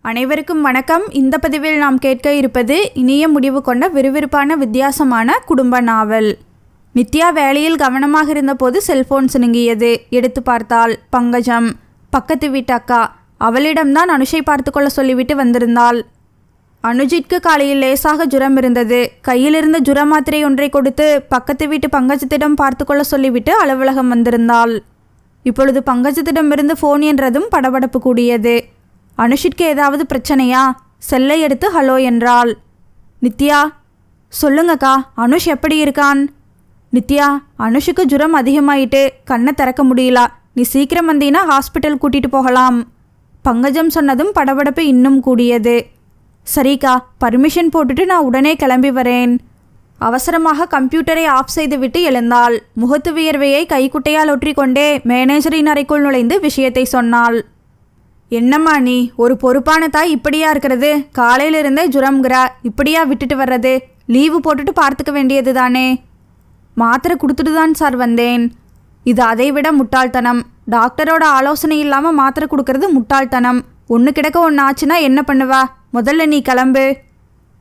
அனைவருக்கும் வணக்கம். இந்த பதிவில் நாம் கேட்க இருப்பது இனிய முடிவு கொண்ட விறுவிறுப்பான வித்தியாசமான குடும்ப நாவல். நித்யா வேலையில் கவனமாக இருந்தபோது செல்போன் சினுங்கியது. எடுத்து பார்த்தாள். பங்கஜம், பக்கத்து வீட்டு அக்கா. அவளிடம்தான் அனுஷை பார்த்து கொள்ள சொல்லிவிட்டு வந்திருந்தாள். அனுஜிற்கு காலையில் லேசாக ஜுரம் இருந்தது. கையிலிருந்த ஜுர மாத்திரை ஒன்றை கொடுத்து பக்கத்து வீட்டு பங்கஜத்திடம் பார்த்து கொள்ள சொல்லிவிட்டு அலுவலகம் வந்திருந்தாள். இப்பொழுது பங்கஜத்திடமிருந்து ஃபோன் என்றதும் படபடப்பு கூடியது. அனுஷிற்கு ஏதாவது பிரச்சனையா? செல்லை எடுத்து ஹலோ என்றாள். நித்யா, சொல்லுங்கக்கா, அனுஷ் எப்படி இருக்கான்? நித்யா, அனுஷுக்கு ஜுரம் அதிகமாயிட்டு, கண்ணை திறக்க முடியல. நீ சீக்கிரம் வந்தீன்னா ஹாஸ்பிட்டல் கூட்டிட்டு போகலாம். பங்கஜம் சொன்னதும் படபடப்பு இன்னும் கூடியது. சரிக்கா, பர்மிஷன் போட்டுட்டு நான் உடனே கிளம்பி வரேன். அவசரமாக கம்ப்யூட்டரை ஆஃப் செய்துவிட்டு எழுந்தாள். முகத்து வியர்வையை கைக்குட்டையால் ஒற்றிக்கொண்டே மேனேஜரின் அறைக்குள் நுழைந்து விஷயத்தை சொன்னாள். என்னம்மா நீ ஒரு பொறுப்பான தாய் இப்படியா இருக்கிறது? காலையிலிருந்தே ஜுரம்கிறா, இப்படியா விட்டுட்டு வர்றது? லீவு போட்டுட்டு பார்த்துக்க வேண்டியது தானே. மாத்திரை கொடுத்துட்டு தான் சார் வந்தேன். இது அதை விட முட்டாள்தனம். டாக்டரோட ஆலோசனை இல்லாமல் மாத்திரை கொடுக்கறது முட்டாள்தனம். ஒன்று கிடக்க ஒன்று ஆச்சுன்னா என்ன பண்ணுவா? முதல்ல நீ கிளம்பு.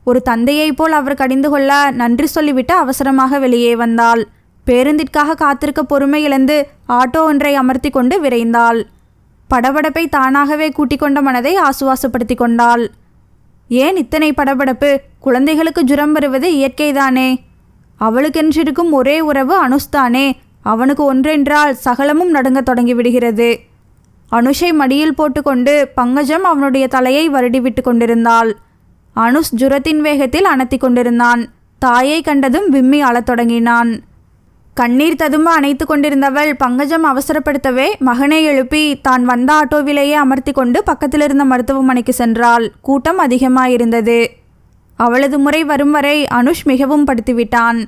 ஒரு தந்தையை போல் அவர் கடிந்து கொள்ள நன்றி சொல்லிவிட்டு அவசரமாக வெளியே வந்தாள். பேருந்திற்காக காத்திருக்க பொறுமை இழந்து ஆட்டோ ஒன்றை அமர்த்தி கொண்டு விரைந்தாள். படபடப்பை தானாகவே கூட்டிக் கொண்ட மனதை ஆசுவாசப்படுத்தி கொண்டாள். ஏன் இத்தனை படபடப்பு? குழந்தைகளுக்கு ஜுரம் வருவது இயற்கைதானே. அவளுக்கென்றிருக்கும் ஒரே உறவு அனுஷ்தானே. அவனுக்கு ஒன்றென்றால் சகலமும் நடுங்க தொடங்கிவிடுகிறது. அனுஷை மடியில் போட்டுக்கொண்டு பங்கஜம் அவனுடைய தலையை வருடிவிட்டு கொண்டிருந்தாள். அனுஷ் ஜுரத்தின் வேகத்தில் அனத்தி கொண்டிருந்தான். தாயை கண்டதும் விம்மி அழத் தொடங்கினான். கண்ணீர் ததும்ப அணைத்து கொண்டிருந்தவள் பங்கஜம் அவசரப்படுத்தவே மகனை எழுப்பி தான் வந்த ஆட்டோவிலேயே அமர்த்தி கொண்டு பக்கத்திலிருந்த மருத்துவமனைக்கு சென்றாள். கூட்டம் அதிகமாயிருந்தது. அவளது முறை வரும் வரை அனுஷ் மிகவும் படுத்திவிட்டான்.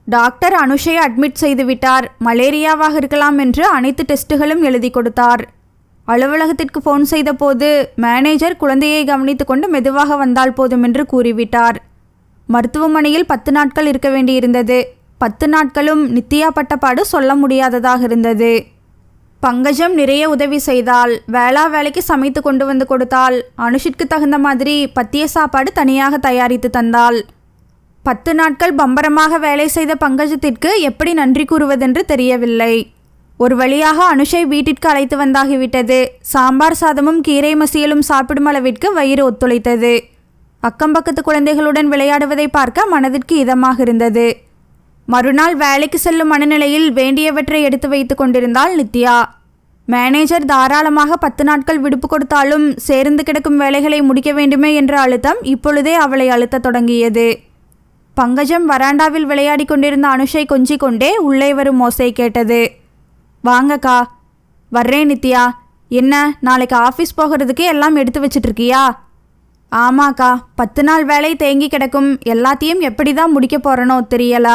டாக்டர் அனுஷை அட்மிட் செய்துவிட்டார். மலேரியாவாக இருக்கலாம் என்று அனைத்து டெஸ்ட்டுகளும் எழுதி கொடுத்தார். அலுவலகத்திற்கு ஃபோன் செய்த போது மேனேஜர் குழந்தையை கவனித்து கொண்டு மெதுவாக வந்தால் போதும் என்று கூறிவிட்டார். மருத்துவமனையில் 10 நாட்கள் இருக்க வேண்டியிருந்தது. 10 நாட்களும் நித்யா பட்டப்பாடு சொல்ல முடியாததாக இருந்தது. பங்கஜம் நிறைய உதவி செய்தாள். வேலைக்கு சமைத்து கொண்டு வந்து கொடுத்தாள். அனுஷிற்கு தகுந்த மாதிரி பத்திய சாப்பாடு தனியாக தயாரித்து தந்தாள். 10 நாட்கள் பம்பரமாக வேலை செய்த பங்கஜத்திற்கு எப்படி நன்றி கூறுவதென்று தெரியவில்லை. ஒரு வழியாக அனுஷை வீட்டிற்கு அழைத்து வந்தாகிவிட்டது. சாம்பார் சாதமும் கீரை மசியலும் சாப்பிடும் அளவிற்கு வயிறு ஒத்துழைத்தது. அக்கம்பக்கத்து குழந்தைகளுடன் விளையாடுவதை பார்க்க மனதிற்கு இதமாக இருந்தது. மறுநாள் வேலைக்கு செல்லும் மனநிலையில் வேண்டியவற்றை எடுத்து வைத்து கொண்டிருந்தாள் நித்யா. மேனேஜர் தாராளமாக 10 நாட்கள் விடுப்பு கொடுத்தாலும் சேர்ந்து கிடக்கும் வேலைகளை முடிக்க வேண்டுமே என்ற அழுத்தம் இப்பொழுதே அவளை அழுத்த தொடங்கியது. பங்கஜம் வராண்டாவில் விளையாடி கொண்டிருந்த அனுஷை கொஞ்சிக் கொண்டே உள்ளே வரும் ஓசை கேட்டது. வாங்கக்கா. வர்றேன் நித்யா. என்ன, நாளைக்கு ஆஃபீஸ் போகிறதுக்கு எல்லாம் எடுத்து வச்சிட்ருக்கியா? ஆமாக்கா, 10 நாள் வேலை தேங்கி கிடக்கும். எல்லாத்தையும் எப்படி தான் முடிக்க போகிறனோ தெரியல.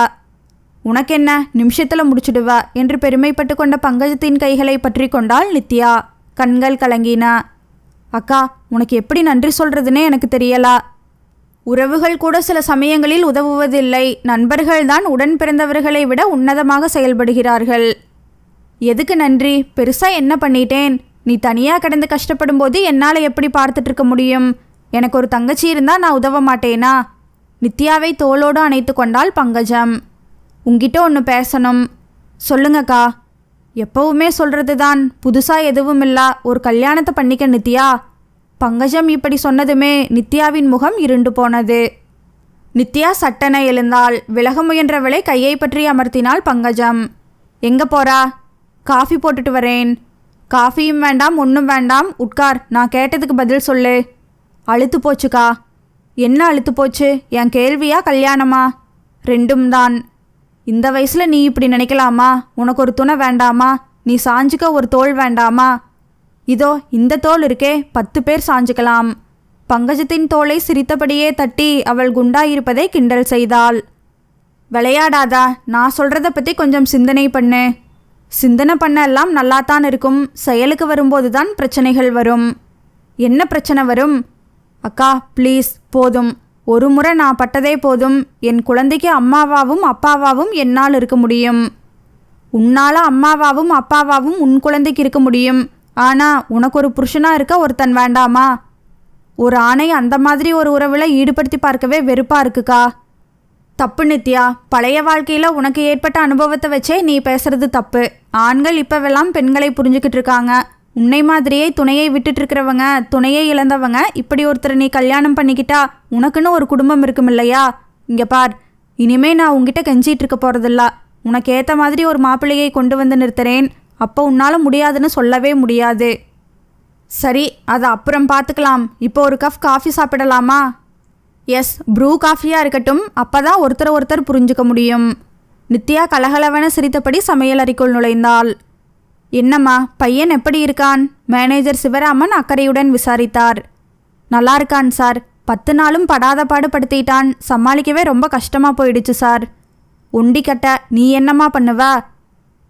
உனக்கென்ன, நிமிஷத்தில் முடிச்சுடுவா என்று பெருமைப்பட்டு கொண்ட பங்கஜத்தின் கைகளை பற்றி கொண்டாள் நித்யா. கண்கள் கலங்கின. அக்கா, உனக்கு எப்படி நன்றி சொல்கிறதுனே எனக்கு தெரியல. உறவுகள் கூட சில சமயங்களில் உதவுவதில்லை. நண்பர்கள்தான் உடன் பிறந்தவர்களை விட உன்னதமாக செயல்படுகிறார்கள். எதுக்கு நன்றி? பெருசாக என்ன பண்ணிட்டேன்? நீ தனியாக கிடந்து கஷ்டப்படும் போது என்னால் எப்படி பார்த்துட்ருக்க முடியும்? எனக்கு ஒரு தங்கச்சி இருந்தால் நான் உதவ மாட்டேனா? நித்யாவை தோளோடு அணைத்து கொண்டாள் பங்கஜம். உங்கிட்ட ஒன்று பேசணும். சொல்லுங்கக்கா. எப்பவுமே சொல்கிறது தான், புதுசாக எதுவும் இல்லை. ஒரு கல்யாணத்தை பண்ணிக்க நித்யா. பங்கஜம் இப்படி சொன்னதுமே நித்யாவின் முகம் இருண்டு போனது. நித்யா சட்டென எழுந்தாள். விலக முயன்றவளை கையை பற்றி அமர்த்தினாள் பங்கஜம். எங்கே போறா? காஃபி போட்டுட்டு வரேன். காஃபியும் வேண்டாம், ஒன்றும் வேண்டாம். உட்கார், நான் கேட்டதுக்கு பதில் சொல்லு. அழுத்து போச்சுக்கா. என்ன அழுத்து போச்சு? என் கேள்வியா கல்யாணமா? ரெண்டும் தான். இந்த வயசில் நீ இப்படி நினைக்கலாமா? உனக்கு ஒரு துணை வேண்டாமா? நீ சாஞ்சுக்க ஒரு தோள் வேண்டாமா? இதோ இந்த தோள் இருக்கே, 10 பேர் சாஞ்சுக்கலாம். பங்கஜத்தின் தோளை சிரித்தபடியே தட்டி அவள் குண்டாயிருப்பதை கிண்டல் செய்தாள். விளையாடாதா, நான் சொல்கிறத பற்றி கொஞ்சம் சிந்தனை பண்ணு. சிந்தனை பண்ண எல்லாம் நல்லாத்தான் இருக்கும். செயலுக்கு வரும்போது தான் பிரச்சனைகள் வரும். என்ன பிரச்சனை வரும்? அக்கா ப்ளீஸ், போதும். ஒரு முறை நான் பட்டதே போதும். என் குழந்தைக்கு அம்மாவாவும் அப்பாவாவும் என்னால் இருக்க முடியும். உன்னால் அம்மாவாவும் அப்பாவாவும் உன் குழந்தைக்கு இருக்க முடியும். ஆனால் உனக்கு ஒரு புருஷனாக இருக்க ஒருத்தன் வேண்டாமா? ஒரு ஆணை அந்த மாதிரி ஒரு உறவில் ஈடுபடுத்தி பார்க்கவே வெறுப்பாக இருக்குக்கா. தப்பு நித்யா, பழைய வாழ்க்கையில் உனக்கு ஏற்பட்ட அனுபவத்தை வச்சே நீ பேசுறது தப்பு. ஆண்கள் இப்போவெல்லாம் பெண்களை புரிஞ்சுக்கிட்டு இருக்காங்க. உன்னை மாதிரியே துணையை விட்டுட்டு இருக்கிறவங்க, துணையை இழந்தவங்க, இப்படி ஒருத்தர் நீ கல்யாணம் பண்ணிக்கிட்டா உனக்குன்னு ஒரு குடும்பம் இருக்கும் இல்லையா? இங்கே பார், இனிமே நான் உங்ககிட்ட கெஞ்சிட்டு இருக்க போகிறதில்ல. உனக்கு ஏற்ற மாதிரி ஒரு மாப்பிள்ளையை கொண்டு வந்து நிறுத்துறேன். அப்போ உன்னால் முடியாதுன்னு சொல்லவே முடியாது. சரி, அதை அப்புறம் பார்த்துக்கலாம். இப்போ ஒரு கப் காஃபி சாப்பிடலாமா? எஸ், ப்ரூ காஃபியாக இருக்கட்டும். அப்போ தான் ஒருத்தர் புரிஞ்சுக்க முடியும். நித்யா கலகலவென சிரித்தபடி சமையலறைக்குள் நுழைந்தாள். என்னம்மா, பையன் எப்படி இருக்கான்? மேனேஜர் சிவராமன் அக்கறையுடன் விசாரித்தார். நல்லா இருக்கான் சார். 10 நாளும் படாத பாடு படுத்திட்டான். சமாளிக்கவே ரொம்ப கஷ்டமாக போயிடுச்சு சார். ஒண்டி கட்ட, நீ என்னம்மா பண்ணுவ?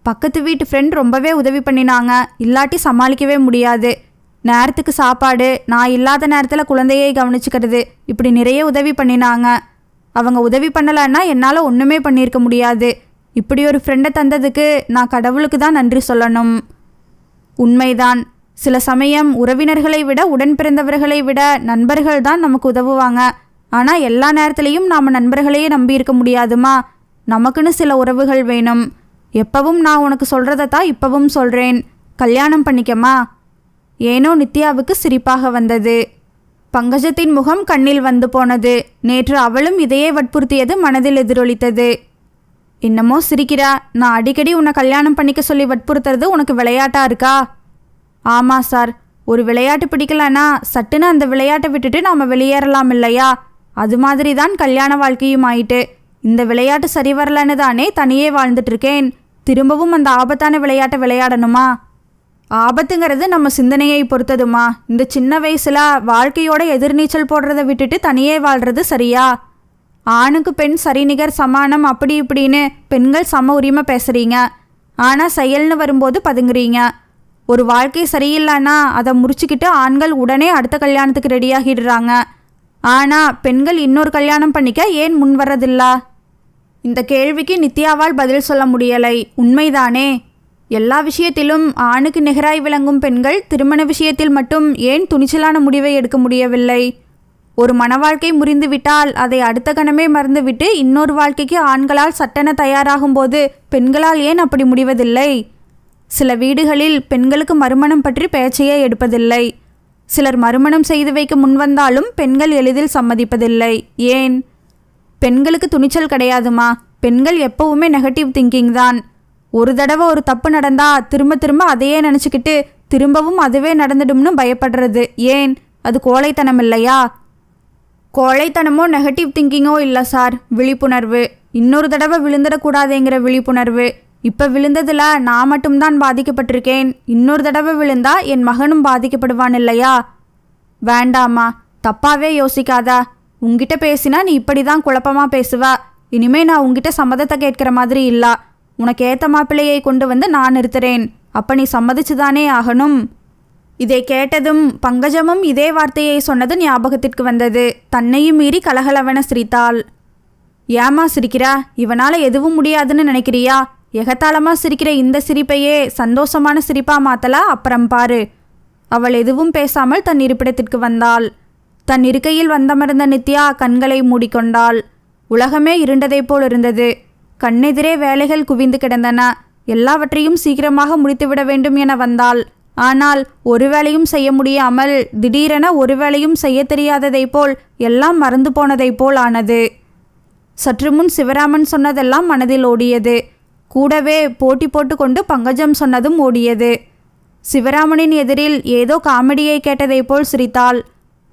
பக்கத்து வீட்டு ஃப்ரெண்ட் ரொம்பவே உதவி பண்ணினாங்க. இல்லாட்டி சமாளிக்கவே முடியாது. நேரத்துக்கு சாப்பாடு, நான் இல்லாத நேரத்தில் குழந்தையை கவனிச்சுக்கிறது, இப்படி நிறைய உதவி பண்ணினாங்க. அவங்க உதவி பண்ணலைன்னா என்னால் ஒன்றுமே பண்ணியிருக்க முடியாது. இப்படி ஒரு ஃப்ரெண்டை தந்ததுக்கு நான் கடவுளுக்கு தான் நன்றி சொல்லணும். உண்மைதான். சில சமயம் உறவினர்களை விட, உடன் பிறந்தவர்களை விட நண்பர்கள் தான் நமக்கு உதவுவாங்க. ஆனால் எல்லா நேரத்துலையும் நாம் நண்பர்களையே நம்பி இருக்க முடியாதுமா. நமக்குன்னு சில உறவுகள் வேணும். எப்பவும் நான் உனக்கு சொல்கிறத தான் இப்பவும் சொல்கிறேன். கல்யாணம் பண்ணிக்கமா. ஏனோ நித்யாவுக்கு சிரிப்பாக வந்தது. பங்கஜத்தின் முகம் கண்ணில் வந்து போனது. நேற்று அவளும் இதையே வற்புறுத்தியது மனதில் எதிரொலித்தது. என்னமோ சிரிக்கிறா. நான் அடிக்கடி உன்னை கல்யாணம் பண்ணிக்க சொல்லி வற்புறுத்துறது உனக்கு விளையாட்டா இருக்கா? ஆமாம் சார். ஒரு விளையாட்டு பிடிக்கலன்னா சட்டுன்னு அந்த விளையாட்டை விட்டுட்டு நாம் வெளியேறலாம் இல்லையா? அது மாதிரி தான் கல்யாண வாழ்க்கையும் ஆயிட்டு. இந்த விளையாட்டு சரி வரலன்னு தானே தனியே வாழ்ந்துட்டு இருக்கேன். திரும்பவும் அந்த ஆபத்தான விளையாட்டை விளையாடணுமா? ஆபத்துங்கிறது நம்ம சிந்தனையை பொறுத்ததுமா. இந்த சின்ன வயசுல வாழ்க்கையோட எதிர்நீச்சல் போடுறத விட்டுட்டு தனியே வாழ்றது சரியா? ஆணுக்கு பெண் சரிநிகர் சமானம் அப்படி இப்படின்னு பெண்கள் சம உரிமை பேசுகிறீங்க. ஆனால் செயல்னு வரும்போது பதுங்குறீங்க. ஒரு வாழ்க்கை சரியில்லைன்னா அதை முறிச்சுக்கிட்டு ஆண்கள் உடனே அடுத்த கல்யாணத்துக்கு ரெடியாகிடுறாங்க. ஆனால் பெண்கள் இன்னொரு கல்யாணம் பண்ணிக்க ஏன் முன் வர்றதில்ல? இந்த கேள்விக்கு நித்யாவால் பதில் சொல்ல முடியலை. உண்மைதானே? எல்லா விஷயத்திலும் ஆணுக்கு நிகராய் விளங்கும் பெண்கள் திருமண விஷயத்தில் மட்டும் ஏன் துணிச்சலான முடிவை எடுக்க முடியவில்லை? ஒரு மன வாழ்க்கை முறிந்துவிட்டால் அதை அடுத்த கணமே மறந்துவிட்டு இன்னொரு வாழ்க்கைக்கு ஆண்களால் சட்டென தயாராகும் போது பெண்களால் ஏன் அப்படி முடிவதில்லை? சில வீடுகளில் பெண்களுக்கு மறுமணம் பற்றி பேச்சையே எடுப்பதில்லை. சிலர் மறுமணம் செய்து வைக்க முன்வந்தாலும் பெண்கள் எளிதில் சம்மதிப்பதில்லை. ஏன்? பெண்களுக்கு துணிச்சல் கிடையாதுமா. பெண்கள் எப்பவுமே நெகட்டிவ் திங்கிங் தான். ஒரு தடவை ஒரு தப்பு நடந்தா திரும்ப திரும்ப அதையே நினச்சிக்கிட்டு திரும்பவும் அதுவே நடந்துடும்னு பயப்படுறது. ஏன்? அது கோழைத்தனம் இல்லையா? கோழைத்தனமோ நெகட்டிவ் திங்கிங்கோ இல்லை சார். விழிப்புணர்வு. இன்னொரு தடவை விழுந்துடக்கூடாதுங்கிற விழிப்புணர்வு. இப்போ விழுந்ததில் நான் மட்டும்தான் பாதிக்கப்பட்டிருக்கேன். இன்னொரு தடவை விழுந்தா என் மகனும் பாதிக்கப்படுவான் இல்லையா? வேண்டாமா, தப்பாவே யோசிக்காதா. உங்ககிட்ட பேசினா நீ இப்படி தான் குழப்பமாக பேசுவ. இனிமே நான் உங்ககிட்ட சம்மதத்தை கேட்குற மாதிரி இல்லை. உனக்கு ஏற்ற மாப்பிள்ளையை கொண்டு வந்து நான் நிறுத்துறேன். அப்போ நீ சம்மதிச்சுதானே ஆகணும். இதை கேட்டதும் பங்கஜமும் இதே வார்த்தையை சொன்னது ஞாபகத்திற்கு வந்தது. தன்னையும் மீறி கலகலவென சிரித்தாள். ஏமா சிரிக்கிறா? இவனால் எதுவும் முடியாதுன்னு நினைக்கிறியா? எகத்தாளமாக சிரிக்கிற இந்த சிரிப்பையே சந்தோஷமான சிரிப்பாக மாற்றலா? அப்புறம் பாரு. அவள் எதுவும் பேசாமல் தன் இருப்பிடத்திற்கு வந்தாள். தன் இருக்கையில் வந்தமர்ந்த நித்யா கண்களை மூடிக்கொண்டாள். உலகமே இருண்டதைப் போல் இருந்தது. கண்ணெதிரே வேலைகள் குவிந்து கிடந்தன. எல்லாவற்றையும் சீக்கிரமாக முடித்துவிட வேண்டும் என வந்தாள். ஆனால் ஒரு வேளையும் செய்ய முடியாமல் திடீரென ஒரு வேளையும் செய்ய தெரியாததைப் போல் எல்லாம் மறந்து போனதைப் போல் ஆனது. சற்று முன் சிவராமன் சொன்னதெல்லாம் மனதில் ஓடியது. கூடவே போட்டி போட்டுக்கொண்டு பங்கஜம் சொன்னதும் ஓடியது. சிவராமனின் எதிரில் ஏதோ காமெடியை கேட்டதைப் போல் சிரித்தாள்.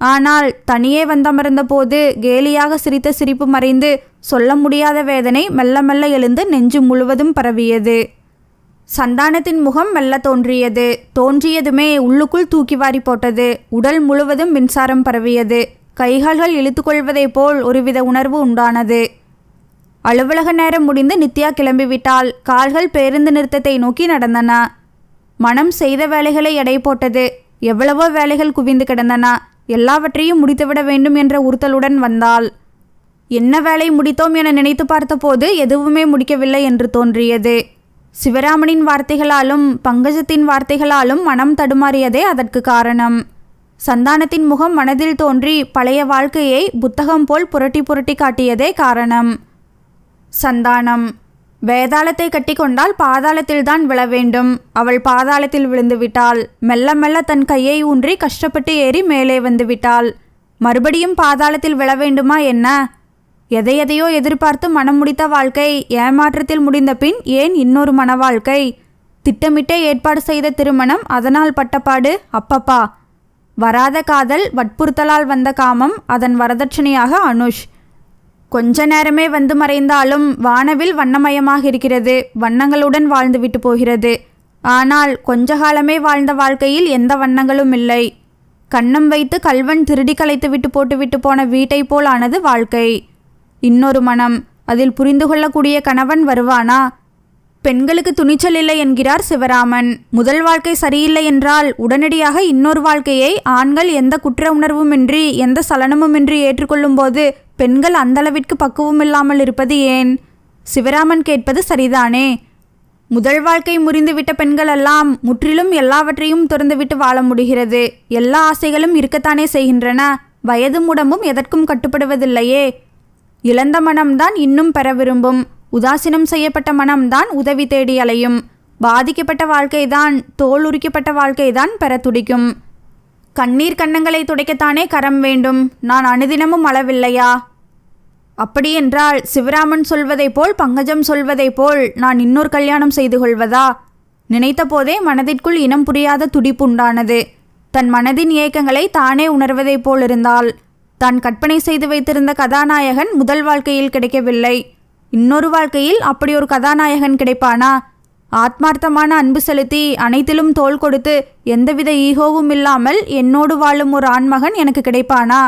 ஆனால் தனியே வந்தமர்ந்த போது கேலியாக சிரித்த சிரிப்பு மறைந்து சொல்ல முடியாத வேதனை மெல்ல மெல்ல எழுந்து நெஞ்சு முழுவதும் பரவியது. சந்தானத்தின் முகம் மெல்ல தோன்றியது. தோன்றியதுமே உள்ளுக்குள் தூக்கி வாரி போட்டது. உடல் முழுவதும் மின்சாரம் பரவியது. கைகால்கள் இழுத்து கொள்வதைப் போல் ஒருவித உணர்வு உண்டானது. அலுவலக நேரம் முடிந்து நித்யா கிளம்பிவிட்டாள். கால்கள் பேருந்து நிறுத்தத்தை நோக்கி நடந்தன. மனம் செய்த வேலைகளை எடை போட்டது. எவ்வளவோ வேலைகள் குவிந்து கிடந்தன. எல்லாவற்றையும் முடித்துவிட வேண்டும் என்ற உறுத்தலுடன் வந்தாள். என்ன வேலை முடித்தோம் என நினைத்து பார்த்தபோது எதுவுமே முடிக்கவில்லை என்று தோன்றியது. சிவராமனின் வார்த்தைகளாலும் பங்கஜத்தின் வார்த்தைகளாலும் மனம் தடுமாறியதே அதற்கு காரணம். சந்தானத்தின் முகம் மனதில் தோன்றி பழைய வாழ்க்கையை புத்தகம் போல் புரட்டி புரட்டி காட்டியதே காரணம். சந்தானம்: வேதாளத்தை கட்டி கொண்டால் பாதாளத்தில்தான் விழ வேண்டும். அவள் பாதாளத்தில் விழுந்து விட்டாள். மெல்ல மெல்ல தன் கையை ஊன்றி கஷ்டப்பட்டு ஏறி மேலே வந்து விட்டாள். மறுபடியும் பாதாளத்தில் விழ வேண்டுமா என்ன? எதையெதையோ எதிர்பார்த்து மனம் முடித்த வாழ்க்கை ஏமாற்றத்தில் முடிந்த பின் ஏன் இன்னொரு மன வாழ்க்கை? திட்டமிட்டே ஏற்பாடு செய்த திருமணம், அதனால் பட்டப்பாடு. அப்பப்பா! வராத காதல், வற்புறுத்தலால் வந்த காமம், அதன் வரதட்சணையாக அனுஷ். கொஞ்ச நேரமே வந்து மறைந்தாலும் வானவில் வண்ணமயமாக இருக்கிறது. வண்ணங்களுடன் வாழ்ந்துவிட்டு போகிறது. ஆனால் கொஞ்ச காலமே வாழ்ந்த வாழ்க்கையில் எந்த வண்ணங்களும் இல்லை. கன்னம் வைத்து கல்வன் திருடி கலைத்து விட்டு போட்டுவிட்டு போன வீட்டை போல் ஆனது வாழ்க்கை. இன்னொரு மனம், அதில் புரிந்து கொள்ளக்கூடிய கணவன் வருவானா? பெண்களுக்கு துணிச்சல் இல்லை என்கிறார் சிவராமன். முதல் வாழ்க்கை சரியில்லை என்றால் உடனடியாக இன்னொரு வாழ்க்கையை ஆண்கள் எந்த குற்ற உணர்வுமின்றி எந்த சலனமுமின்றி ஏற்றுக்கொள்ளும்போது பெண்கள் அந்தளவிற்கு பக்குவம் இல்லாமல் இருப்பது ஏன்? சிவராமன் கேட்பது சரிதானே. முதல் வாழ்க்கை முறிந்துவிட்ட பெண்கள் எல்லாம் முற்றிலும் எல்லாவற்றையும் துறந்துவிட்டு வாழ முடிகிறது. எல்லா ஆசைகளும் இருக்கத்தானே செய்கின்றன. வயதும் உடம்பும் எதற்கும் கட்டுப்படுவதில்லையே. இழந்த மனம்தான் இன்னும் பெற விரும்பும். உதாசீனம் செய்யப்பட்ட மனம்தான் உதவி தேடி அலையும். பாதிக்கப்பட்ட வாழ்க்கைதான், தோல் உரிக்கப்பட்ட வாழ்க்கைதான் பெற துடிக்கும். கண்ணீர் கன்னங்களை துடைக்கத்தானே கரம் வேண்டும். நான் அனுதினமும் அளவில்லையா? அப்படியென்றால் சிவராமன் சொல்வதைப் போல், பங்கஜம் சொல்வதைப் போல் நான் இன்னொரு கல்யாணம் செய்து கொள்வதா? நினைத்த போதே மனதிற்குள் இனம் புரியாத துடிப்பு உண்டானது. தன் மனதின் ஏக்கங்களை தானே உணர்வதைப் போலிருந்தாள். தான் கற்பனை செய்து வைத்திருந்த கதாநாயகன் முதல் வாழ்க்கையில் கிடைக்கவில்லை. இன்னொரு வாழ்க்கையில் அப்படி ஒரு கதாநாயகன் கிடைப்பானா? ஆத்மார்த்தமான அன்பு செலுத்தி அனைத்திலும் தோள் கொடுத்து எந்தவித ஈகோவும் இல்லாமல் என்னோடு வாழும் ஒரு ஆண்மகன் எனக்கு கிடைப்பானா?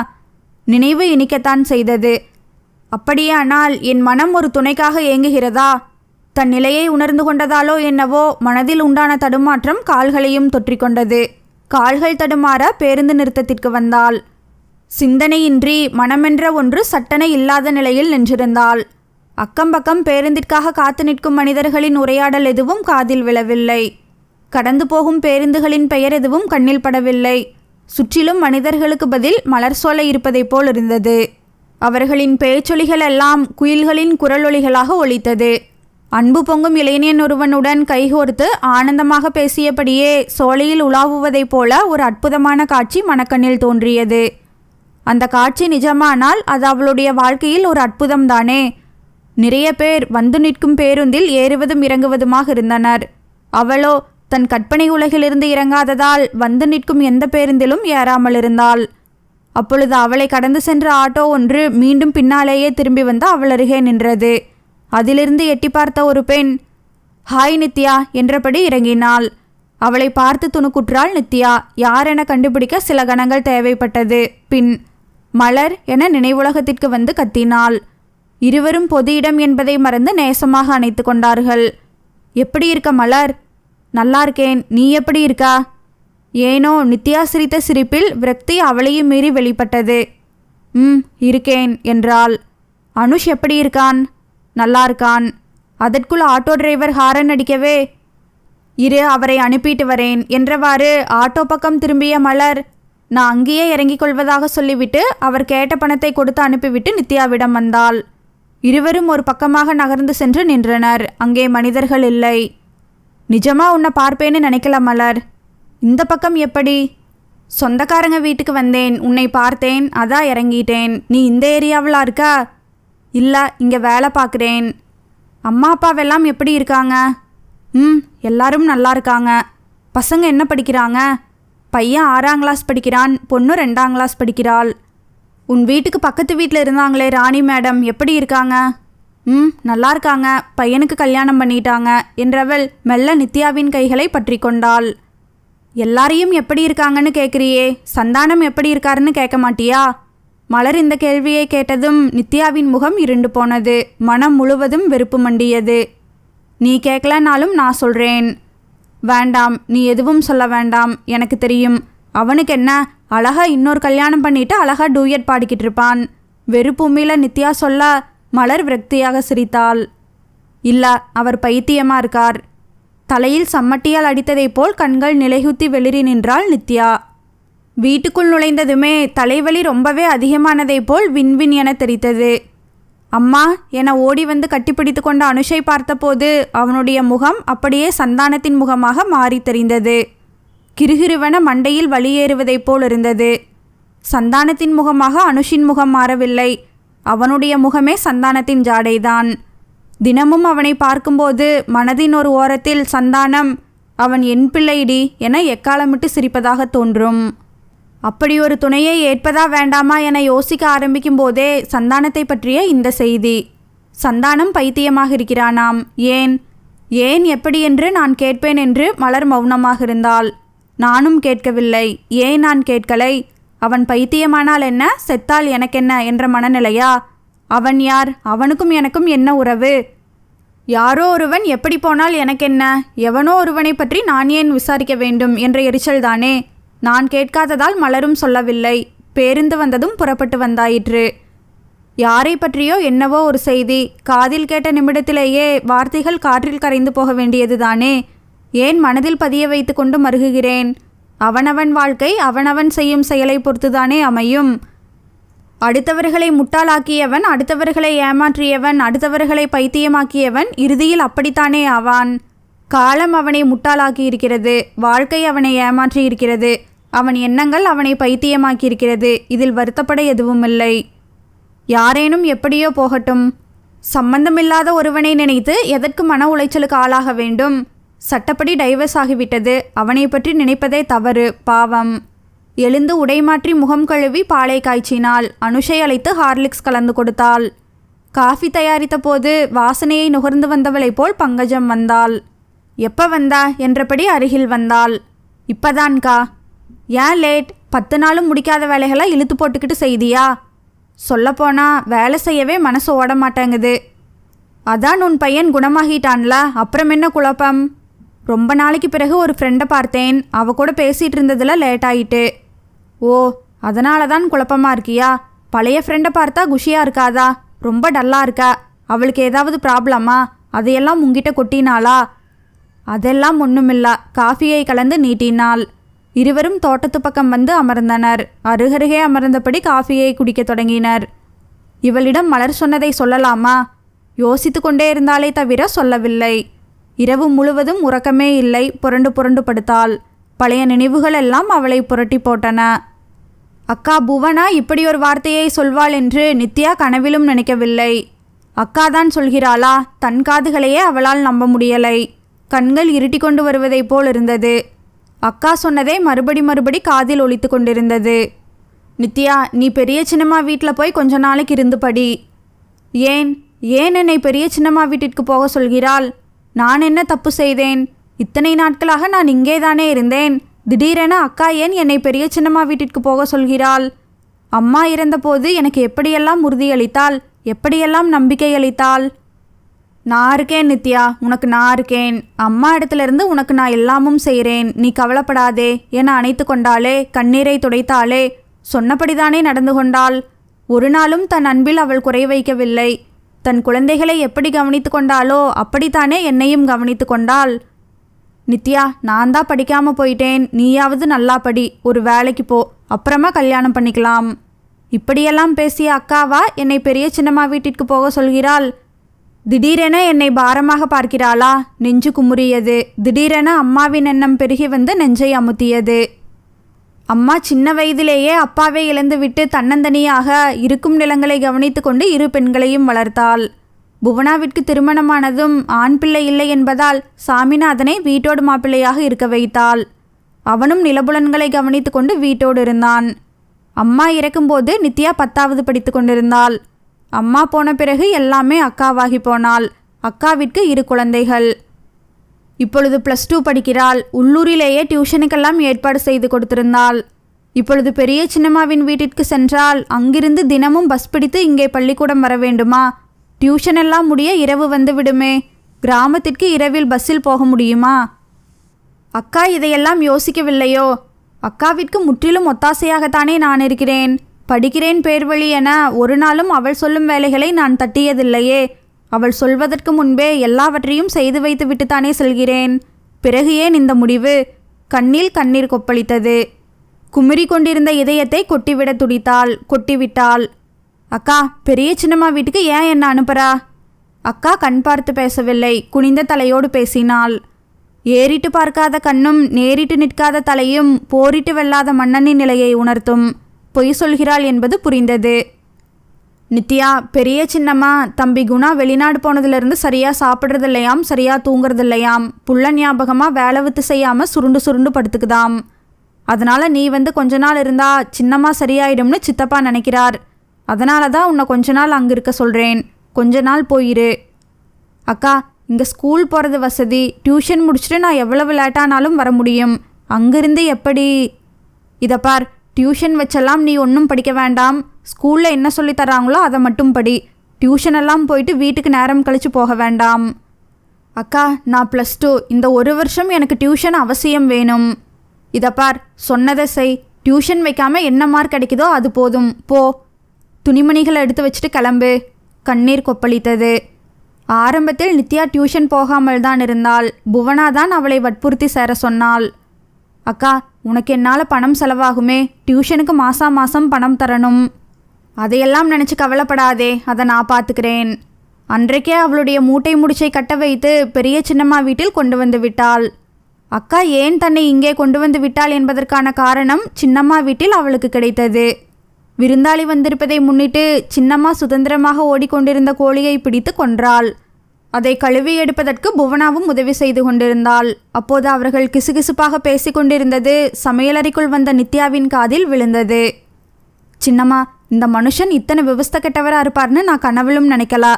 நினைவு இனிக்கத்தான் செய்தது. அப்படியானால் என் மனம் ஒரு துணைக்காக ஏங்குகிறதா? தன் நிலையை உணர்ந்து கொண்டதாலோ என்னவோ மனதில் உண்டான தடுமாற்றம் கால்களையும் தொற்றிக்கொண்டது. கால்கள் தடுமாற பேருந்து நிறுத்தத்திற்கு வந்தாள். சிந்தனையின்றி மனமென்ற ஒன்று சட்டென இல்லாத நிலையில் நின்றிருந்தாள். அக்கம்பக்கம் பேருந்திற்காக காத்து நிற்கும் மனிதர்களின் உரையாடல் எதுவும் காதில் விழவில்லை. கடந்து போகும் பேருந்துகளின் பெயர் எதுவும் கண்ணில் படவில்லை. சுற்றிலும் மனிதர்களுக்கு பதில் மலர் சோலை இருப்பதைப் போல் இருந்தது. அவர்களின் பேச்சொலிகள் எல்லாம் குயில்களின் குரலொலிகளாக ஒலித்தது. அன்பு பொங்கும் இளைஞன் ஒருவனுடன் கைகோர்த்து ஆனந்தமாக பேசியபடியே சோலையில் உலாவுவதைப் போல ஒரு அற்புதமான காட்சி மனக்கண்ணில் தோன்றியது. அந்த காட்சி நிஜமானால் அது அவளுடைய வாழ்க்கையில் ஒரு அற்புதம்தானே. நிறைய பேர் வந்து நிற்கும் பேருந்தில் ஏறுவதும் இறங்குவதுமாக இருந்தனர். அவளோ தன் கற்பனை உலகிலிருந்து இறங்காததால் வந்து நிற்கும் எந்த பேருந்திலும் ஏறாமல் இருந்தாள். அப்பொழுது அவளை கடந்து சென்ற ஆட்டோ ஒன்று மீண்டும் பின்னாலேயே திரும்பி வந்து அவள் அருகே நின்றது. அதிலிருந்து எட்டி பார்த்த ஒரு பெண், ஹாய் நித்யா என்றபடி இறங்கினாள். அவளை பார்த்து துணுக்குற்றாள் நித்யா. யாரென கண்டுபிடிக்க சில கணங்கள் தேவைப்பட்டது. பின் மலர் என நினைவுலகத்திற்கு வந்து கத்தினாள். இருவரும் பொது இடம் என்பதை மறந்து நேசமாக அணைத்து கொண்டார்கள். எப்படி இருக்க மலர்? நல்லா இருக்கேன். நீ எப்படி இருக்கா? ஏனோ நித்யா சிரித்த சிரிப்பில் விரக்தி அவளையும் மீறி வெளிப்பட்டது. இருக்கேன் என்றாள். அனுஷ் எப்படி இருக்கான்? நல்லா இருக்கான். அதற்குள் ஆட்டோ டிரைவர் ஹாரன் அடிக்கவே, இரு அவரை அனுப்பிட்டு வரேன் என்றவாறு ஆட்டோ பக்கம் திரும்பிய மலர், நான் அங்கேயே இறங்கிக் கொள்வதாக சொல்லிவிட்டு அவர் கேட்ட பணத்தை கொடுத்து அனுப்பிவிட்டு நித்யாவிடம் வந்தாள். இருவரும் ஒரு பக்கமாக நகர்ந்து சென்று நின்றனர். அங்கே மனிதர்கள் இல்லை. நிஜமா உன்னை பார்ப்பேன்னு நினைக்கல மலர். இந்த பக்கம் எப்படி? சொந்தக்காரங்க வீட்டுக்கு வந்தேன், உன்னை பார்த்தேன், அதான் இறங்கிட்டேன். நீ இந்த ஏரியாவில் இருக்கா? இல்லை, இங்கே வேலை பார்க்குறேன். அம்மா அப்பாவெல்லாம் எப்படி இருக்காங்க? எல்லாரும் நல்லா இருக்காங்க. பசங்க என்ன படிக்கிறாங்க? பையன் 6ஆம் கிளாஸ் படிக்கிறான், பொண்ணு 2ஆம் கிளாஸ் படிக்கிறாள். உன் வீட்டுக்கு பக்கத்து வீட்டில் இருந்தாங்களே ராணி மேடம் எப்படி இருக்காங்க? நல்லா இருக்காங்க. பையனுக்கு கல்யாணம் பண்ணிட்டாங்க என்றவள் மெல்ல நித்யாவின் கைகளை பற்றி கொண்டாள். எல்லாரையும் எப்படி இருக்காங்கன்னு கேட்குறியே, சந்தானம் எப்படி இருக்காருன்னு கேட்க மாட்டியா? மலர் இந்த கேள்வியை கேட்டதும் நித்யாவின் முகம் இருண்டு போனது. மனம் முழுவதும் வெறுப்பு மண்டியது. நீ கேட்கலனாலும் நான் சொல்கிறேன். வேண்டாம், நீ எதுவும் சொல்ல வேண்டாம். எனக்கு தெரியும். அவனுக்கு என்ன, அழகா இன்னொரு கல்யாணம் பண்ணிட்டு அழகா டூயட் பாடிக்கிட்டு இருப்பான். வெறுப்புமையில நித்யா சொல்ல மலர் விரக்தியாக சிரித்தாள். இல்லை, அவர் பைத்தியமாக இருக்கார். தலையில் சம்மட்டியால் அடித்ததைப் போல் கண்கள் நிலைகுத்தி வெளிரி நின்றாள் நித்யா. வீட்டுக்குள் நுழைந்ததுமே தலைவலி ரொம்பவே அதிகமானதைப் போல் விண்வின் என தெரித்தது. அம்மா என ஓடி வந்து கட்டிப்பிடித்து கொண்ட அனுஷை பார்த்தபோது அவனுடைய முகம் அப்படியே சந்தானத்தின் முகமாக மாறி தெரிந்தது. கிறுகிறுவென மண்டையில் வலியேறுவதைப் போல் இருந்தது. சந்தானத்தின் முகமாக அனுஷின் முகம் மாறவில்லை. அவனுடைய முகமே சந்தானத்தின் ஜாடைதான். தினமும் அவனை பார்க்கும்போது மனதின் ஒரு ஓரத்தில் சந்தானம், அவன் என் பிள்ளைடி என எக்காலமிட்டு சிரிப்பதாக தோன்றும். அப்படி ஒரு துணையை ஏற்பதா வேண்டாமா என யோசிக்க ஆரம்பிக்கும் போதே சந்தானத்தை பற்றிய இந்த செய்தி. சந்தானம் பைத்தியமாக இருக்கிறானாம். ஏன் ஏன் எப்படி என்று நான் கேட்பேன் என்று மலர் மௌனமாக இருந்தாள். நானும் கேட்கவில்லை. ஏன் நான் கேட்கலை? அவன் பைத்தியமானால் என்ன, செத்தால் எனக்கென்ன என்ற மனநிலையா? அவன் யார்? அவனுக்கும் எனக்கும் என்ன உறவு? யாரோ ஒருவன் எப்படி போனால் எனக்கென்ன? எவனோ ஒருவனை பற்றி நான் ஏன் விசாரிக்க வேண்டும் என்ற எரிச்சல்தானே. நான் கேட்காததால் மலரும் சொல்லவில்லை. பேருந்து வந்ததும் புறப்பட்டு வந்தாயிற்று. யாரை பற்றியோ என்னவோ ஒரு செய்தி. காதில் கேட்ட நிமிடத்திலேயே வார்த்தைகள் காற்றில் கரைந்து போக வேண்டியதுதானே. ஏன் மனதில் பதிய வைத்து கொண்டு மருகுகிறேன்? அவனவன் வாழ்க்கை அவனவன் செய்யும் செயலை பொறுத்துதானே அமையும். அடுத்தவர்களை முட்டாளாக்கியவன், அடுத்தவர்களை ஏமாற்றியவன், அடுத்தவர்களை பைத்தியமாக்கியவன் இறுதியில் அப்படித்தானே ஆவான். காலம் அவனை முட்டாளாக்கி இருக்கிறது. வாழ்க்கை அவனை ஏமாற்றி இருக்கிறது. அவன் எண்ணங்கள் அவனை பைத்தியமாக்கியிருக்கிறது. இதில் வருத்தப்பட எதுவுமில்லை. யாரேனும் எப்படியோ போகட்டும். சம்பந்தமில்லாத ஒருவனை நினைத்து எதற்கு மன உளைச்சலுக்கு ஆளாக வேண்டும்? சட்டப்படி டைவர்ஸ் ஆகிவிட்டது. அவனை பற்றி நினைப்பதே தவறு. பாவம். எழுந்து உடைமாற்றி முகம் கழுவி பாலை காய்ச்சினாள். அனுஷை அழைத்து ஹார்லிக்ஸ் கலந்து கொடுத்தாள். காஃபி தயாரித்த போது வாசனையை நுகர்ந்து வந்தவளைப் போல் பங்கஜம் வந்தாள். எப்போ வந்தா என்றபடி அருகில் வந்தாள். இப்பதான்கா. ஏன் லேட்? 10 நாளும் முடிக்காத வேலைகளை இழுத்து போட்டுக்கிட்டு செய்தியா? சொல்லப்போனா வேலை செய்யவே மனசு ஓட மாட்டேங்குது. அதான் உன் பையன் குணமாகிட்டான்ல, அப்புறம் என்ன குழப்பம்? ரொம்ப நாளைக்கு பிறகு ஒரு ஃப்ரெண்டை பார்த்தேன். அவ கூட பேசிகிட்டு இருந்ததில் லேட் ஆகிட்டு. ஓ, அதனால தான் குழப்பமாக இருக்கியா? பழைய ஃப்ரெண்டை பார்த்தா குஷியாக இருக்காதா? ரொம்ப டல்லாக இருக்கா. அவளுக்கு ஏதாவது ப்ராப்ளமா? அதையெல்லாம் உங்கிட்ட கொட்டினாளா? அதெல்லாம் ஒன்றுமில்லா. காஃபியை கலந்து நீட்டினாள். இருவரும் தோட்டத்து பக்கம் வந்து அமர்ந்தனர். அருகருகே அமர்ந்தபடி காஃபியை குடிக்க தொடங்கினர். இவளிடம் மலர் சொன்னதை சொல்லலாமா? யோசித்து கொண்டே இருந்தாலே தவிர சொல்லவில்லை. இரவு முழுவதும் உறக்கமே இல்லை. புரண்டு புரண்டு படுத்தாள். பழைய நினைவுகள் எல்லாம் அவளை புரட்டி போட்டன. அக்கா புவனா இப்படி ஒரு வார்த்தையை சொல்வாள் என்று நித்யா கனவிலும் நினைக்கவில்லை. அக்காதான் சொல்கிறாளா? தன் காதுகளையே அவளால் நம்ப முடியலை. கண்கள் இருட்டி கொண்டு வருவதைப் போல் இருந்தது. அக்கா சொன்னதே மறுபடி காதில் ஒலித்து கொண்டிருந்தது. நித்யா, நீ பெரிய சின்னம்மா வீட்டில் போய் கொஞ்ச நாளைக்கு இருந்து படி. ஏன் என்னை பெரிய சின்னம்மா வீட்டிற்கு போக சொல்கிறாள்? நான் என்ன தப்பு செய்தேன்? இத்தனை நாட்களாக நான் இங்கே தானே இருந்தேன். திடீரென அக்கா ஏன் என்னை பெரிய சின்னம்மா வீட்டிற்கு போக சொல்கிறாள்? அம்மா இறந்தபோது எனக்கு எப்படியெல்லாம் உறுதியளித்தாள், எப்படியெல்லாம் நம்பிக்கை அளித்தாள். நான் இருக்கேன் நித்யா, உனக்கு நான் இருக்கேன். அம்மா இடத்துலேருந்து உனக்கு நான் எல்லாமும் செய்கிறேன். நீ கவலைப்படாதே என அணைத்து கொண்டாளே. கண்ணீரை துடைத்தாளே. சொன்னபடிதானே நடந்து கொண்டாள். ஒரு நாளும் தன் அன்பில் அவள் குறை வைக்கவில்லை. தன் குழந்தைகளை எப்படி கவனித்து கொண்டாளோ அப்படித்தானே என்னையும் கவனித்து கொண்டாள். நித்யா, நான் தான் படிக்காமல் போயிட்டேன். நீயாவது நல்லா படி, ஒரு வேலைக்கு போ, அப்புறமா கல்யாணம் பண்ணிக்கலாம். இப்படியெல்லாம் பேசிய அக்காவா என்னை பெரிய சின்னம்மா வீட்டிற்கு போக சொல்கிறாள்? திடீரென என்னை பாரமாக பார்க்கிறாளா? நெஞ்சு குமுறியது. திடீரென அம்மாவின் எண்ணம் பெருகி வந்து நெஞ்சை அமுத்தியது. அம்மா சின்ன வயதிலேயே அப்பாவை இழந்துவிட்டு தன்னந்தனியாக இருக்கும் நிலங்களை கவனித்து கொண்டு 2 பெண்களையும் வளர்த்தாள். புவனாவிற்கு திருமணமானதும் ஆண் பிள்ளை இல்லை என்பதால் சாமிநாதனை வீட்டோடு மாப்பிள்ளையாக இருக்க வைத்தாள். அவனும் நிலபுலன்களை கவனித்து கொண்டு வீட்டோடு இருந்தான். அம்மா இறக்கும்போது நித்யா 10வது படித்து கொண்டிருந்தாள். அம்மா போன பிறகு எல்லாமே அக்காவாகி போனாள். அக்காவிற்கு 2 குழந்தைகள். இப்பொழுது +2 படிக்கிறாள். உள்ளூரிலேயே டியூஷனுக்கெல்லாம் ஏற்பாடு செய்து கொடுத்திருந்தாள். இப்பொழுது பெரிய சின்னம்மாவின் வீட்டிற்கு சென்றால் அங்கிருந்து தினமும் பஸ் பிடித்து இங்கே பள்ளிக்கூடம் வர வேண்டுமா? டியூஷன் எல்லாம் முடிய இரவு வந்து விடுமே. கிராமத்திற்கு இரவில் பஸ்ஸில் போக முடியுமா? அக்கா இதையெல்லாம் யோசிக்கவில்லையோ? அக்காவிற்கு முற்றிலும் ஒத்தாசையாகத்தானே நான் இருக்கிறேன். படிக்கிறேன் பேர்வழி என ஒரு நாளும் அவள் சொல்லும் வேலைகளை நான் தட்டியதில்லையே. அவள் சொல்வதற்கு முன்பே எல்லாவற்றையும் செய்து வைத்து விட்டுத்தானே செல்கிறேன். பிறகு ஏன் இந்த முடிவு? கண்ணில் கண்ணீர் கொப்பளித்தது. குமுறி கொண்டிருந்த இதயத்தை கொட்டிவிட துடித்தாள். கொட்டிவிட்டாள். அக்கா, பெரிய சின்னம்மா வீட்டுக்கு ஏன் என்ன அனுப்புறா? அக்கா கண் பார்த்து பேசவில்லை. குனிந்த தலையோடு பேசினாள். ஏறிட்டு பார்க்காத கண்ணும் நேரிட்டு நிற்காத தலையும் போரிட்டு வெல்லாத மன்னனின் நிலையை உணர்த்தும். பொய் சொல்கிறாள் என்பது புரிந்தது. நித்யா, பெரிய சின்னம்மா தம்பி குணா வெளிநாடு போனதுலேருந்து சரியாக சாப்பிட்றதில்லையாம், சரியாக தூங்குறதில்லையாம். புள்ள ஞாபகமாக வேலை வித்து செய்யாமல் சுருண்டு சுருண்டு படுத்துக்குதாம். அதனால் நீ வந்து கொஞ்ச நாள் இருந்தா சின்னம்மா சரியாயிடும்னு சித்தப்பா நினைக்கிறார். அதனால தான் உன்னை கொஞ்ச நாள் அங்கே இருக்க சொல்கிறேன். கொஞ்ச நாள் போயிரு. அக்கா, இங்கே ஸ்கூல் போகிறது வசதி. டியூஷன் முடிச்சுட்டு நான் எவ்வளவு லேட்டானாலும் வர முடியும். அங்கேருந்து எப்படி? இதை பார், டியூஷன் வச்செல்லாம் நீ ஒன்றும் படிக்க வேண்டாம். ஸ்கூலில் என்ன சொல்லி தராங்களோ அதை மட்டும் படி. டியூஷனெல்லாம் போயிட்டு வீட்டுக்கு நேரம் கழித்து போக வேண்டாம். அக்கா, நான் +2. இந்த ஒரு வருஷம் எனக்கு டியூஷன் அவசியம் வேணும். இதை பார், சொன்னதை செய். டியூஷன் வைக்காமல் என்ன மார்க் கிடைக்குதோ அது போதும். போ. துணிமணிகளை எடுத்து வச்சுட்டு கிளம்பு. கண்ணீர் கொப்பளித்தது. ஆரம்பத்தில் நித்யா டியூஷன் போகாமல் தான் இருந்தாள். புவனா தான் அவளை வற்புறுத்தி சேர சொன்னாள். அக்கா, உனக்கு என்னால் பணம் செலவாகுமே. டியூஷனுக்கு மாதம் பணம் தரணும். அதையெல்லாம் நினச்சி கவலைப்படாதே, அதை நான் பார்த்துக்கிறேன். அன்றைக்கே அவளுடைய மூட்டை முடிச்சை கட்ட வைத்து பெரிய சின்னம்மா வீட்டில் கொண்டு வந்து விட்டாள். அக்கா ஏன் தன்னை இங்கே கொண்டு வந்து விட்டாள் என்பதற்கான காரணம் சின்னம்மா வீட்டில் அவளுக்கு கிடைத்தது. விருந்தாளி வந்திருப்பதை முன்னிட்டு சின்னம்மா சுதந்திரமாக ஓடிக்கொண்டிருந்த கோழியை பிடித்து கொன்றாள். அதை கழுவி எடுப்பதற்கு புவனாவும் உதவி செய்து கொண்டிருந்தாள். அப்போது அவர்கள் கிசுகிசுப்பாக பேசிக்கொண்டிருந்தது சமையலறைக்குள் வந்த நித்யாவின் காதில் விழுந்தது. சின்னம்மா, இந்த மனுஷன் இத்தனை விவஸ்தை கெட்டவராக இருப்பார்னு நான் கனவிலும் நினைக்கலா.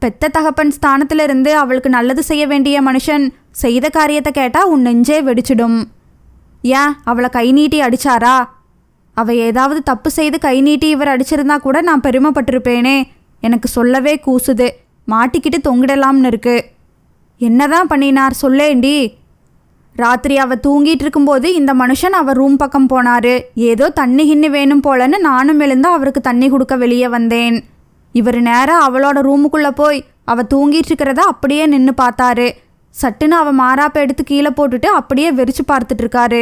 பெத்த தகப்பன் ஸ்தானத்திலிருந்து அவளுக்கு நல்லது செய்ய வேண்டிய மனுஷன் செய்த காரியத்தை கேட்டால் உன் நெஞ்சே வெடிச்சிடும். ஏன் அவளை கை நீட்டி அடிச்சாரா? அவள் ஏதாவது தப்பு செய்து கை நீட்டி இவர் அடிச்சிருந்தா கூட நான் பெருமைப்பட்டிருப்பேனே. எனக்கு சொல்லவே கூசுது. மாட்டிக்கிட்டு தொங்கிடலாம்னு இருக்கு. என்னதான் பண்ணினார் சொல்லேண்டி? ராத்திரி அவள் தூங்கிட்டு இருக்கும்போது இந்த மனுஷன் அவள் ரூம் பக்கம் போனார். ஏதோ தண்ணி கிண்ணி வேணும் போலன்னு நானும் எழுந்து அவருக்கு தண்ணி கொடுக்க வெளியே வந்தேன். இவர் நேராக அவளோட ரூமுக்குள்ளே போய் அவள் தூங்கிட்டு இருக்கிறத அப்படியே நின்று பார்த்தாரு. சட்டுன்னு அவள் மாறாப்பை எடுத்து கீழே போட்டுட்டு அப்படியே வெறிச்சு பார்த்துட்டு இருக்காரு.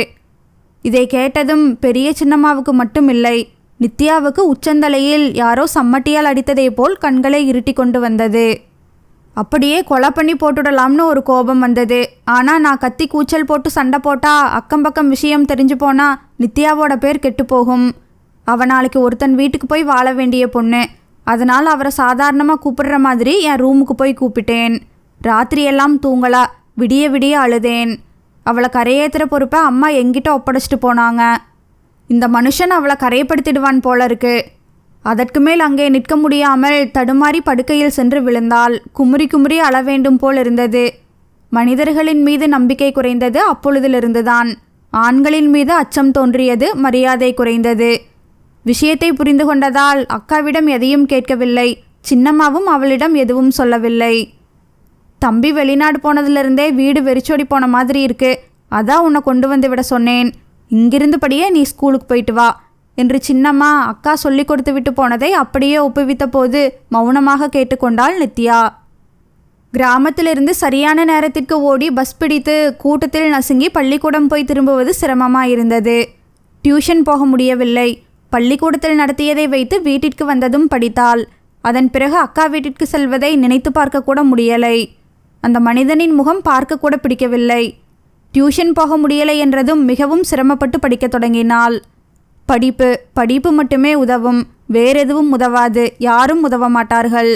இதை கேட்டதும் பெரிய சின்னம்மாவுக்கு மட்டும் இல்லை, நித்யாவுக்கு உச்சந்தலையில் யாரோ சம்மட்டியால் அடித்ததை போல் கண்களை இருட்டி கொண்டு வந்தது. அப்படியே கொலை பண்ணி போட்டுடலாம்னு ஒரு கோபம் வந்தது. ஆனால் நான் கத்தி கூச்சல் போட்டு சண்டை போட்டா அக்கம் பக்கம் விஷயம் தெரிஞ்சு போனா நித்யாவோட பேர் கெட்டு போகும். அவள் நாளைக்கு ஒருத்தன் வீட்டுக்கு போய் வாழ வேண்டிய பொண்ணு. அதனால் அவரை சாதாரணமாக கூப்பிடுற மாதிரி என் ரூமுக்கு போய் கூப்பிட்டேன். ராத்திரியெல்லாம் தூங்கலா. விடிய விடிய அழுதேன். அவளை கரையேற்றுற பொறுப்பை அம்மா எங்கிட்ட ஒப்படைச்சிட்டு போனாங்க. இந்த மனுஷன் அவளை கரையப்படுத்திடுவான் போல இருக்கு. அதற்கு மேல் அங்கே நிற்க முடியாமல் தடுமாறி படுக்கையில் சென்று விழுந்தாள். குமுறி குமுறி அழ வேண்டும் போல் இருந்தது. மனிதர்களின் மீது நம்பிக்கை குறைந்தது அப்பொழுதிலிருந்துதான். ஆண்களின் மீது அச்சம் தோன்றியது, மரியாதை குறைந்தது. விஷயத்தை புரிந்து கொண்டதால் அக்காவிடம் எதையும் கேட்கவில்லை. சின்னம்மாவும் அவளிடம் எதுவும் சொல்லவில்லை. தம்பி வெளிநாடு போனதுலேருந்தே வீடு வெறிச்சோடி போன மாதிரி இருக்கு. அதான் உன்னை கொண்டு வந்து விட சொன்னேன். இங்கிருந்துபடியே நீ ஸ்கூலுக்கு போயிட்டு வா என்று சின்னம்மா அக்கா சொல்லி கொடுத்து விட்டு போனதை அப்படியே ஒப்புவித்த போது மௌனமாக கேட்டுக்கொண்டாள் நித்யா. கிராமத்திலிருந்து சரியான நேரத்திற்கு ஓடி பஸ் பிடித்து கூட்டத்தில் நசுங்கி பள்ளிக்கூடம் போய் திரும்புவது சிரமமாயிருந்தது. டியூஷன் போக முடியவில்லை. பள்ளிக்கூடத்தில் நடத்தியதை வைத்து வீட்டிற்கு வந்ததும் படித்தாள். அதன் பிறகு அக்கா வீட்டிற்கு செல்வதை நினைத்து பார்க்க கூட முடியலை. அந்த மனிதனின் முகம் பார்க்க கூட பிடிக்கவில்லை. டியூஷன் போக முடியலை என்றதும் மிகவும் சிரமப்பட்டு படிக்க தொடங்கினாள். படிப்பு மட்டுமே உதவும், வேறெதுவும் உதவாது. யாரும் உதவ மாட்டார்கள்.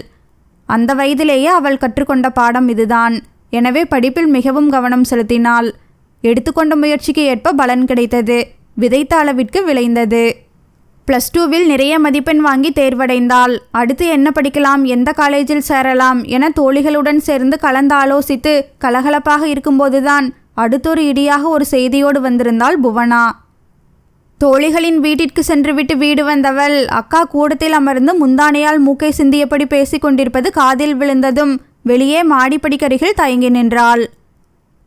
அந்த வயதிலேயே அவள் கற்றுக்கொண்ட பாடம் இதுதான். எனவே படிப்பில் மிகவும் கவனம் செலுத்தினாள். எடுத்துக்கொண்ட முயற்சிக்கு ஏற்ப பலன் கிடைத்தது. விதைத்த அளவிற்கு விளைந்தது. +2வில் நிறைய மதிப்பெண் வாங்கி தேர்வடைந்தாள். அடுத்து என்ன படிக்கலாம், எந்த காலேஜில் சேரலாம் என தோழிகளுடன் சேர்ந்து கலந்து ஆலோசித்து கலகலப்பாக இருக்கும்போதுதான் அடுத்தொரு இடியாக ஒரு செய்தியோடு வந்திருந்தாள் புவனா. தோழிகளின் வீட்டிற்கு சென்றுவிட்டு வீடு வந்தவள் அக்கா கூடத்தில் அமர்ந்து முந்தானையால் மூக்கை சிந்தியபடி பேசி கொண்டிருப்பது காதில் விழுந்ததும் வெளியே மாடிப்படிக்கருகில் தயங்கி நின்றாள்.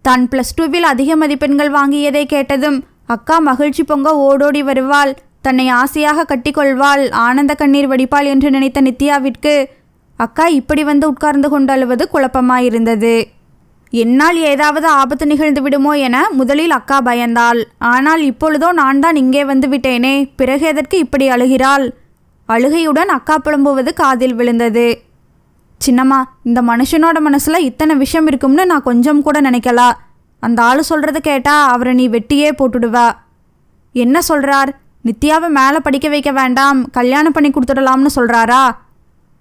தான் +2வில் அதிக மதிப்பெண்கள் வாங்கியதை கேட்டதும் அக்கா மகிழ்ச்சி பொங்க ஓடோடி வருவாள். தன்னை ஆசையாக கட்டிக்கொள்வாள். ஆனந்த கண்ணீர் வடிப்பாள் என்று நினைத்த நித்யாவிற்கு அக்கா இப்படி வந்து உட்கார்ந்து கொண்டு அழுவது குழப்பமாயிருந்தது. என்னால் ஏதாவது ஆபத்து நிகழ்ந்து விடுமோ என முதலில் அக்கா பயந்தாள். ஆனால் இப்பொழுதோ நான் தான் இங்கே வந்து விட்டேனே, பிறகு எதற்கு இப்படி அழுகிறாள்? அழுகையுடன் அக்கா புலம்புவது காதில் விழுந்தது. சின்னம்மா, இந்த மனுஷனோட மனசில் இத்தனை விஷயம் இருக்கும்னு நான் கொஞ்சம் கூட நினைக்கல. அந்த ஆள் சொல்கிறத கேட்டால் அவரை நீ வெட்டியே போட்டுடுவா. என்ன சொல்கிறார்? நித்யாவை மேலே படிக்க வைக்க வேண்டாம், கல்யாணம் பண்ணி கொடுத்துடலாம்னு சொல்கிறாரா?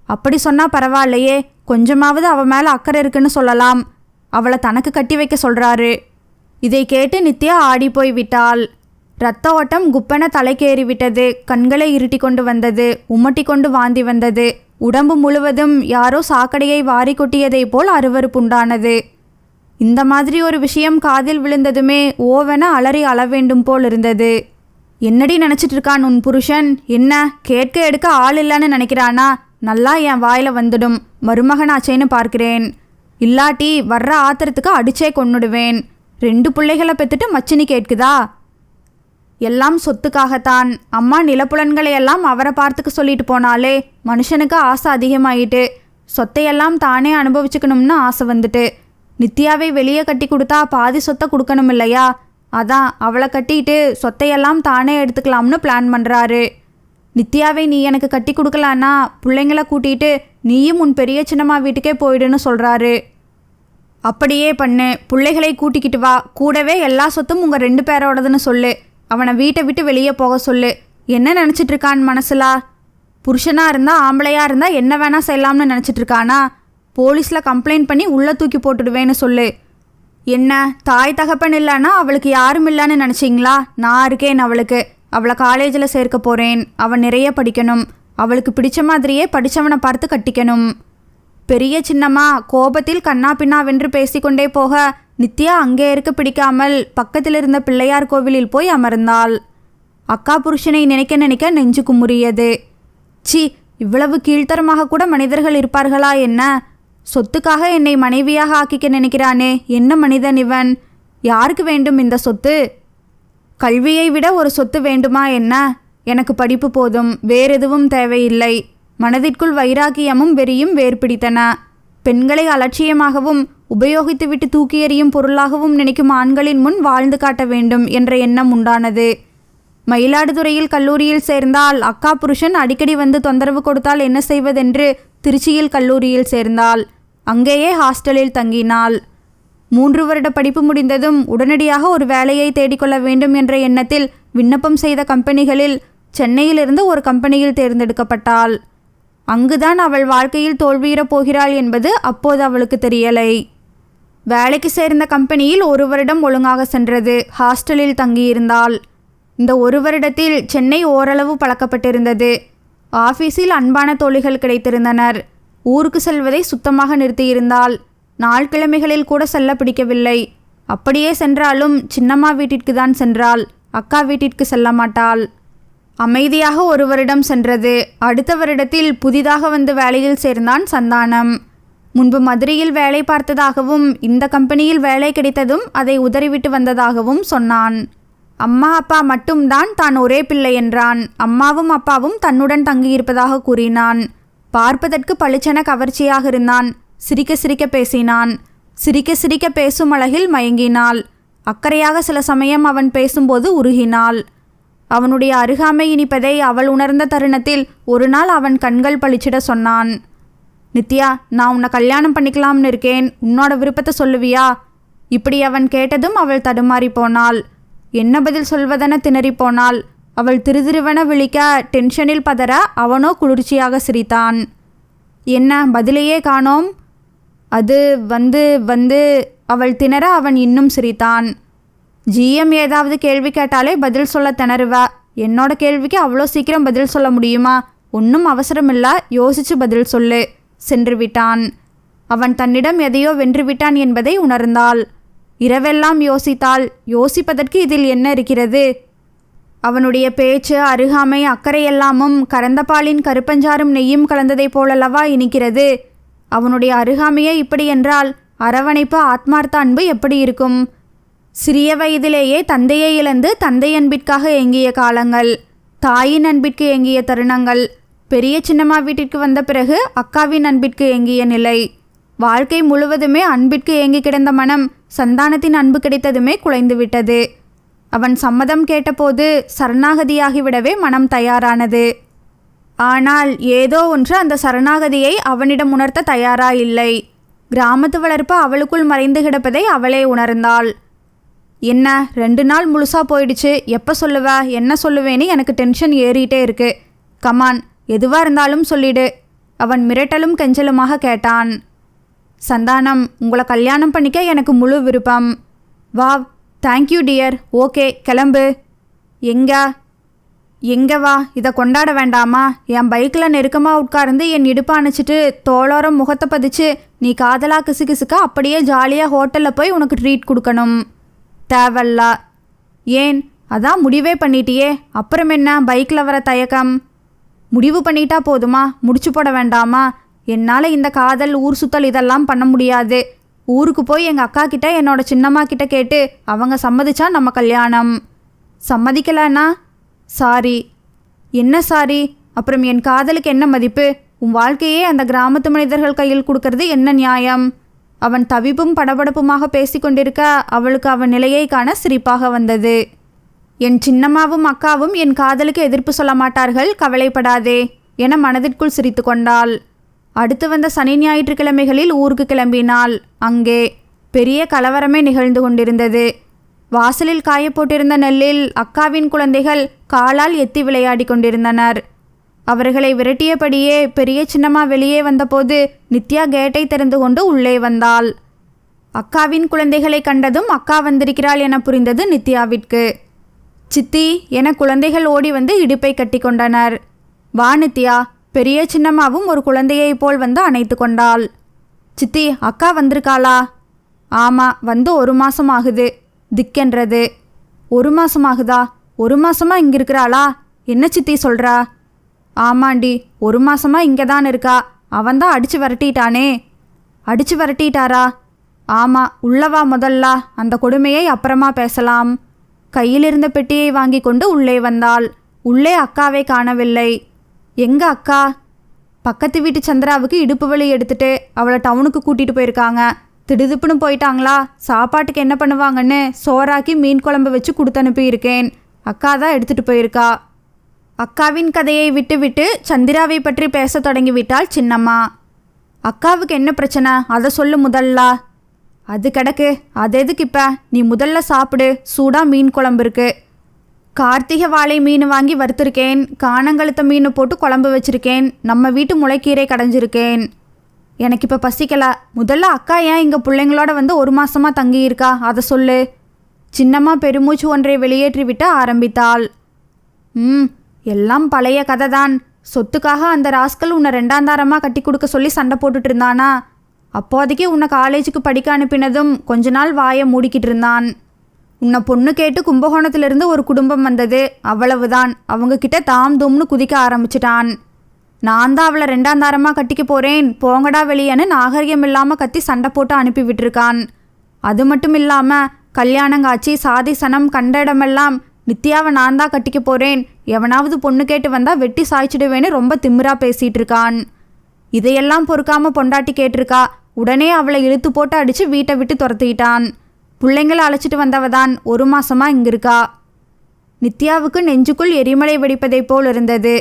அப்படி சொன்னால் பரவாயில்லையே, கொஞ்சமாவது அவள் மேலே அக்கறை இருக்குன்னு சொல்லலாம். அவளை தனக்கு கட்டி வைக்க சொல்கிறாரு. இதை கேட்டு நித்யா ஆடி போய் விட்டாள். இரத்த ஓட்டம் குப்பென தலைக்கேறிவிட்டது. கண்களை இருட்டி கொண்டு வந்தது. உமட்டி கொண்டு வாந்தி வந்தது. உடம்பு முழுவதும் யாரோ சாக்கடையை வாரி கொட்டியதை போல் அருவருப்புண்டானது. இந்த மாதிரி ஒரு விஷயம் காதில் விழுந்ததுமே ஓவென அலறி அள வேண்டும் போல் இருந்தது. என்னடி நினச்சிட்டு இருக்கான் உன் புருஷன்? என்ன கேட்க எடுக்க ஆள் இல்லைன்னு நினைக்கிறானா? நல்லா என் வாயில் வந்துடும். மருமகனாச்சேன்னு பார்க்கிறேன். இல்லாட்டி வர்ற ஆத்திரத்துக்கு அடிச்சே கொன்னுடுவேன். 2 பிள்ளைகளை பெற்றுட்டு மச்சினி கேட்குதா? எல்லாம் சொத்துக்காகத்தான். அம்மா நிலப்புலன்களையெல்லாம் அவரை பார்த்துக்க சொல்லிட்டு போனாலே மனுஷனுக்கு ஆசை அதிகமாயிட்டு. சொத்தையெல்லாம் தானே அனுபவிச்சுக்கணும்னு ஆசை வந்துட்டு. நித்யாவை வெளியே கட்டி கொடுத்தா பாதி சொத்தை கொடுக்கணும் இல்லையா? அதான் அவளை கட்டிட்டு சொத்தையெல்லாம் தானே எடுத்துக்கலாம்னு பிளான் பண்ணுறாரு. நித்யாவை நீ எனக்கு கட்டி கொடுக்கலான்னா பிள்ளைங்கள கூட்டிகிட்டு நீயும் உன் பெரிய சின்னம்மா வீட்டுக்கே போயிடுன்னு சொல்கிறாரு. அப்படியே பண்ணு. பிள்ளைகளை கூட்டிக்கிட்டு வா. கூடவே எல்லா சொத்தும் உங்கள் 2 பேரோடதுன்னு சொல்லு. அவனை வீட்டை விட்டு வெளியே போக சொல்லு. என்ன நினச்சிட்டு இருக்கான் மனசுல? புருஷனாக இருந்தால் ஆம்பளையாக இருந்தால் என்ன வேணால் செய்யலாம்னு நினச்சிட்டு இருக்கானா? போலீஸில் கம்ப்ளைண்ட் பண்ணி உள்ளே தூக்கி போட்டுடுவேன்னு சொல்லு. என்ன தாய் தகப்பன் இல்லைன்னா அவளுக்கு யாரும் இல்லைன்னு நினச்சிங்களா? நான் இருக்கேன் அவளுக்கு. அவளை காலேஜில் சேர்க்க போகிறேன். அவள் நிறைய படிக்கணும். அவளுக்கு பிடிச்ச மாதிரியே படித்தவனை பார்த்து கட்டிக்கணும். பெரிய சின்னம்மா கோபத்தில் கண்ணா பின்னாவென்று பேசிக்கொண்டே போக நித்யா அங்கே இருக்க பிடிக்காமல் பக்கத்தில் இருந்த பிள்ளையார் கோவிலில் போய் அமர்ந்தாள். அக்கா புருஷனை நினைக்க நினைக்க நெஞ்சு குமுறியது. சி, இவ்வளவு கீழ்த்தரமாக கூட மனிதர்கள் இருப்பார்களா என்ன? சொத்துக்காக என்னை மனைவியாக ஆக்கிக்க நினைக்கிறானே, என்ன மனிதன் இவன்? யாருக்கு வேண்டும் இந்த சொத்து? கல்வியை விட ஒரு சொத்து வேண்டுமா என்ன? எனக்கு படிப்பு போதும், வேறெதுவும் தேவையில்லை. மனதிற்குள் வைராக்கியமும் வெறியும் வேர்பிடித்தன. பெண்களை அலட்சியமாகவும் உபயோகித்துவிட்டு தூக்கி எறியும் பொருளாகவும் நினைக்கும் ஆண்களின் முன் வாழ்ந்து காட்ட வேண்டும் என்ற எண்ணம் உண்டானது. மயிலாடுதுறையில் கல்லூரியில் சேர்ந்தால் அக்கா புருஷன் அடிக்கடி வந்து தொந்தரவு கொடுத்தால் என்ன செய்வதென்று திருச்சியில் கல்லூரியில் சேர்ந்தாள். அங்கேயே ஹாஸ்டலில் தங்கினாள். 3 வருட படிப்பு முடிந்ததும் உடனடியாக ஒரு வேலையை தேடிக்கொள்ள வேண்டும் என்ற எண்ணத்தில் விண்ணப்பம் செய்த கம்பெனிகளில் சென்னையிலிருந்து ஒரு கம்பெனியில் தேர்ந்தெடுக்கப்பட்டாள். அங்குதான் அவள் வாழ்க்கையில் தோல்வியுறப் போகிறாள் என்பது அப்போது அவளுக்கு தெரியலை. வேலைக்கு சேர்ந்த கம்பெனியில் 1 வருடம் ஒழுங்காக சென்றது. ஹாஸ்டலில் தங்கியிருந்தாள். இந்த 1 வருடத்தில் சென்னை ஓரளவு பழக்கப்பட்டிருந்தது. ஆஃபீஸில் அன்பான தோழிகள் கிடைத்திருந்தனர். ஊருக்கு செல்வதை சுத்தமாக நிறுத்தியிருந்தாள். நாள் கிழமைகளில் கூட செல்ல பிடிக்கவில்லை. அப்படியே சென்றாலும் சின்னம்மா வீட்டிற்கு தான் சென்றாள். அக்கா வீட்டிற்கு செல்ல மாட்டாள். அமைதியாக 1 வருடம் சென்றது. அடுத்த வருடத்தில் புதிதாக வந்து வேலையில் சேர்ந்தான் சந்தானம். முன்பு மதுரையில் வேலை பார்த்ததாகவும் இந்த கம்பெனியில் வேலை கிடைத்ததும் அதை உதறிவிட்டு வந்ததாகவும் சொன்னான். அம்மா அப்பா மட்டும்தான் தான் ஒரே பிள்ளை என்றான். அம்மாவும் அப்பாவும் தன்னுடன் தங்கியிருப்பதாக கூறினான். பார்ப்பதற்கு பளிச்சென கவர்ச்சியாக இருந்தான். சிரிக்க சிரிக்க பேசினான். சிரிக்க சிரிக்க பேசும் அழகில் மயங்கினாள். அக்கறையாக சில சமயம் அவன் பேசும்போது உருகினாள். அவனுடைய அருகாமை இனிப்பதை அவள் உணர்ந்த தருணத்தில் ஒரு நாள் அவன் கண்கள் பளிச்சிட சொன்னான். நித்யா, நான் உன்னை கல்யாணம் பண்ணிக்கலாம்னு இருக்கேன். உன்னோட விருப்பத்தை சொல்லுவியா? இப்படி அவன் கேட்டதும் அவள் தடுமாறி போனாள். என்ன பதில் சொல்வதென திணறி போனாள். அவள் திருதிருவென விழிக்க டென்ஷனில் பதற அவனோ குளிர்ச்சியாக சிரித்தான். என்ன பதிலையே காணோம்? அது வந்து அவள் திணற அவன் இன்னும் சிரித்தான். ஜிஎம் ஏதாவது கேள்வி கேட்டாலே பதில் சொல்ல திணறுவ. என்னோட கேள்விக்கு அவ்வளோ சீக்கிரம் பதில் சொல்ல முடியுமா? ஒன்றும் அவசரமில்ல, யோசிச்சு பதில் சொல்லு. சென்று விட்டான். அவன் தன்னிடம் எதையோ வென்றுவிட்டான் என்பதை உணர்ந்தாள். இரவெல்லாம் யோசித்தாள். யோசிப்பதற்கு இதில் என்ன இருக்கிறது? அவனுடைய பேச்சு, அருகாமை, அக்கறையெல்லாமும் கறந்த பாலின் கருப்பஞ்சாரும் நெய்யும் கலந்ததைப் போலல்லவா இனிக்கிறது. அவனுடைய அருகாமையே இப்படி என்றால் அரவணைப்பு, ஆத்மார்த்த அன்பு எப்படி இருக்கும்? சிறிய வயதிலேயே தந்தையை இழந்து தந்தை அன்பிற்காக ஏங்கிய காலங்கள், தாயின் அன்பிற்கு ஏங்கிய தருணங்கள், பெரிய சின்னம்மா வீட்டிற்கு வந்த பிறகு அக்காவின் அன்பிற்கு ஏங்கிய நிலை. வாழ்க்கை முழுவதுமே அன்பிற்கு ஏங்கி கிடந்த மனம் சந்தானத்தின் அன்பு கிடைத்ததுமே குலைந்து விட்டது. அவன் சம்மதம் கேட்டபோது சரணாகதியாகிவிடவே மனம் தயாரானது. ஆனால் ஏதோ ஒன்று அந்த சரணாகதியை அவனிடம் உணர்த்த தயாராயில்லை. கிராமத்து வளர்ப்பு அவளுக்குள் மறைந்து கிடப்பதை அவளே உணர்ந்தாள். என்ன 2 நாள் முழுசா போயிடுச்சு, எப்போ சொல்லுவ, என்ன சொல்லுவேன்னு எனக்கு டென்ஷன் ஏறிட்டே இருக்கு. கமான், எதுவாக இருந்தாலும் சொல்லிடு. அவன் மிரட்டலும் கெஞ்சலுமாக கேட்டான். சந்தானம், உங்களை கல்யாணம் பண்ணிக்க எனக்கு முழு விருப்பம். Wow, thank you dear. ஓகே, கிளம்பு. எங்கே வா, இதை கொண்டாட வேண்டாமா? என் பைக்கில் நெருக்கமாக உட்கார்ந்து என் இடுப்பை அணைச்சிட்டு தோளோரம் முகத்தை பதிச்சு நீ காதலா கிசுகிசுக்க அப்படியே ஜாலியாக ஹோட்டலில் போய் உனக்கு ட்ரீட் கொடுக்கணும். தேவல்ல. ஏன், அதான் முடிவே பண்ணிட்டியே, அப்புறம் என்ன பைக்கில் வர தயக்கம்? முடிவு பண்ணிட்டா போதுமா, முடிச்சு போட வேண்டாமா? என்னால் இந்த காதல் ஊர் சுத்தல் இதெல்லாம் பண்ண முடியாது. ஊருக்கு போய் எங்கள் அக்கா கிட்ட என்னோட சின்னம்மா கிட்ட கேட்டு அவங்க சம்மதிச்சா நம்ம கல்யாணம். சம்மதிக்கலன்னா சாரி. என்ன சாரி? அப்புறம் என் காதலுக்கு என்ன மதிப்பு? உன் வாழ்க்கையே அந்த கிராமத்து மனிதர்கள் கையில் கொடுக்கறது என்ன நியாயம்? அவன் தவிப்பும் படபடப்புமாக பேசிக்கொண்டிருக்க அவளுக்கு அவன் நிலையை காண சிரிப்பாக வந்தது. என் சின்னம்மாவும் அக்காவும் என் காதலுக்கு எதிர்ப்பு சொல்ல மாட்டார்கள், கவலைப்படாதே என மனதிற்குள் சிரித்து கொண்டாள். அடுத்து வந்த சனி ஞாயிற்றுக்கிழமைகளில் ஊருக்கு கிளம்பினாள். அங்கே பெரிய கலவரமே நிகழ்ந்து கொண்டிருந்தது. வாசலில் காயப்போட்டிருந்த நெல்லில் அக்காவின் குழந்தைகள் காலால் எத்தி விளையாடி கொண்டிருந்தனர். அவர்களை விரட்டியபடியே பெரிய சின்னம்மா வெளியே வந்தபோது நித்யா கேட்டை திறந்து கொண்டு உள்ளே வந்தாள். அக்காவின் குழந்தைகளை கண்டதும் அக்கா வந்திருக்கிறாள் என புரிந்தது நித்யாவிற்கு. சித்தி என குழந்தைகள் ஓடி வந்து இடுப்பை கட்டி கொண்டனர். வா நித்யா. பெரிய சின்னம்மாவும் ஒரு குழந்தையைப் போல் வந்து அணைத்து கொண்டாள். சித்தி, அக்கா வந்திருக்காளா? ஆமாம், வந்து 1 மாதம் ஆகுது. திக்கென்றது. 1 மாதம் ஆகுதா? 1 மாதமா இங்கே இருக்கிறாளா? என்ன சித்தி சொல்கிறா? ஆமாண்டி, 1 மாதமா இங்கே தான் இருக்கா. அவன்தான் அடித்து விரட்டிட்டானே. அடித்து விரட்டிட்டாரா? ஆமாம், உள்ளவா முதல்ல, அந்த கொடுமையை அப்புறமா பேசலாம். கையில் இருந்த பெட்டியை வாங்கி கொண்டு உள்ளே வந்தாள். உள்ளே அக்காவை காணவில்லை. எங்க அக்கா? பக்கத்து வீட்டு சந்திராவுக்கு இடுப்பு வலி எடுத்துட்டு அவளை டவுனுக்கு கூட்டிகிட்டு போயிருக்காங்க. திடுதுப்புன்னு போயிட்டாங்களா? சாப்பாட்டுக்கு என்ன பண்ணுவாங்கன்னு சோறாக்கி மீன் குழம்பு வச்சு கொடுத்து அனுப்பியிருக்கேன். அக்கா தான் எடுத்துகிட்டு போயிருக்கா. அக்காவின் கதையை விட்டுவிட்டு சந்திராவை பற்றி பேச தொடங்கிவிட்டாள் சின்னம்மா. அக்காவுக்கு என்ன பிரச்சனை, அதை சொல்லு முதல்ல. அது கிடக்கு, அது எதுக்கு இப்போ? நீ முதல்ல சாப்பிடு. சூடாக மீன் குழம்பு இருக்கு. கார்த்திகை வாழை மீன் வாங்கி வறுத்துருக்கேன். காணங்கழுத்த மீன் போட்டு குழம்பு வச்சுருக்கேன். நம்ம வீட்டு முளைக்கீரை கடைஞ்சிருக்கேன். எனக்கு இப்போ பசிக்கல. முதல்ல அக்கா ஏன் இங்கே பிள்ளைங்களோட வந்து 1 மாதமாக தங்கியிருக்கா, அதை சொல்லு. சின்னம்மா பெருமூச்சு ஒன்றை வெளியேற்றி விட்டு ஆரம்பித்தாள். எல்லாம் பழைய கதை தான். சொத்துக்காக அந்த ராஸ்கல் உன்னை 2ஆம் தாரமாக கட்டி கொடுக்க சொல்லி சண்டை போட்டுட்டு இருந்தானா? அப்போதைக்கு உன்னை காலேஜுக்கு படிக்க அனுப்பினதும் கொஞ்ச நாள் வாயை மூடிக்கிட்டு இருந்தான். உன்னை பொண்ணு கேட்டு கும்பகோணத்திலிருந்து ஒரு குடும்பம் வந்தது, அவ்வளவுதான். அவங்கக்கிட்ட தாம் தூம்னு குதிக்க ஆரம்பிச்சிட்டான். நான் தான் அவளை 2ஆம் தாரமாக கட்டிக்க போகிறேன், போங்கடா வெளியேன்னு நாகரிகம் இல்லாமல் கத்தி சண்டை போட்டு அனுப்பி விட்டுருக்கான். அது மட்டும் இல்லாமல் கல்யாணங்காட்சி சாதி சனம் கண்ட இடமெல்லாம் நித்யாவை நான் தான் கட்டிக்க போகிறேன், எவனாவது பொண்ணு கேட்டு வந்தால் வெட்டி சாய்ச்சிடுவேன்னு ரொம்ப திமிரா பேசிகிட்டு இருக்கான். இதையெல்லாம் பொறுக்காமல் பொண்டாட்டி கேட்டிருக்கா. உடனே அவளை இழுத்து போட்டு அடித்து வீட்டை விட்டு துரத்திட்டான். பிள்ளைங்களை அழைச்சிட்டு வந்தவதான் 1 மாதமாக இங்கே இருக்கா. நித்யாவுக்கு நெஞ்சுக்குள் எரிமலை வெடிப்பதைப் போல் இருந்தது.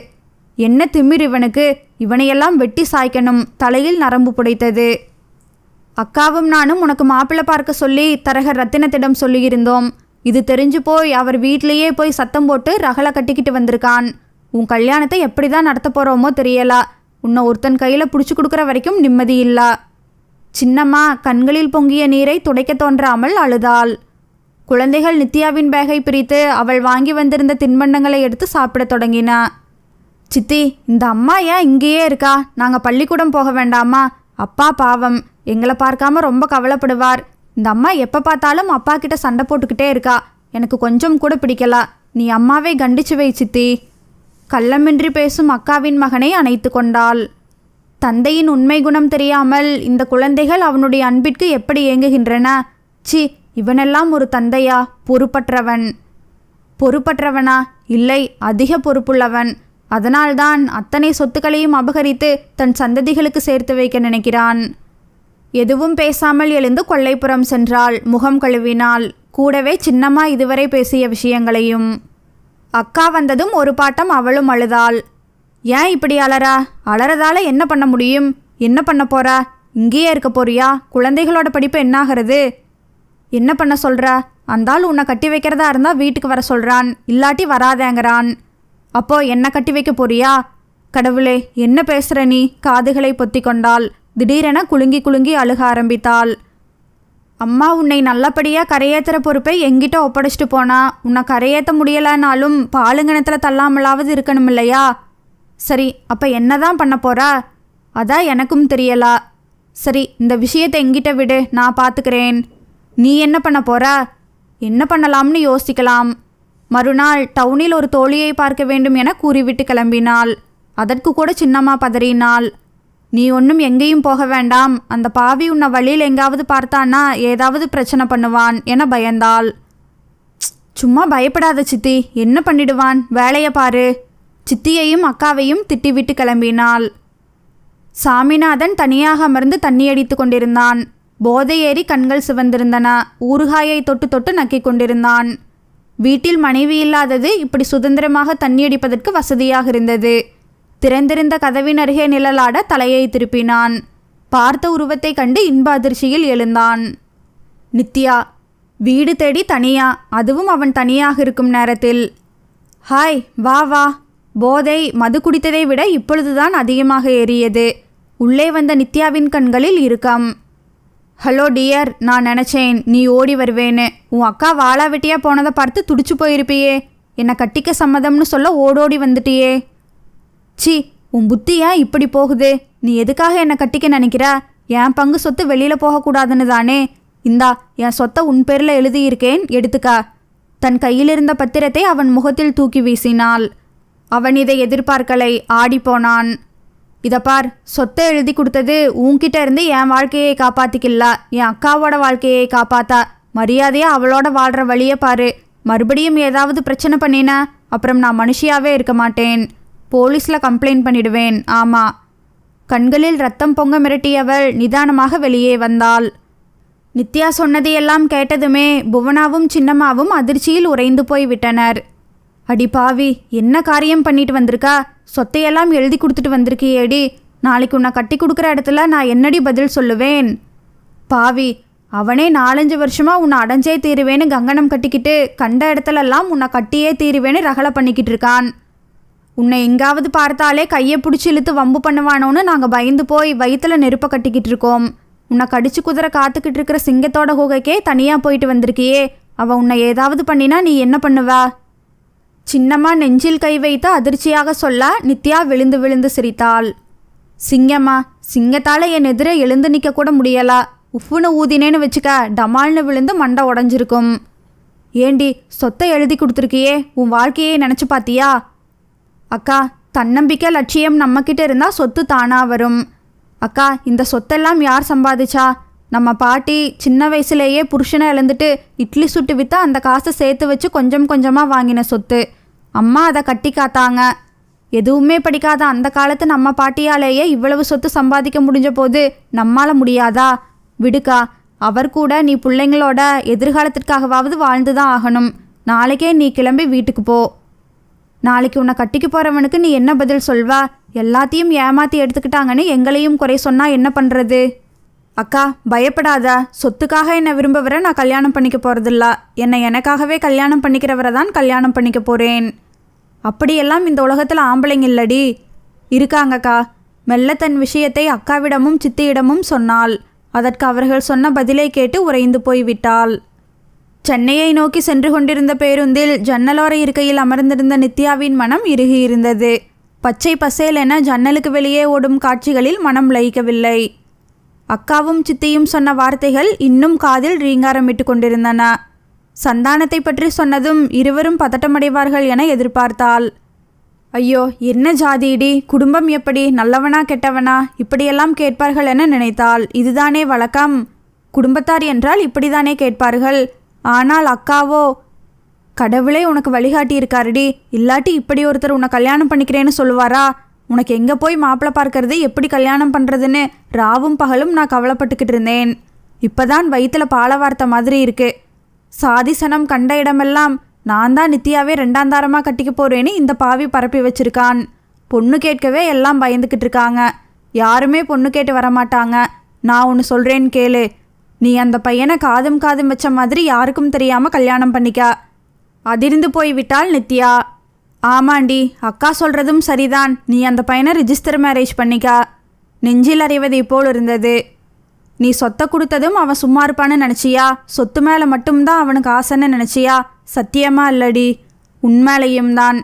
என்ன திமிர் இவனுக்கு, இவனையெல்லாம் வெட்டி சாய்க்கணும். தலையில் நரம்பு புடைத்தது. அக்காவும் நானும் உனக்கு மாப்பிள்ளை பார்க்க சொல்லி தரகர் ரத்தினத்திடம் சொல்லியிருந்தோம். இது தெரிஞ்சு போய் அவர் வீட்டிலேயே போய் சத்தம் போட்டு ரகளை கட்டிக்கிட்டு வந்திருக்கான். உன் கல்யாணத்தை எப்படி தான் நடத்த போகிறோமோ தெரியல. உன்னை ஒருத்தன் கையில் பிடிச்சி கொடுக்குற வரைக்கும் நிம்மதி இல்லை. சின்னம்மா கண்களில் பொங்கிய நீரை துடைக்க தோன்றாமல் அழுதாள். குழந்தைகள் நித்யாவின் பேகை பிரித்து அவள் வாங்கி வந்திருந்த தின்பண்டங்களை எடுத்து சாப்பிடத் தொடங்கின. சித்தி, இந்த அம்மா ஏன் இங்கேயே இருக்கா? நாங்கள் பள்ளிக்கூடம் போக வேண்டாமா? அப்பா பாவம், எங்களை பார்க்காம ரொம்ப கவலைப்படுவார். இந்த அம்மா எப்போ பார்த்தாலும் அப்பா கிட்ட சண்டை போட்டுக்கிட்டே இருக்கா. எனக்கு கொஞ்சம் கூட பிடிக்கல. நீ அம்மாவை கண்டிச்சு வை சித்தி. கள்ளமின்றி பேசும் அக்காவின் மகனை அணைத்து கொண்டாள். தந்தையின் உண்மை குணம் தெரியாமல் இந்த குழந்தைகள் அவனுடைய அன்பிற்கு எப்படி ஏங்குகின்றன. சி, இவனெல்லாம் ஒரு தந்தையா? பொறுப்பற்றவன். பொறுப்பற்றவனா? இல்லை, அதிக பொறுப்புள்ளவன். அதனால்தான் அத்தனை சொத்துக்களையும் அபகரித்து தன் சந்ததிகளுக்கு சேர்த்து வைக்க நினைக்கிறான். எதுவும் பேசாமல் எழுந்து கொல்லைப்புறம் சென்றாள். முகம் கழுவினாள். கூடவே சின்னம்மா இதுவரை பேசிய விஷயங்களையும். அக்கா வந்ததும் ஒரு பாட்டம் அவளும் அழுதாள். ஏன் இப்படி அலறா? அலறதால என்ன பண்ண முடியும்? என்ன பண்ண போறா? இங்கேயே இருக்க போறியா? குழந்தைகளோட படிப்பு என்னாகிறது? என்ன பண்ண சொல்கிறா? அந்தாள் உன்னை கட்டி வைக்கிறதா இருந்தால் வீட்டுக்கு வர சொல்கிறான், இல்லாட்டி வராதேங்கிறான். அப்போ என்ன கட்டி வைக்க போறியா? கடவுளே, என்ன பேசுகிற நீ? காதுகளை பொத்தி கொண்டாள். திடீரென குலுங்கி குலுங்கி அழுக ஆரம்பித்தாள். அம்மா உன்னை நல்லபடியாக கரையேற்றுற பொறுப்பை எங்கிட்ட ஒப்படைச்சிட்டு போனா. உன்னை கரையேற்ற முடியலைனாலும் பாலுங்கணத்தில் தள்ளாமலாவது இருக்கணும் இல்லையா? சரி, அப்போ என்ன தான் பண்ண போகிறா? அதான் எனக்கும் தெரியலா. சரி, இந்த விஷயத்தை எங்கிட்ட விடு, நான் பார்த்துக்கிறேன். நீ என்ன பண்ண போறா? என்ன பண்ணலாம்னு யோசிக்கலாம். மறுநாள் டவுனில் ஒரு தோழியை பார்க்க வேண்டும் என கூறிவிட்டு கிளம்பினாள். அதற்கு கூட சின்னம்மா பதறினாள். நீ ஒன்றும் எங்கேயும் போக வேண்டாம், அந்த பாவி உன்னை வழியில் எங்காவது பார்த்தானா ஏதாவது பிரச்சனை பண்ணுவான் என பயந்தாள். சும்மா பயப்படாத சித்தி, என்ன பண்ணிடுவான்? வேலையை பாரு. சித்தியையும் அக்காவையும் திட்டிவிட்டு கிளம்பினாள். சாமிநாதன் தனியாக அமர்ந்து தண்ணி அடித்து கொண்டிருந்தான். போதை ஏறி கண்கள் சிவந்திருந்தன. ஊறுகாயை தொட்டு தொட்டு நக்கிக் கொண்டிருந்தான். வீட்டில் மனைவி இல்லாதது இப்படி சுதந்திரமாக தண்ணி அடிப்பதற்கு வசதியாக இருந்தது. திறந்திருந்த கதவின் அருகே நிழலாட தலையை திருப்பினான். பார்த்த உருவத்தை கண்டு இன்ப அதிர்ச்சியில் எழுந்தான். நித்யா. வீடு தேடி தனியா, அதுவும் அவன் தனியாக இருக்கும் நேரத்தில். ஹாய், வா வா. போதை மது குடித்ததை விட இப்பொழுதுதான் அதிகமாக ஏறியது. உள்ளே வந்த நித்யாவின் கண்களில் இறுக்கம். ஹலோ டியர், நான் நினச்சேன் நீ ஓடி வருவேன்னு. உன் அக்கா வாளா வெட்டியாக போனதை பார்த்து துடிச்சு போயிருப்பியே. என்னை கட்டிக்க சம்மதம்னு சொல்ல ஓடோடி வந்துட்டியே. சி, உன் புத்தியா இப்படி போகுது? நீ எதுக்காக என்னை கட்டிக்க நினைக்கிற? என் பங்கு சொத்து வெளியில் போகக்கூடாதுன்னு தானே. இந்தா, என் சொத்தை உன் பேரில் எழுதியிருக்கேன், எடுத்துக்கா. தன் கையிலிருந்த பத்திரத்தை அவன் முகத்தில் தூக்கி வீசினாள். அவன் இதை எதிர்பார்க்கலை, ஆடிப்போனான். இதை பார், சொத்தை எழுதி கொடுத்தது உன்கிட்ட இருந்து என் வாழ்க்கையை காப்பாற்றிக்கல, என் அக்காவோட வாழ்க்கையை காப்பாத்தா. மரியாதையாக அவளோட வாழ்கிற வழியை பாரு. மறுபடியும் ஏதாவது பிரச்சனை பண்ணின அப்புறம் நான் மனுஷியாவே இருக்க மாட்டேன். போலீஸில் கம்ப்ளைண்ட் பண்ணிடுவேன். ஆமாம். கண்களில் ரத்தம் பொங்க மிரட்டியவள் நிதானமாக வெளியே வந்தாள். நித்யா சொன்னதையெல்லாம் கேட்டதுமே புவனாவும் சின்னம்மாவும் அதிர்ச்சியில் உறைந்து போய் விட்டனர். அடி பாவி, என்ன காரியம் பண்ணிட்டு வந்திருக்கா? சொத்தையெல்லாம் எழுதி கொடுத்துட்டு வந்திருக்கியேடி. நாளைக்கு உன்னை கட்டி கொடுக்குற இடத்துல நான் என்னடி பதில் சொல்லுவேன்? பாவி, அவனே 4-5 வருஷமாக உன்னை அடைஞ்சே தீருவேன்னு கங்கணம் கட்டிக்கிட்டு கண்ட இடத்துலெல்லாம் உன்னை கட்டியே தீருவேன்னு ரகலை பண்ணிக்கிட்டு இருக்கான். உன்னை எங்காவது பார்த்தாலே கையை பிடிச்சி இழுத்து வம்பு பண்ணுவானோன்னு நாங்கள் பயந்து போய் வயிற்றுல நெருப்பை கட்டிக்கிட்டு இருக்கோம். உன்னை கடிச்சு குதிரை காத்துக்கிட்டு இருக்கிற சிங்கத்தோட குகைக்கே தனியாக போயிட்டு வந்திருக்கியே. அவள் உன்னை ஏதாவது பண்ணினா நீ என்ன பண்ணுவா? சின்னம்மா நெஞ்சில் கை வைத்து அதிர்ச்சியாக சொல்ல நித்யா விழுந்து விழுந்து சிரித்தாள். சிங்கம்மா, சிங்கத்தால் என் எதிரே எழுந்து நிற்க கூட முடியலா. உஃப்னு ஊதினேன்னு வச்சுக்க, டமால்னு விழுந்து மண்டை உடஞ்சிருக்கும். ஏண்டி, சொத்தை எழுதி கொடுத்துருக்கியே, உன் வாழ்க்கையை நினச்சி பார்த்தியா? அக்கா, தன்னம்பிக்கை லட்சியம் நம்மக்கிட்ட இருந்தால் சொத்து தானா வரும். அக்கா, இந்த சொத்தெல்லாம் யார் சம்பாதிச்சா? நம்ம பாட்டி சின்ன வயசுலேயே புருஷனை இழந்துட்டு இட்லி சுட்டு விற்றா அந்த காசை சேர்த்து வச்சு கொஞ்சம் கொஞ்சமாக வாங்கின சொத்து. அம்மா அதை கட்டி காத்தாங்க. எதுவுமே படிக்காத அந்த காலத்து நம்ம பாட்டியாலேயே இவ்வளவு சொத்து சம்பாதிக்க முடிஞ்ச போது நம்மால் முடியாதா? விடுக்கா, அவர் கூட நீ பிள்ளைங்களோட எதிர்காலத்திற்காகவாவது வாழ்ந்து தான் ஆகணும். நாளைக்கே நீ கிளம்பி வீட்டுக்கு போ. நாளைக்கு உன்னை கட்டிக்கு போகிறவனுக்கு நீ என்ன பதில் சொல்வா? எல்லாத்தையும் ஏமாற்றி எடுத்துக்கிட்டாங்கன்னு எங்களையும் குறை சொன்னால் என்ன பண்ணுறது? அக்கா, பயப்படாத. சொத்துக்காக என்னை விரும்புவரை நான் கல்யாணம் பண்ணிக்க போகிறதில்ல. என்னை எனக்காகவே கல்யாணம் பண்ணிக்கிறவரை தான் கல்யாணம் பண்ணிக்க போகிறேன். அப்படியெல்லாம் இந்த உலகத்தில் ஆம்பளைங்க இல்லடி. இருக்காங்கக்கா. மெல்ல தன் விஷயத்தை அக்காவிடமும் சித்தியிடமும் சொன்னாள். அதற்கு அவர்கள் சொன்ன பதிலை கேட்டு உறைந்து போய்விட்டாள். சென்னையை நோக்கி சென்று கொண்டிருந்த பேருந்தில் ஜன்னலோர இருக்கையில் அமர்ந்திருந்த நித்யாவின் மனம் இறுகியிருந்தது. பச்சை பசேல் என ஜன்னலுக்கு வெளியே ஓடும் காட்சிகளில் மனம் லயிக்கவில்லை. அக்காவும் சித்தியும் சொன்ன வார்த்தைகள் இன்னும் காதில் ரீங்காரமிட்டு கொண்டிருந்தன. சந்தானத்தை பற்றி சொன்னதும் இருவரும் பதட்டமடைவார்கள் என எதிர்பார்த்தாள். ஐயோ, என்ன ஜாதியிடி, குடும்பம் எப்படி, நல்லவனா கெட்டவனா, இப்படியெல்லாம் கேட்பார்கள் என நினைத்தாள். இதுதானே வழக்கம். குடும்பத்தார் என்றால் இப்படிதானே கேட்பார்கள். ஆனால் அக்காவோ, கடவுளே உனக்கு வழிகாட்டி இருக்காருடி, இல்லாட்டி இப்படி ஒருத்தர் உன்னை கல்யாணம் பண்ணிக்கிறேன்னு சொல்லுவாரா? உனக்கு எங்கே போய் மாப்பிள்ளை பார்க்கறது, எப்படி கல்யாணம் பண்ணுறதுன்னு ராவும் பகலும் நான் கவலைப்பட்டுக்கிட்டு இருந்தேன். இப்போதான் வயிற்றில் பாலை வார்த்த மாதிரி இருக்கு. சாதிசனம் கண்ட இடமெல்லாம் நான் தான் நித்யாவே ரெண்டாந்தாரமாக கட்டிக்க போகிறேன்னு இந்த பாவி பரப்பி வச்சிருக்கான். பொண்ணு கேட்கவே எல்லாம் பயந்துக்கிட்டு இருக்காங்க. யாருமே பொண்ணு கேட்டு வரமாட்டாங்க. நான் ஒன்று சொல்கிறேன்னு கேளு. நீ அந்த பையனை காதும் வச்ச மாதிரி யாருக்கும் தெரியாமல் கல்யாணம் பண்ணிக்கா. அதிர்ந்து போய் விட்டாள் நித்யா. ஆமாண்டி, அக்கா சொல்கிறதும் சரிதான். நீ அந்த பையனை ரிஜிஸ்டர் மேரேஜ் பண்ணிக்கா. நெஞ்சில் அறிவதை போல் இருந்தது. நீ சொத்தை கொடுத்ததும் அவன் சும்மா இருப்பான்னு நினச்சியா? சொத்து மேலே மட்டும்தான் அவனுக்கு ஆசைன்னு நினச்சியா? சத்தியமா இல்லடி, உண்மையிலையும் தான்.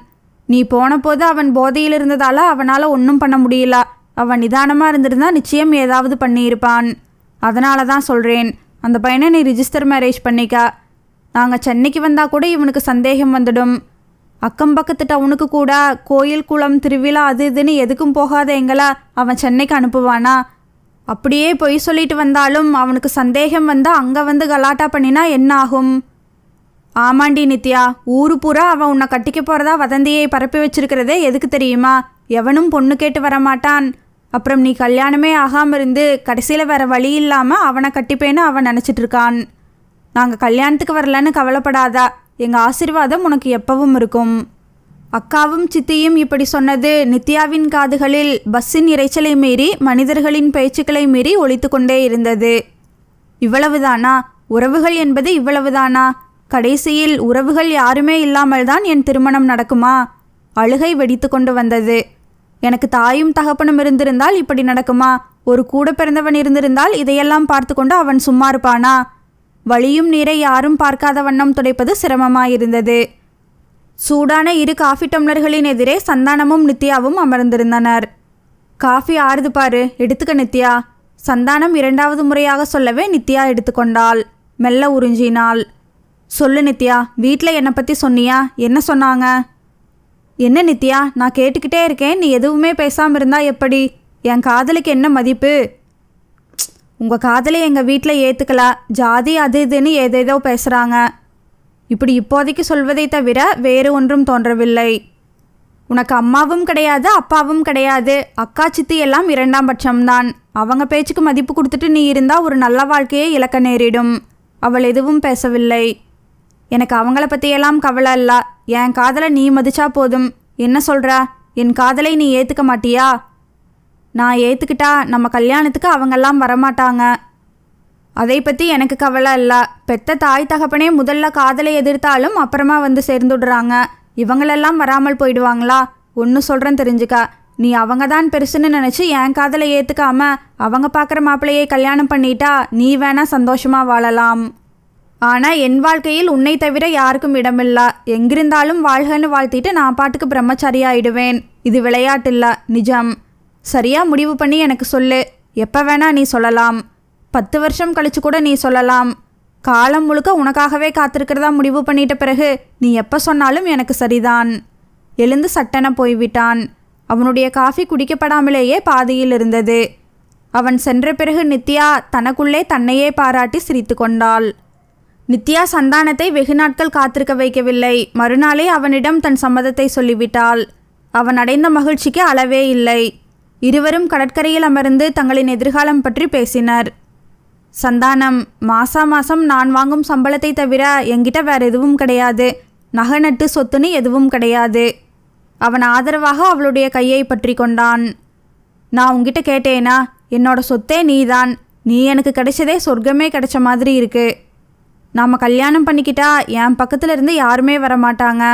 நீ போன போது அவன் போதையில் இருந்ததால் அவனால் ஒன்றும் பண்ண முடியல. அவன் நிதானமாக இருந்திருந்தா நிச்சயம் ஏதாவது பண்ணியிருப்பான். அதனால தான் சொல்கிறேன், அந்த பையனை நீ ரிஜிஸ்டர் மேரேஜ் பண்ணிக்கா. நாங்கள் சென்னைக்கு வந்தால் கூட இவனுக்கு சந்தேகம் வந்துடும். அக்கம் பக்கத்து டவுனுக்கு கூட கோயில் குளம் திருவிழா அது இதுன்னு எதுக்கும் போகாத எங்களை அவன் சென்னைக்கு அனுப்புவானா? அப்படியே பொய் சொல்லிட்டு வந்தாலும் அவனுக்கு சந்தேகம் வந்தால் அங்கே வந்து கலாட்டா பண்ணினா என்ன ஆகும்? ஆமாண்டி நித்யா, ஊரு பூரா அவன் உன்னை கட்டிக்க போகிறதா வதந்தியை பரப்பி வச்சிருக்கிறதே எதுக்கு தெரியுமா? எவனும் பொண்ணு கேட்டு வரமாட்டான். அப்புறம் நீ கல்யாணமே ஆகாமல் இருந்து கடைசியில் வேற வழி இல்லாமல் அவனை கட்டிப்பேன்னு அவன் நினச்சிட்டு இருக்கான். நாங்கள் கல்யாணத்துக்கு வரலன்னு கவலைப்படாதா. எங்கள் ஆசீர்வாதம் உனக்கு எப்பவும் இருக்கும். அக்காவும் சித்தியும் இப்படி சொன்னது நித்யாவின் காதுகளில் பஸ்ஸின் இரைச்சலை மீறி மனிதர்களின் பேச்சுக்களை மீறி ஒலித்து கொண்டே இருந்தது. இவ்வளவுதானா? உறவுகள் என்பது இவ்வளவுதானா? கடைசியில் உறவுகள் யாருமே இல்லாமல் தான் என் திருமணம் நடக்குமா? அழுகை வெடித்து கொண்டு வந்தது. எனக்கு தாயும் தகப்பனும் இருந்திருந்தால் இப்படி நடக்குமா? ஒரு கூட பிறந்தவன் இருந்திருந்தால் இதையெல்லாம் பார்த்து கொண்டு அவன் சும்மா இருப்பானா? வழியும் நீரை யாரும் பார்க்காத வண்ணம் துடைப்பது சிரமமாயிருந்தது. சூடான 2 காஃபி டம்ளர்களின் எதிரே சந்தானமும் நித்யாவும் அமர்ந்திருந்தனர். காஃபி ஆறுது பாரு, எடுத்துக்க நித்யா. சந்தானம் 2வது முறையாக சொல்லவே நித்யா எடுத்துக்கொண்டாள். மெல்ல உறிஞ்சினாள். சொல்லு நித்யா, வீட்டில் என்னை பற்றி சொன்னியா? என்ன சொன்னாங்க? என்ன நித்யா, நான் கேட்டுக்கிட்டே இருக்கேன், நீ எதுவுமே பேசாமல் இருந்தா எப்படி? என் காதலுக்கு என்ன மதிப்பு? உங்கள் காதலை எங்கள் வீட்டில் ஏற்றுக்கல, ஜாதி அது இதுன்னு ஏதேதோ பேசுகிறாங்க. இப்படி இப்போதைக்கு சொல்வதை தவிர வேறு ஒன்றும் தோன்றவில்லை. உனக்கு அம்மாவும் கிடையாது, அப்பாவும் கிடையாது. அக்கா சித்தி எல்லாம் 2ஆம் பட்சம்தான். அவங்க பேச்சுக்கு மதிப்பு கொடுத்துட்டு நீ இருந்தால் ஒரு நல்ல வாழ்க்கையை இழக்க நேரிடும். அவள் எதுவும் பேசவில்லை. எனக்கு அவங்கள பற்றியெல்லாம் கவலை இல்லை. என் காதலை நீ மதிச்சா போதும். என்ன சொல்கிற? என் காதலை நீ ஏற்றுக்க மாட்டியா? நான் ஏற்றுக்கிட்டா நம்ம கல்யாணத்துக்கு அவங்கெல்லாம் வரமாட்டாங்க. அதை பற்றி எனக்கு கவலை இல்லை. பெத்த தாய் தகப்பனே முதல்ல காதலை எதிர்த்தாலும் அப்புறமா வந்து சேர்ந்துடுறாங்க. இவங்களெல்லாம் வராமல் போயிடுவாங்களா? ஒன்று சொல்கிறேன் தெரிஞ்சுக்க. நீ அவங்க தான் பெருசுன்னு நினச்சி என் காதலை ஏற்றுக்காம அவங்க பார்க்குற மாப்பிள்ளையை கல்யாணம் பண்ணிட்டா நீ வேணா சந்தோஷமாக வாழலாம். ஆனால் என் வாழ்க்கையில் உன்னை தவிர யாருக்கும் இடமில்லை. எங்கிருந்தாலும் வாழ்கன்னு வாழ்த்திட்டு நான் பாட்டுக்கு பிரம்மச்சாரியாயிடுவேன். இது விளையாட்டில்ல, நிஜம். சரியாக முடிவு பண்ணி எனக்கு சொல்லு. எப்போ வேணா நீ சொல்லலாம். 10 வருஷம் கழிச்சு கூட நீ சொல்லலாம். காலம் முழுக்க உனக்காகவே காத்திருக்கிறதா முடிவு பண்ணிட்ட பிறகு நீ எப்போ சொன்னாலும் எனக்கு சரிதான். எழுந்து சட்டென போய்விட்டான். அவனுடைய காஃபி குடிக்கப்படாமலேயே பாதியில் இருந்தது. அவன் சென்ற பிறகு நித்யா தனக்குள்ளே தன்னையே பாராட்டி சிரித்து கொண்டாள். நித்யா சந்தானத்தை வெகு நாட்கள் காத்திருக்க வைக்கவில்லை. மறுநாளே அவனிடம் தன் சம்மதத்தை சொல்லிவிட்டாள். அவன் அடைந்த மகிழ்ச்சிக்கு அளவே இல்லை. இருவரும் கடற்கரையில் அமர்ந்து தங்களின் எதிர்காலம் பற்றி பேசினர். சந்தானம், மாசம் நான் வாங்கும் சம்பளத்தை தவிர என்கிட்ட வேற எதுவும் கிடையாது. நகை நட்டு சொத்துன்னு எதுவும் கிடையாது. அவன் ஆதரவாக அவளுடைய கையை பற்றி கொண்டான். நான் உங்ககிட்ட கேட்டேனா? என்னோட சொத்தே நீதான். நீ எனக்கு கிடைச்சதே சொர்க்கமே கிடைச்ச மாதிரி இருக்கு. நாம் கல்யாணம் பண்ணிக்கிட்டா என் பக்கத்தில் இருந்து யாருமே வரமாட்டாங்க.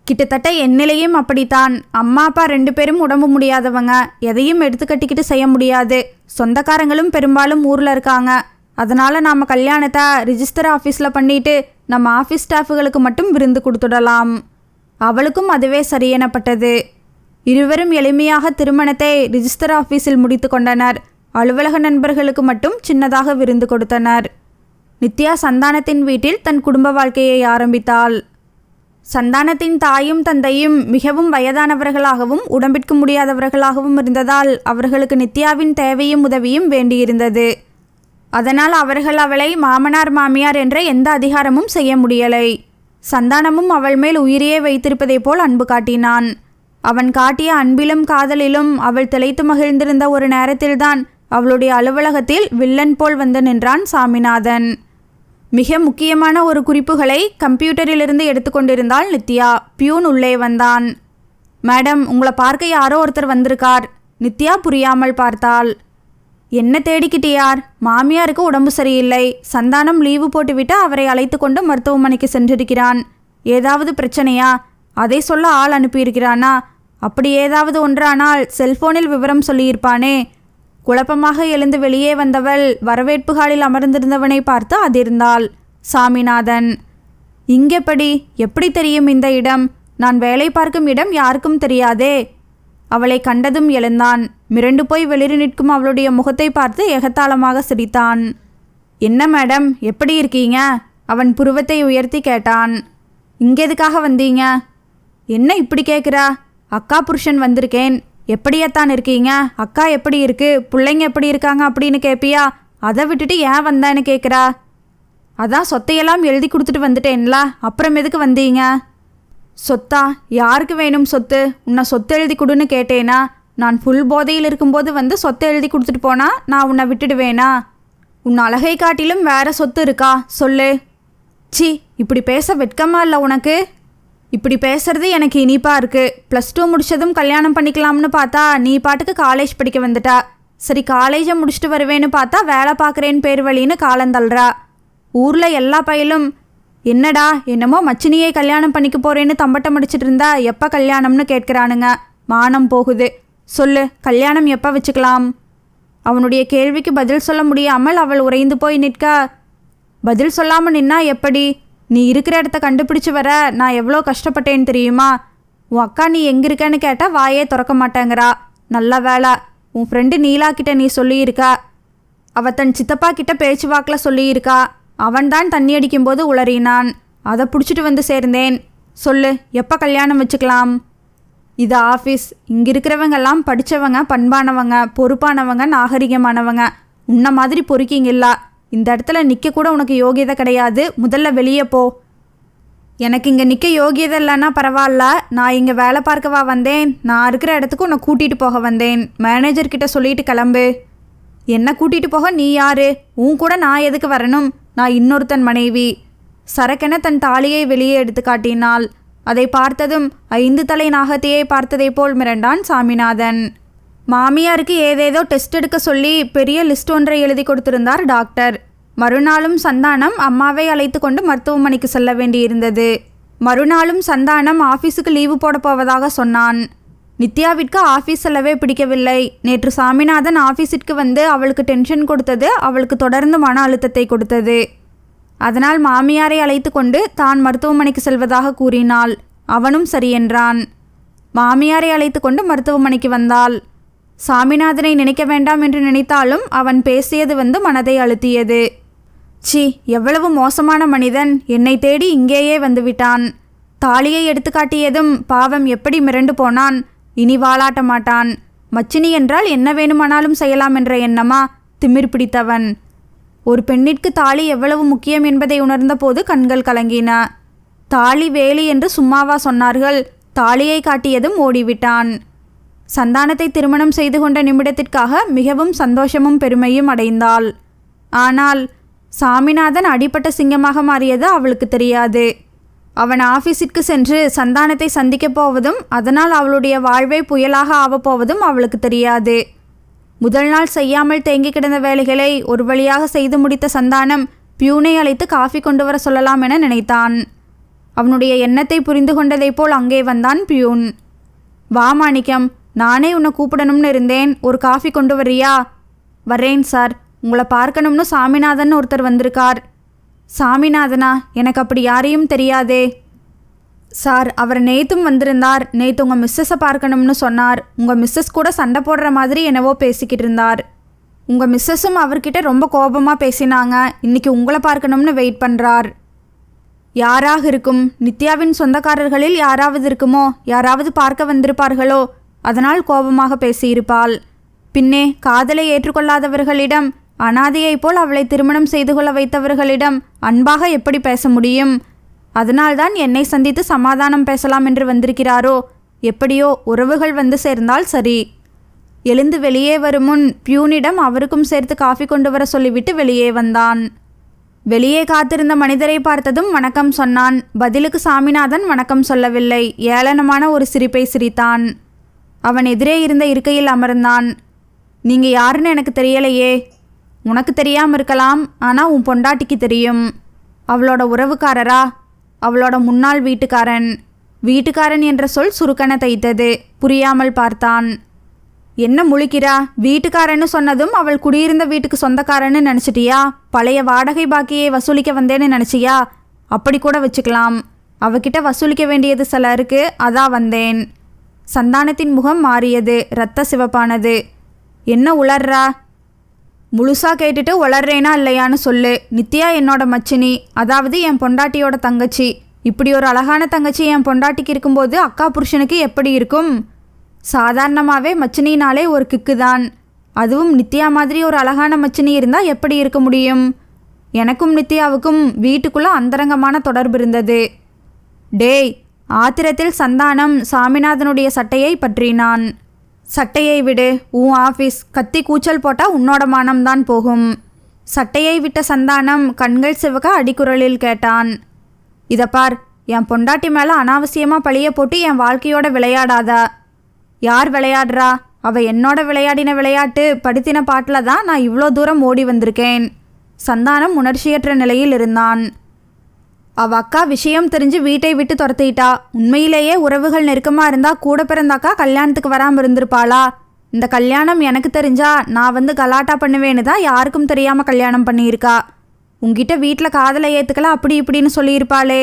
கிட்டத்தட்ட என் நிலையும் அப்படித்தான். அம்மா அப்பா 2 பேரும் உடம்பு முடியாதவங்க. எதையும் எடுத்து கட்டிக்கிட்டு செய்ய முடியாது. சொந்தக்காரங்களும் பெரும்பாலும் ஊரில் இருக்காங்க. அதனால் நாம் கல்யாணத்தை ரிஜிஸ்டர் ஆஃபீஸில் பண்ணிட்டு நம்ம ஆஃபீஸ் ஸ்டாஃபுகளுக்கு மட்டும் விருந்து கொடுத்துடலாம். அவளுக்கும் அதுவே சரியெனப்பட்டது. இருவரும் எளிமையாக திருமணத்தை ரிஜிஸ்டர் ஆஃபீஸில் முடித்து கொண்டனர். அலுவலக நண்பர்களுக்கு மட்டும் சின்னதாக விருந்து கொடுத்தனர். நித்யா சந்தானத்தின் வீட்டில் தன் குடும்ப வாழ்க்கையை ஆரம்பித்தாள். சந்தானத்தின் தாயும் தந்தையும் மிகவும் வயதானவர்களாகவும் உடம்பிற்கு முடியாதவர்களாகவும் இருந்ததால் அவர்களுக்கு நித்யாவின் தேவையும் உதவியும் வேண்டியிருந்தது. அதனால் அவர்கள் அவளை மாமனார் மாமியார் என்ற எந்த அதிகாரமும் செய்ய முடியலை. சந்தானமும் அவள் மேல் உயிரையே வைத்திருப்பதை போல் அன்பு காட்டினான். அவன் காட்டிய அன்பிலும் காதலிலும் அவள் திளைத்து மகிழ்ந்திருந்த ஒரு நேரத்தில்தான் அவளுடைய அலுவலகத்தில் வில்லன் போல் வந்து நின்றான் சாமிநாதன். மிக முக்கியமான ஒரு குறிப்புகளை கம்ப்யூட்டரிலிருந்து எடுத்துக்கொண்டிருந்தாள் நித்யா. பியூன் உள்ளே வந்தான். மேடம், உங்களை பார்க்க யாரோ ஒருத்தர் வந்திருக்கார். நித்யா புரியாமல் பார்த்தாள். என்ன தேடிக்கிட்டியார்? மாமியாருக்கு உடம்பு சரியில்லை. சந்தானம் லீவு போட்டுவிட்டு அவரை அழைத்து கொண்டு மருத்துவமனைக்கு சென்றிருக்கிறான். ஏதாவது பிரச்சனையா? அதை சொல்ல ஆள் அனுப்பியிருக்கிறானா? அப்படி ஏதாவது ஒன்றானால் செல்போனில் விவரம் சொல்லியிருப்பானே. குழப்பமாக எழுந்து வெளியே வந்தவள் வரவேற்பு ஹாலில் அமர்ந்திருந்தவனை பார்த்து அதிர்ந்தாள். சாமிநாதன். இங்கெப்படி? எப்படி தெரியும் இந்த இடம்? நான் வேலை பார்க்கும் இடம் யாருக்கும் தெரியாதே. அவளை கண்டதும் எழுந்தான். மிரண்டு போய் வெளியே நிற்கும் அவளுடைய முகத்தை பார்த்து எகத்தாளமாக சிரித்தான். என்ன மேடம், எப்படி இருக்கீங்க? அவன் புருவத்தை உயர்த்தி கேட்டான். இங்கெதுக்காக வந்தீங்க? என்ன இப்படி கேட்குறா? அக்கா புருஷன் வந்திருக்கேன். எப்படியத்தான் இருக்கீங்க? அக்கா எப்படி இருக்கு? பிள்ளைங்க எப்படி இருக்காங்க அப்படின்னு கேட்பியா? அதை விட்டுட்டு ஏன் வந்தான்னு கேட்குறா. அதான் சொத்தையெல்லாம் எழுதி கொடுத்துட்டு வந்துட்டேன்ல, அப்புறம் எதுக்கு வந்தீங்க? சொத்தா? யாருக்கு வேணும் சொத்து? உன்னை சொத்து எழுதி கொடுன்னு கேட்டேனா? நான் ஃபுல் போதையில் இருக்கும்போது வந்து சொத்தை எழுதி கொடுத்துட்டு போனா நான் உன்னை விட்டுடுவேனா? உன் அழகை காட்டிலும் வேற சொத்து இருக்கா? சொல்லு. சி, இப்படி பேச வெட்கமா இல்லை உனக்கு? இப்படி பேசுறது எனக்கு இனிப்பாக இருக்குது. +2 முடித்ததும் கல்யாணம் பண்ணிக்கலாம்னு பார்த்தா நீ பாட்டுக்கு காலேஜ் படிக்க வந்துட்டா. சரி, காலேஜை முடிச்சுட்டு வருவேன்னு பார்த்தா வேலை பார்க்குறேன்னு பேர் வழின்னு காலந்தள்ளுறா. ஊரில் எல்லா பையலும் என்னடா என்னமோ மச்சினியை கல்யாணம் பண்ணிக்க போகிறேன்னு தம்பட்டம் அடிச்சிட்டு இருந்தா எப்போ கல்யாணம்னு கேட்குறானுங்க. மானம் போகுது. சொல்லு, கல்யாணம் எப்போ வச்சுக்கலாம்? அவனுடைய கேள்விக்கு பதில் சொல்ல முடியாமல் அவள் உறைந்து போய் நிற்க. பதில் சொல்லாமல் நின்னா எப்படி? நீ இருக்கிற இடத்த கண்டுபிடிச்சி வர நான் எவ்வளோ கஷ்டப்பட்டேன்னு தெரியுமா? உன் அக்கா நீ எங்கே இருக்கன்னு கேட்டால் வாயே திறக்க மாட்டேங்கிறா. நல்ல வேலை, உன் ஃப்ரெண்டு நீலா கிட்ட நீ சொல்லியிருக்கா. அவள் தன் சித்தப்பா கிட்ட பேச்சுவாக்கில் சொல்லியிருக்கா. அவன்தான் தண்ணி அடிக்கும்போது உளறினான். அதை பிடிச்சிட்டு வந்து சேர்ந்தேன். சொல்லு, எப்போ கல்யாணம் வச்சுக்கலாம்? இது ஆஃபீஸ். இங்கே இருக்கிறவங்கெல்லாம் படித்தவங்க, பண்பானவங்க, பொறுப்பானவங்க, நாகரிகமானவங்க. உன்ன மாதிரி பொறுக்கிங்கில்ல. இந்த இடத்துல நிற்க கூட உனக்கு யோகியதை கிடையாது. முதல்ல வெளியே போ. எனக்கு இங்கே நிற்க யோகியதை இல்லைன்னா பரவாயில்ல. நான் இங்கே வேலை பார்க்கவா வந்தேன்? நான் இருக்கிற இடத்துக்கு உன்னை கூட்டிகிட்டு போக வந்தேன். மேனேஜர்கிட்ட சொல்லிட்டு கிளம்பு. என்ன கூட்டிகிட்டு போக நீ யாரு? உன் கூட நான் எதுக்கு வரணும்? நான் இன்னொருத்தன் மனைவி. சரக்கென தன் தாலியை வெளியே எடுத்து காட்டினாள். அதை பார்த்ததும் 5 தலை நாகத்தையே பார்த்ததை போல் மிரண்டான் சாமிநாதன். மாமியாருக்கு ஏதேதோ டெஸ்ட் எடுக்க சொல்லி பெரிய லிஸ்ட் ஒன்றை எழுதி கொடுத்திருந்தார் டாக்டர். மறுநாளும் சந்தானம் அம்மாவை அழைத்து கொண்டு மருத்துவமனைக்கு செல்ல வேண்டியிருந்தது. மறுநாளும் சந்தானம் ஆஃபீஸுக்கு லீவு போட போவதாக சொன்னான். நித்யாவிற்கு ஆஃபீஸ் செல்லவே பிடிக்கவில்லை. நேற்று சாமிநாதன் ஆஃபீஸிற்கு வந்து அவளுக்கு டென்ஷன் கொடுத்தது அவளுக்கு தொடர்ந்து மன அழுத்தத்தை கொடுத்தது. அதனால் மாமியாரை அழைத்து கொண்டு தான் மருத்துவமனைக்கு செல்வதாக கூறினாள். அவனும் சரி என்றான். மாமியாரை அழைத்து கொண்டு மருத்துவமனைக்கு வந்தாள். சாமிநாதனை நினைக்க வேண்டாம் என்று நினைத்தாலும் அவன் பேசியது வந்து மனதை அழுத்தியது. சி, எவ்வளவு மோசமான மனிதன்! என்னை தேடி இங்கேயே வந்துவிட்டான். தாலியை எடுத்து காட்டியதும் பாவம் எப்படி மிரண்டு போனான். இனி வாளாட்ட மாட்டான். மச்சினி என்றால் என்ன வேணுமானாலும் செய்யலாம் என்ற எண்ணமா? திமிர் பிடித்தவன். ஒரு பெண்ணிற்கு தாலி எவ்வளவு முக்கியம் என்பதை உணர்ந்த போது கண்கள் கலங்கின. தாலி வேலி என்று சும்மாவா சொன்னார்கள்? தாலியை காட்டியதும் ஓடிவிட்டான். சந்தானத்தை திருமணம் செய்து கொண்ட நிமிடத்திற்காக மிகவும் சந்தோஷமும் பெருமையும் அடைந்தாள். ஆனால் சாமிநாதன் அடிப்பட்ட சிங்கமாக மாறியது அவளுக்கு தெரியாது. அவன் ஆஃபீஸிற்கு சென்று சந்தானத்தை சந்திக்கப் போவதும் அதனால் அவளுடைய வாழ்வை புயலாக ஆவப்போவதும் அவளுக்கு தெரியாது. முதல் நாள் செய்யாமல் தேங்கி கிடந்த வேலைகளை ஒரு வழியாக செய்து முடித்த சந்தானம் பியூனை அழைத்து காஃபி கொண்டு வர சொல்லலாம் என நினைத்தான். அவனுடைய எண்ணத்தை புரிந்து கொண்டதைப் போல் அங்கே வந்தான் பியூன். வா மாணிக்கம், நானே உன்னை கூப்பிடணும்னு இருந்தேன். ஒரு காஃபி கொண்டு வர்றியா? வரேன் சார். உங்களை பார்க்கணும்னு சாமிநாதன் ஒருத்தர் வந்திருக்கார். சாமிநாதனா? எனக்கு அப்படி யாரையும் தெரியாதே. சார், அவர் நேத்தும் வந்திருந்தார். நேற்று உங்கள் மிஸ்ஸஸை பார்க்கணும்னு சொன்னார். உங்கள் மிஸ்ஸஸ் கூட சண்டை போடுற மாதிரி என்னவோ பேசிக்கிட்டு இருந்தார். உங்கள் மிஸ்ஸஸும் அவர்கிட்ட ரொம்ப கோபமாக பேசினாங்க. இன்றைக்கி உங்களை பார்க்கணும்னு வெயிட் பண்ணுறார். யாராக இருக்கும்? நித்யாவின் சொந்தக்காரர்களில் யாராவது இருக்குமோ? யாராவது பார்க்க வந்திருப்பார்களோ? அதனால் கோபமாக பேசியிருப்பாள். பின்னே காதலை ஏற்றுக்கொள்ளாதவர்களிடம், அனாதையைப் போல் அவளை திருமணம் செய்து கொள்ள வைத்தவர்களிடம் அன்பாக எப்படி பேச முடியும்? அதனால்தான் என்னை சந்தித்து சமாதானம் பேசலாம் என்று வந்திருக்கிறாரோ? எப்படியோ உறவுகள் வந்து சேர்ந்தால் சரி. எழுந்து வெளியே வரும் முன் பியூனிடம் அவருக்கும் சேர்த்து காஃபி கொண்டு வர சொல்லிவிட்டு வெளியே வந்தான். வெளியே காத்திருந்த மனிதரை பார்த்ததும் வணக்கம் சொன்னான். பதிலுக்கு சாமிநாதன் வணக்கம் சொல்லவில்லை. ஏளனமான ஒரு சிரிப்பை சிரித்தான். அவன் எதிரே இருந்த இருக்கையில் அமர்ந்தான். நீங்க யாருன்னு எனக்கு தெரியலையே. உனக்கு தெரியாமல் இருக்கலாம், ஆனால் உன் பொண்டாட்டிக்கு தெரியும். அவளோட உறவுக்காரரா? அவளோட முன்னாள் வீட்டுக்காரன். வீட்டுக்காரன் என்ற சொல் சுருக்கென தைத்தது. புரியாமல் பார்த்தான். என்ன முழிக்கிறா? வீட்டுக்காரன்னு சொன்னதும் அவள் குடியிருந்த வீட்டுக்கு சொந்தக்காரன்னு நினச்சிட்டியா? பழைய வாடகை பாக்கியை வசூலிக்க வந்தேன்னு நினச்சியா? அப்படி கூட வச்சுக்கலாம். அவகிட்ட வசூலிக்க வேண்டியது சில இருக்கு, அதான் வந்தேன். சந்தானத்தின் முகம் மாறியது, இரத்த சிவப்பானது. என்ன உளர்றா? முழுசா கேட்டுட்டு உளர்றேனா இல்லையான்னு சொல்லு. நித்யா என்னோட மச்சினி, அதாவது என் பொண்டாட்டியோட தங்கச்சி. இப்படி ஒரு அழகான தங்கச்சி என் பொண்டாட்டிக்கு இருக்கும்போது அக்கா புருஷனுக்கு எப்படி இருக்கும்? சாதாரணமாகவே மச்சினினாலே ஒரு கிக்கு தான். அதுவும் நித்யா மாதிரி ஒரு அழகான மச்சினி இருந்தால் எப்படி இருக்க முடியும்? எனக்கும் நித்யாவுக்கும் வீட்டுக்குள்ளே அந்தரங்கமான தொடர்பு இருந்தது. டேய்! ஆத்திரத்தில் சந்தானம் சாமிநாதனுடைய சட்டையை பற்றினான். சட்டையை விடு, உன் ஆஃபீஸ். கத்தி கூச்சல் போட்டால் உன்னோட மானம்தான் போகும். சட்டையை விட்ட சந்தானம் கண்கள் சிவக்க அடிக்குரலில் கேட்டான். இதை பார், என் பொண்டாட்டி மேலே அனாவசியமாக பழிய போட்டு என் வாழ்க்கையோட விளையாடாதா. யார் விளையாடுறா? அவள் என்னோட விளையாடின விளையாட்டு படுத்தின பாட்டில் தான் நான் இவ்வளோ தூரம் ஓடி வந்திருக்கேன். சந்தானம் உணர்ச்சியற்ற நிலையில் இருந்தான். அவள் அக்கா விஷயம் தெரிஞ்சு வீட்டை விட்டு துரத்திட்டா. உண்மையிலேயே உறவுகள் நெருக்கமாக இருந்தால் கூட பிறந்தாக்கா கல்யாணத்துக்கு வராமல் இருந்திருப்பாளா? இந்த கல்யாணம் எனக்கு தெரிஞ்சா நான் வந்து கலாட்டா பண்ணுவேன்னு தான் யாருக்கும் தெரியாமல் கல்யாணம் பண்ணியிருக்கா. உங்ககிட்ட வீட்டில் காதலை ஏற்றுக்கலாம் அப்படி இப்படின்னு சொல்லியிருப்பாளே.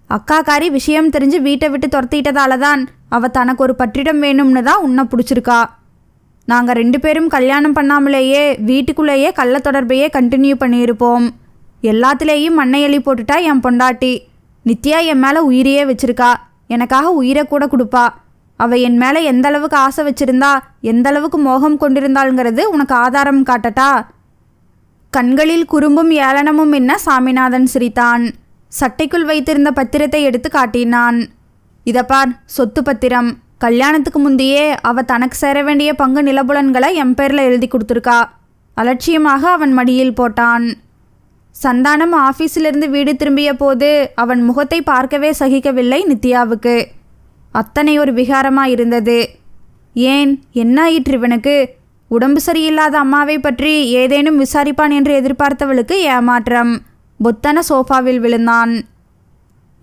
அக்காக்காரி விஷயம் தெரிஞ்சு வீட்டை விட்டு துரத்திட்டதால தான் அவள் தனக்கு ஒரு பற்றிடம் வேணும்னு தான் உன்னை பிடிச்சிருக்கா. நாங்கள் 2 பேரும் கல்யாணம் பண்ணாமலேயே வீட்டுக்குள்ளேயே கள்ள தொடர்பையே கண்டினியூ பண்ணியிருப்போம். எல்லாத்துலேயும் மண்ணை எலி போட்டுட்டா என் பொண்டாட்டி. நித்யா என் மேலே உயிரையே வச்சிருக்கா. எனக்காக உயிரை கூட கொடுப்பா. அவள் என் மேலே எந்த அளவுக்கு ஆசை வச்சிருந்தா, எந்த அளவுக்கு மோகம் கொண்டிருந்தாள்ங்கிறது உனக்கு ஆதாரம் காட்டட்டா? கண்களில் குறும்பும் ஏளனமும் என்ன சாமிநாதன் சிரித்தான். சட்டைக்குள் வைத்திருந்த பத்திரத்தை எடுத்து காட்டினான். இதை பார், சொத்து பத்திரம். கல்யாணத்துக்கு முந்தையே அவள் தனக்கு சேர வேண்டிய பங்கு நிலபுலன்களை என் பேரில் எழுதி கொடுத்துருக்கா. அலட்சியமாக அவன் மடியில் போட்டான். சந்தானம் ஆஃபீஸிலிருந்து வீடு திரும்பிய போது அவன் முகத்தை பார்க்கவே சகிக்கவில்லை நித்யாவுக்கு. அத்தனை ஒரு விகாரமாக இருந்தது. ஏன், என்ன ஆயிற்று இவனுக்கு? உடம்பு சரியில்லாத அம்மாவை பற்றி ஏதேனும் விசாரிப்பான் என்று எதிர்பார்த்தவளுக்கு ஏமாற்றம். பொத்தன சோஃபாவில் விழுந்தான்.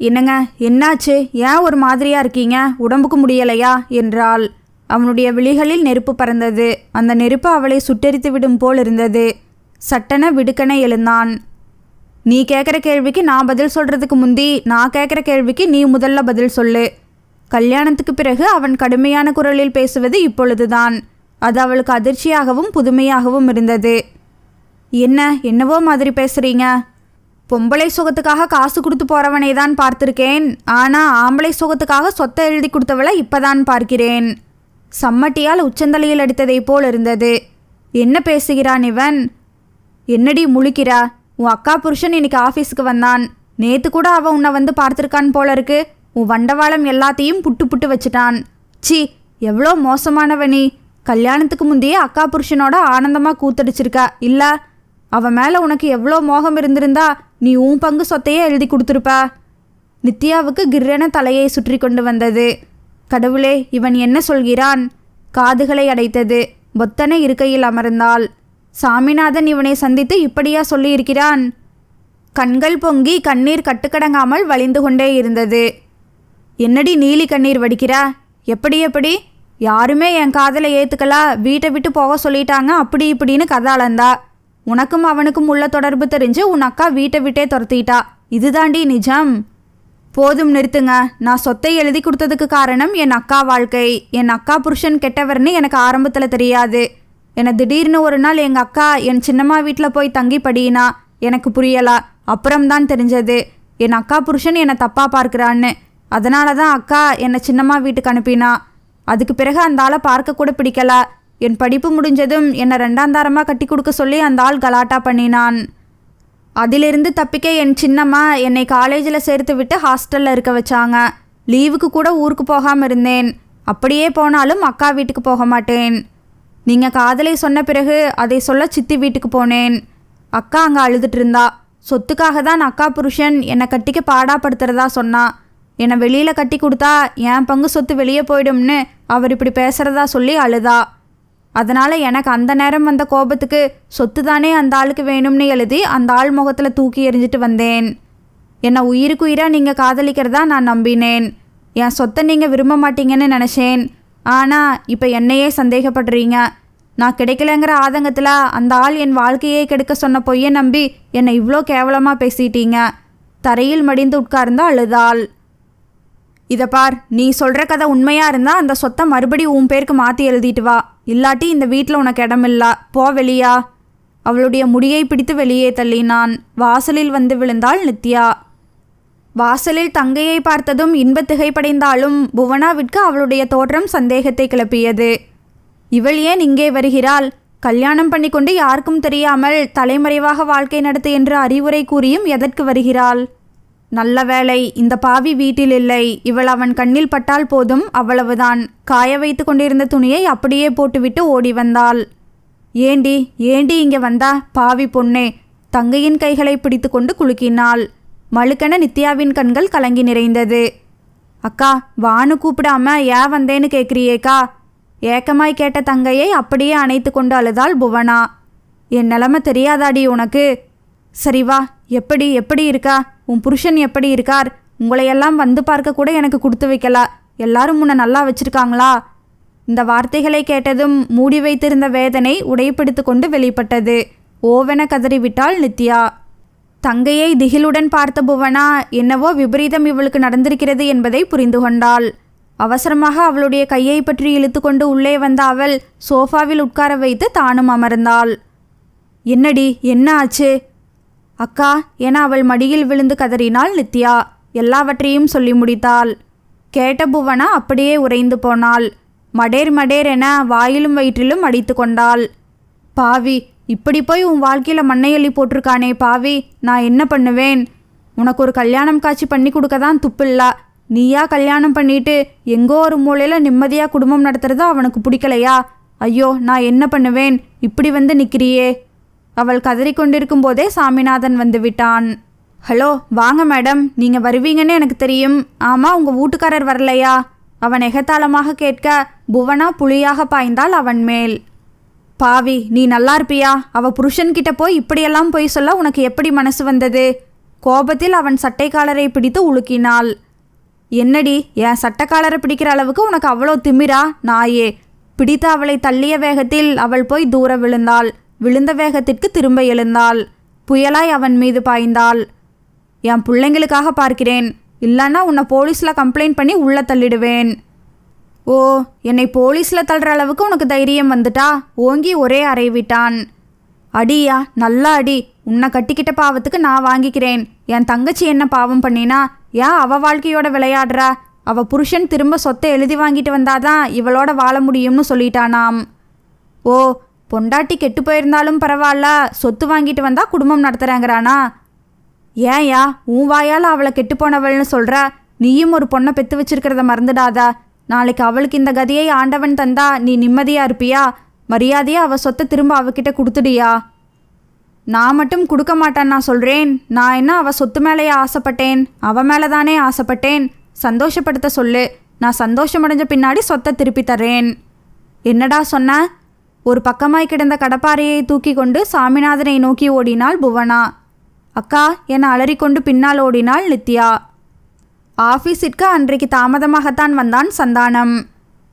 என்னங்க, என்னாச்சு? ஏன் ஒரு மாதிரியாக இருக்கீங்க? உடம்புக்கு முடியலையா என்றாள். அவனுடைய விழிகளில் நெருப்பு பறந்தது. அந்த நெருப்பு அவளை சுட்டெரித்து விடும் போல் இருந்தது. சட்டென விடுக்கென எழுந்தான். நீ கேட்குற கேள்விக்கு நான் பதில் சொல்கிறதுக்கு முந்தி நான் கேட்குற கேள்விக்கு நீ முதல்ல பதில் சொல்லு. கல்யாணத்துக்கு பிறகு அவன் கடுமையான குரலில் பேசுவது இப்பொழுதுதான். அது அவளுக்கு அதிர்ச்சியாகவும் புதுமையாகவும் இருந்தது. என்னவோ மாதிரி பேசுகிறீங்க? பொம்பளை சுகத்துக்காக காசு கொடுத்து போகிறவனை தான் பார்த்துருக்கேன். ஆனால் ஆம்பளை சுகத்துக்காக சொத்தை எழுதி கொடுத்தவளை இப்போதான் பார்க்கிறேன். சம்மட்டியால் உச்சந்தலையில் அடித்ததை போல் இருந்தது. என்ன பேசுகிறான் இவன்? என்னடி முழிக்கிறா? உன் அக்கா புருஷன் இன்னைக்கு ஆஃபீஸுக்கு வந்தான். நேற்று கூட அவன் உன்னை வந்து பார்த்துருக்கான் போல இருக்கு. உன் வண்டவாளம் எல்லாத்தையும் புட்டு புட்டு வச்சுட்டான். சி, எவ்வளோ மோசமானவனி. கல்யாணத்துக்கு முந்தையே அக்கா புருஷனோட ஆனந்தமாக கூத்தடிச்சிருக்கா இல்லை? அவன் மேலே உனக்கு எவ்வளோ மோகம் இருந்திருந்தா நீ உன் பங்கு சொத்தையே எழுதி கொடுத்துருப்ப. நித்யாவுக்கு கிர்ரென தலையை சுற்றி கொண்டு வந்தது. கடவுளே, இவன் என்ன சொல்கிறான்? காதுகளை அடைத்தது. பொத்தனை இருக்கையில் அமர்ந்தாள். சாமிநாதன் இவனை சந்தித்து இப்படியா சொல்லியிருக்கிறான்? கண்கள் பொங்கி கண்ணீர் கட்டுக்கடங்காமல் வழிந்து கொண்டே இருந்தது. என்னடி நீலி கண்ணீர் வடிக்கிறா? எப்படி? யாருமே என் காதலை ஏற்றுக்கலா, வீட்டை விட்டு போக சொல்லிட்டாங்க, அப்படி இப்படின்னு கதை அளந்தா. உனக்கும் அவனுக்கும் உள்ள தொடர்பு தெரிஞ்சு உன் அக்கா வீட்டை விட்டே துரத்திட்டா. இதுதாண்டி நிஜம். போதும் நிறுத்துங்க. நான் சொத்தை எழுதி கொடுத்ததுக்கு காரணம் என் அக்கா வாழ்க்கை. என் அக்கா புருஷன் கெட்டவர்னு எனக்கு ஆரம்பத்தில் தெரியாது. என்னை திடீர்னு ஒரு நாள் எங்கள் அக்கா என் சின்னம்மா வீட்டில் போய் தங்கி படியினா. எனக்கு புரியலா. அப்புறம்தான் தெரிஞ்சது என் அக்கா புருஷன் என்னை தப்பாக பார்க்குறான்னு. அதனால தான் அக்கா என்னை சின்னம்மா வீட்டுக்கு அனுப்பினா. அதுக்கு பிறகு அந்த ஆளை பார்க்க கூட பிடிக்கல. என் படிப்பு முடிஞ்சதும் என்னை 2ஆம் தாரமாக கட்டி கொடுக்க சொல்லி அந்த ஆள் கலாட்டா பண்ணினான். அதிலிருந்து தப்பிக்க என் சின்னம்மா என்னை காலேஜில் சேர்த்து விட்டு ஹாஸ்டலில் இருக்க வச்சாங்க. லீவுக்கு கூட ஊருக்கு போகாமல் இருந்தேன். அப்படியே போனாலும் அக்கா வீட்டுக்கு போக மாட்டேன். நீங்கள் காதலை சொன்ன பிறகு அதை சொல்ல சித்தி வீட்டுக்கு போனேன். அக்கா அங்கே அழுதுட்டு இருந்தா. சொத்துக்காக தான் அக்கா புருஷன் என்னை கட்டிக்க பாடாப்படுத்துறதா சொன்னா. என்னை வெளியில் கட்டி கொடுத்தா என் பங்கு சொத்து வெளியே போயிடும்னு அவர் இப்படி பேசுகிறதா சொல்லி அழுதா. அதனால் எனக்கு அந்த நேரம் வந்த கோபத்துக்கு சொத்து தானே அந்த ஆளுக்கு வேணும்னு எழுதி அந்த ஆள் முகத்தில் தூக்கி எறிஞ்சிட்டு வந்தேன். என்னை உயிருக்கு உயிராக நீங்கள் காதலிக்கிறதா நான் நம்பினேன். என் சொத்தை நீங்கள் விரும்ப மாட்டீங்கன்னு நினச்சேன். ஆனால் இப்போ என்னையே சந்தேகப்படுறீங்க. நான் கிடைக்கலங்கிற ஆதங்கத்தில் அந்த ஆள் என் வாழ்க்கையை கெடுக்க சொன்ன பொய்யை நம்பி என்னை இவ்வளோ கேவலமாக பேசிட்டீங்க. தரையில் மடிந்து உட்கார்ந்து அழுதாள். இதை பார், நீ சொல்கிற கதை உண்மையாக இருந்தால் அந்த சொத்தை மறுபடியும் உன் பேருக்கு மாற்றி எழுதிட்டு வா. இல்லாட்டி இந்த வீட்டில் உனக்கு இடமில்ல, போ வெளியா. அவளுடைய முடியை பிடித்து வெளியே தள்ளினான். வாசலில் வந்து விழுந்தாள் நித்யா. வாசலில் தங்கையை பார்த்ததும் இன்பத்திகைப்படைந்தாலும் புவனாவிற்கு அவளுடைய தோற்றம் சந்தேகத்தை கிளப்பியது. இவள் ஏன் இங்கே வருகிறாள்? கல்யாணம் பண்ணிக்கொண்டு யாருக்கும் தெரியாமல் தலைமறைவாக வாழ்க்கை நடத்து என்று அறிவுரை கூறியும் எதற்கு வருகிறாள்? நல்ல வேளை இந்த பாவி வீட்டில் இல்லை. இவள் அவன் கண்ணில் பட்டால் போதும், அவ்வளவுதான். காய வைத்து கொண்டிருந்த துணியை அப்படியே போட்டுவிட்டு ஓடி வந்தாள். ஏண்டி இங்கே வந்தா பாவி பொண்ணே? தங்கையின் கைகளை பிடித்து கொண்டு குலுக்கினாள். மழுக்கென நித்யாவின் கண்கள் கலங்கி நிறைந்தது. அக்கா, வானு கூப்பிடாம ஏன் வந்தேன்னு கேட்குறியேக்கா? ஏக்கமாய் கேட்ட தங்கையை அப்படியே அணைத்து கொண்டு அழுதாள் புவனா. என் நிலமை தெரியாதாடி உனக்கு? சரி வா, எப்படி இருக்கா? உன் புருஷன் எப்படி இருக்கார்? உங்களையெல்லாம் வந்து பார்க்க கூட எனக்கு கொடுத்து வைக்கல. எல்லாரும் உன்னை நல்லா வச்சிருக்காங்களா? இந்த வார்த்தைகளை கேட்டதும் மூடி வைத்திருந்த வேதனை உடைப்பிடித்து கொண்டு வெளிப்பட்டது. ஓவென கதறிவிட்டாள் நித்யா. தங்கையை திகிலுடன் பார்த்த புவனா என்னவோ விபரீதம் இவளுக்கு நடந்திருக்கிறது என்பதை புரிந்து கொண்டாள். அவசரமாக அவளுடைய கையை பற்றி இழுத்து கொண்டு உள்ளே வந்த அவள் சோஃபாவில் உட்கார வைத்து தானும் அமர்ந்தாள். என்னடி, என்ன ஆச்சு? அக்கா என அவள் மடியில் விழுந்து கதறினாள் நித்யா. எல்லாவற்றையும் சொல்லி முடித்தாள். கேட்ட புவனா அப்படியே உறைந்து போனாள். மடேர் என வாயிலும் வயிற்றிலும் அடித்து கொண்டாள். பாவி, இப்படி போய் உன் வாழ்க்கையில் மண்ணையள்ளி போட்டிருக்கானே பாவி, நான் என்ன பண்ணுவேன்? உனக்கு ஒரு கல்யாணம் காட்சி பண்ணி கொடுக்க தான் துப்பில்ல. நீயா கல்யாணம் பண்ணிட்டு எங்கோ ஒரு மூலையில் நிம்மதியாக குடும்பம் நடத்துறது அவனுக்கு பிடிக்கலையா? ஐயோ, நான் என்ன பண்ணுவேன்? இப்படி வந்து நிற்கிறியே. அவள் கதறிக்கொண்டிருக்கும் போதே சாமிநாதன் வந்து விட்டான். ஹலோ, வாங்க மேடம், நீங்கள் வருவீங்கன்னு எனக்கு தெரியும். ஆமாம், உங்கள் வீட்டுக்காரர் வரலையா? அவன் எகத்தாளமாக கேட்க புவனா புலியாக பாய்ந்தாள் அவன் மேல். பாவி, நீ நல்லா இருப்பியா? அவள் புருஷன்கிட்ட போய் இப்படியெல்லாம் போய் சொல்ல உனக்கு எப்படி மனசு வந்தது? கோபத்தில் அவன் சட்டைக்காலரை பிடித்து உலுக்கினாள். என்னடி, என் சட்டக்காலரை பிடிக்கிற அளவுக்கு உனக்கு அவ்வளோ திமிரா நாயே? பிடித்து அவளை தள்ளிய வேகத்தில் அவள் போய் தூர விழுந்தாள். விழுந்த வேகத்திற்கு திரும்ப எழுந்தாள். புயலாய் அவன் மீது பாய்ந்தாள். என் பிள்ளைங்களுக்காக பார்க்கிறேன், இல்லைன்னா உன்னை போலீஸில் கம்ப்ளைண்ட் பண்ணி உள்ளே தள்ளிடுவேன். ஓ, என்னை போலீஸில் தள்ளுற அளவுக்கு உனக்கு தைரியம் வந்துட்டா? ஓங்கி ஒரே அறை விட்டான். அடியா, நல்லா அடி. உன்னை கட்டிக்கிட்ட பாவத்துக்கு நான் வாங்கிக்கிறேன். என் தங்கச்சி என்ன பாவம் பண்ணினா? ஏன் அவள் வாழ்க்கையோட விளையாடுறா? அவள் புருஷன் திரும்ப சொத்தை எழுதி வாங்கிட்டு வந்தாதான் இவளோட வாழ முடியும்னு சொல்லிட்டானாம். ஓ, பொண்டாட்டி கெட்டு போயிருந்தாலும் பரவாயில்ல, சொத்து வாங்கிட்டு வந்தா குடும்பம் நடத்துகிறாங்கிறானா? ஏன்யா உன் வாயால் அவளை கெட்டு போனவள்னு சொல்கிற? நீயும் ஒரு பொண்ணை பெற்று வச்சிருக்கிறத மறந்துடாதா? நாளைக்கு அவளுக்கு இந்த கதியை ஆண்டவன் தந்தா நீ நிம்மதியாக இருப்பியா? மரியாதையாக அவள் சொத்தை திரும்ப அவகிட்ட கொடுத்துடியா? நான் மட்டும் கொடுக்க மாட்டான் நான் சொல்கிறேன். நான் என்ன அவள் சொத்து மேலேயே ஆசைப்பட்டேன்? அவள் மேலே தானே ஆசைப்பட்டேன். சந்தோஷப்படுத்த சொல்லு. நான் சந்தோஷமடைஞ்ச பின்னாடி சொத்தை திருப்பி தர்றேன். என்னடா சொன்ன? ஒரு பக்கமாய் கிடந்த கடப்பாறையை தூக்கி கொண்டு சாமிநாதனை நோக்கி ஓடினாள் புவனா. அக்கா என அலறிக்கொண்டு பின்னால் ஓடினாள் நித்யா. ஆஃபீஸிற்கு அன்றைக்கு தாமதமாகத்தான் வந்தான் சந்தானம்.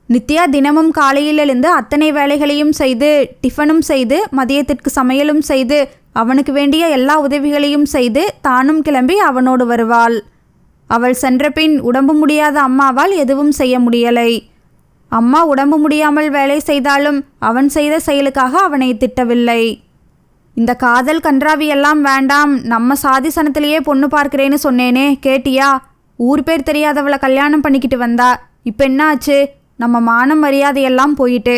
நித்யா தினமும் காலையில் எழுந்து அத்தனை வேலைகளையும் செய்து, டிஃபனும் செய்து, மதியத்திற்கு சமையலும் செய்து, அவனுக்கு வேண்டிய எல்லா உதவிகளையும் செய்து தானும் கிளம்பி அவனோடு வருவாள். அவள் சென்ற பின் உடம்பு முடியாத அம்மாவால் எதுவும் செய்ய முடியலை. அம்மா உடம்பு முடியாமல் வேலை செய்தாலும் அவன் செய்த செயலுக்காக அவனை திட்டவில்லை. இந்த காதல் கன்றாவியெல்லாம் வேண்டாம், நம்ம சாதி சனத்திலேயே பொண்ணு பார்க்கிறேன்னு சொன்னேனே, கேட்டியா? ஊர் பேர் தெரியாதவளை கல்யாணம் பண்ணிக்கிட்டு வந்தா. இப்போ என்ன ஆச்சு? நம்ம மானம் மரியாதையெல்லாம் போயிட்டு.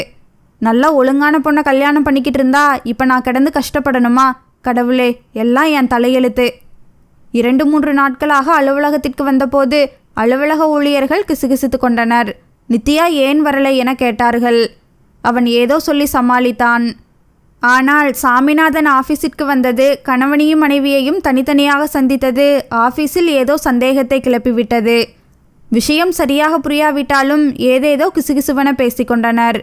நல்லா ஒழுங்கான பொண்ணை கல்யாணம் பண்ணிக்கிட்டு இருந்தா இப்போ நான் கிடந்து கஷ்டப்படணுமா? கடவுளே, எல்லாம் என் தலையெழுத்து. 2-3 நாட்களாக அலுவலகத்திற்கு வந்தபோது அலுவலக ஊழியர்கள் கிசுகிசுத்து கொண்டனர். நித்யா ஏன் வரலை என கேட்டார்கள். அவன் ஏதோ சொல்லி சமாளித்தான். ஆனால் சாமிநாதன் ஆஃபீஸிற்கு வந்தது, கணவனையும் மனைவியையும் தனித்தனியாக சந்தித்தது ஆஃபீஸில் ஏதோ சந்தேகத்தை கிளப்பிவிட்டது. விஷயம் சரியாக புரியாவிட்டாலும் ஏதேதோ கிசுகிசுவென பேசிக்கொண்டனர்.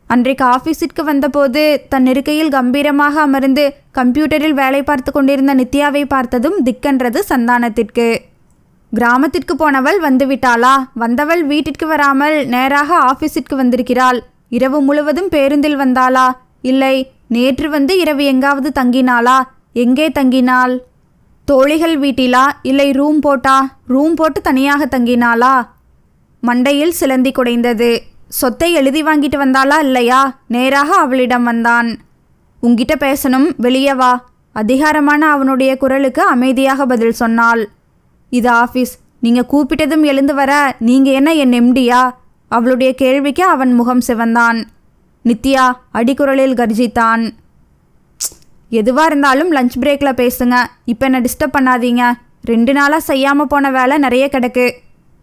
அன்றைக்கு ஆஃபீஸிற்கு வந்தபோது தன் இருக்கையில் கம்பீரமாக அமர்ந்து கம்ப்யூட்டரில் வேலை பார்த்து கொண்டிருந்த நித்யாவை பார்த்ததும் திக்கென்றது சந்தானத்திற்கு. கிராமத்திற்கு போனவள் வந்துவிட்டாளா? வந்தவள் வீட்டிற்கு வராமல் நேராக ஆஃபீஸிற்கு வந்திருக்கிறாள். இரவு முழுவதும் பேருந்தில் வந்தாளா? இல்லை, நேற்று வந்து இரவு எங்காவது தங்கினாளா? எங்கே தங்கினாள்? தோழிகள் வீட்டிலா? இல்லை ரூம் போட்டா? ரூம் போட்டு தனியாக தங்கினாளா? மண்டையில் சிலந்தி குடைந்தது. சொத்தை எழுதி வாங்கிட்டு வந்தாளா இல்லையா? நேராக அவளிடம் வந்தான். உங்கிட்ட பேசணும், வெளியே வா. அதிகாரமான அவனுடைய குரலுக்கு அமைதியாக பதில் சொன்னாள். இது ஆஃபீஸ். நீங்கள் கூப்பிட்டதும் எழுந்து வர நீங்கள் என்ன என் எம்டியா? அவளுடைய கேள்விக்கு அவன் முகம் சிவந்தான். நித்யா அடிக்குரலில் கர்ஜித்தான். எதுவாக இருந்தாலும் லஞ்ச் பிரேக்கில் பேசுங்க. இப்போ என்ன டிஸ்டர்ப் பண்ணாதீங்க. 2 நாளாக செய்யாமல் போன வேலை நிறைய கிடக்கு.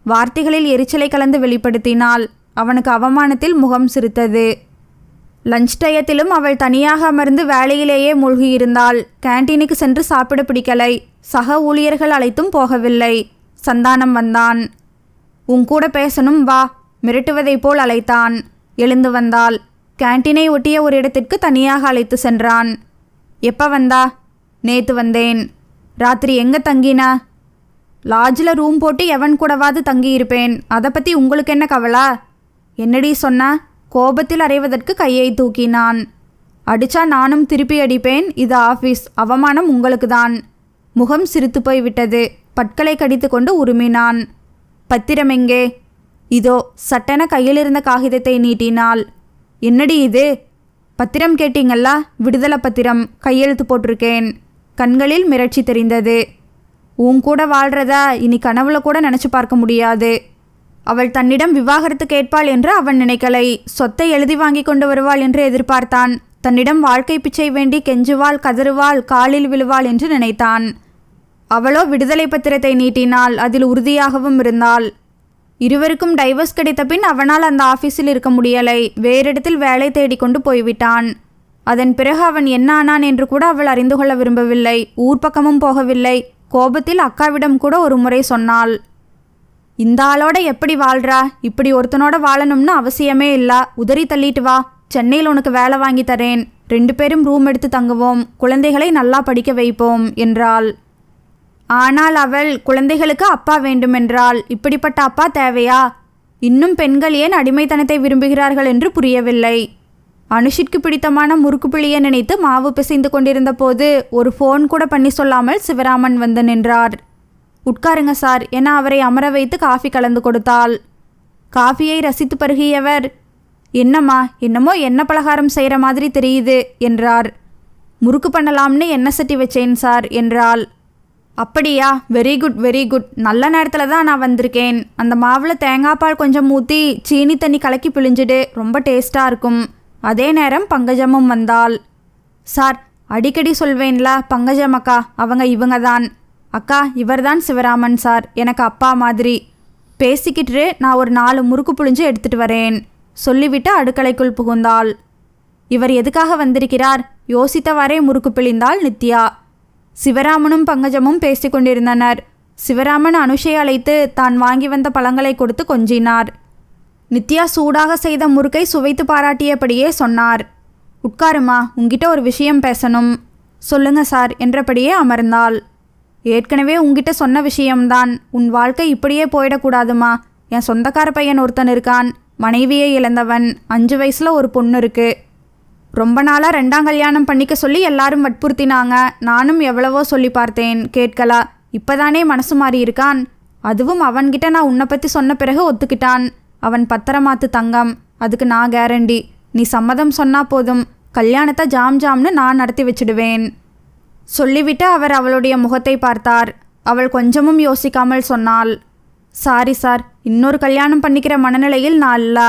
வார்த்தைகளில் எரிச்சலை கலந்து வெளிப்படுத்தினாள். அவனுக்கு அவமானத்தில் முகம் சிரித்தது. லஞ்ச் டயத்திலும் அவள் தனியாக அமர்ந்து வேலையிலேயே மூழ்கியிருந்தாள். கேன்டீனுக்கு சென்று சாப்பிட பிடிக்கலை. சக ஊழியர்கள் அழைத்தும் போகவில்லை. சந்தானம் வந்தான். உன் கூட பேசணும், வா. மிரட்டுவதைப் போல் அழைத்தான். எழுந்து வந்தாள். கேன்டீனை ஒட்டிய ஒரு இடத்திற்கு தனியாக அழைத்து சென்றான். எப்போ வந்தா? நேற்று வந்தேன். ராத்திரி எங்கே தங்கினா? லாட்ஜில் ரூம் போட்டு எவன் கூடவாது தங்கியிருப்பேன். அதை பற்றி உங்களுக்கு என்ன கவலை? என்னடி சொன்ன? கோபத்தில் அறைவதற்கு கையை தூக்கினான். அடிச்சா நானும் திருப்பி அடிப்பேன். இது ஆஃபீஸ். அவமானம் உங்களுக்கு தான். முகம் சிரித்து போய்விட்டது. பற்களை கடித்து கொண்டு உருமினான். பத்திரம் எங்கே? இதோ. சட்டென கையில் இருந்த காகிதத்தை நீட்டினாள். என்னடி இது? பத்திரம் கேட்டீங்களா? விடுதலை பத்திரம். கையெழுத்து போட்டிருக்கேன். கண்களில் மிரட்சி தெரிந்தது. உன் கூட வாழ்கிறத இனி கனவுல கூட நினச்சி பார்க்க முடியாது. அவள் தன்னிடம் விவாகரத்து கேட்பாள் என்று அவன் நினைக்கலை. சொத்தை எழுதி வாங்கி கொண்டு வருவாள் என்று எதிர்பார்த்தான். தன்னிடம் வாழ்க்கை பிச்சை வேண்டி கெஞ்சுவாள், கதறுவாள், காலில் விழுவாள் என்று நினைத்தான். அவளோ விடுதலை பத்திரத்தை நீட்டினாள். அதில் உறுதியாகவும் இருந்தாள். இருவருக்கும் டைவர்ஸ் கிடைத்த பின் அவனால் அந்த ஆஃபீஸில் இருக்க முடியலை. வேறிடத்தில் வேலை தேடிக்கொண்டு போய்விட்டான். அதன் பிறகு அவன் என்ன ஆனான் என்று கூட அவள் அறிந்து கொள்ள விரும்பவில்லை. ஊர் பக்கமும் போகவில்லை. கோபத்தில் அக்காவிடம் கூட ஒரு முறை சொன்னாள். இந்த ஆளோட எப்படி வாழ்றா? இப்படி ஒருத்தனோட வாழணும்னு அவசியமே இல்லை. உதறி தள்ளிட்டு வா. சென்னையில் உனக்கு வேலை வாங்கி தரேன். 2 பேரும் ரூம் எடுத்து தங்குவோம். குழந்தைகளை நல்லா படிக்க வைப்போம் என்றாள். ஆனால் அவள் குழந்தைகளுக்கு அப்பா வேண்டுமென்றாள். இப்படிப்பட்ட அப்பா தேவையா? இன்னும் பெண்கள் ஏன் அடிமைத்தனத்தை விரும்புகிறார்கள் என்று புரியவில்லை. அனுஷிற்கு பிடித்தமான முறுக்கு பிழிய நினைத்து மாவு பிசைந்து கொண்டிருந்த போது ஒரு ஃபோன் கூட பண்ணி சொல்லாமல் சிவராமன் வந்து நின்றார். உட்காருங்க சார் என அவரை அமர வைத்து காஃபி கலந்து கொடுத்தாள். காஃபியை ரசித்து பருகியவர், என்னம்மா, என்னமோ எண்ணெய் பலகாரம் செய்கிற மாதிரி தெரியுது என்றார். முறுக்கு பண்ணலாம்னு எண்ணெய் சட்டி வச்சேன் சார் என்றாள். அப்படியா? Very good very good. நல்ல நேரத்தில் தான் நான் வந்திருக்கேன். அந்த மாவில் தேங்காய் பால் கொஞ்சம் ஊற்றி சீனி தண்ணி கலக்கி பிழிஞ்சிடு. ரொம்ப டேஸ்ட்டாக இருக்கும். அதே நேரம் பங்கஜமும் வந்தாள். சார், அடிக்கடி சொல்வேன்ல பங்கஜம் அக்கா, அவங்க இவங்க தான். அக்கா, இவர்தான் சிவராமன் சார், எனக்கு அப்பா மாதிரி. பேசிக்கிட்டு நான் ஒரு 4 முறுக்கு புழிஞ்சு எடுத்துகிட்டு வரேன் சொல்லிவிட்டு அடுக்கலைக்குள் புகுந்தாள். இவர் எதுக்காக வந்திருக்கிறார்? யோசித்தவாறே முறுக்கு பிழிந்தாள் நித்யா. சிவராமனும் பங்கஜமும் பேசிக்கொண்டிருந்தனர். சிவராமன் அனுஷை அழைத்து தான் வாங்கி வந்த பழங்களை கொடுத்து கொஞ்சினார். நித்யா சூடாக செய்த முறுக்கை சுவைத்து பாராட்டியபடியே சொன்னார். உட்காருமா, உங்ககிட்ட ஒரு விஷயம் பேசணும். சொல்லுங்க சார் என்றபடியே அமர்ந்தாள். ஏற்கனவே உங்ககிட்ட சொன்ன விஷயம்தான். உன் வாழ்க்கை இப்படியே போயிடக்கூடாதுமா. என் சொந்தக்கார பையன் ஒருத்தன் இருக்கான். மனைவியை இழந்தவன். 5 வயசில் ஒரு பொண்ணு இருக்கு. ரொம்ப நாளாக 2ஆம் கல்யாணம் பண்ணிக்க சொல்லி எல்லாரும் வற்புறுத்தினாங்க. நானும் எவ்வளவோ சொல்லி பார்த்தேன், கேட்கல. இப்போதானே மனசு மாறி இருக்கான். அதுவும் அவன்கிட்ட நான் உன்னை பற்றி சொன்ன பிறகு ஒத்துக்கிட்டான். அவன் பத்திரமாத்து தங்கம். அதுக்கு நான் கேரண்டி. நீ சம்மதம் சொன்னா போதும். கல்யாணத்தை ஜாம்னு நான் நடத்தி வச்சிடுவேன் சொல்லிவிட்டு அவர் அவளுடைய முகத்தை பார்த்தார். அவள் கொஞ்சமும் யோசிக்காமல் சொன்னாள். சாரி சார், இன்னொரு கல்யாணம் பண்ணிக்கிற மனநிலையில் நான் இல்ல.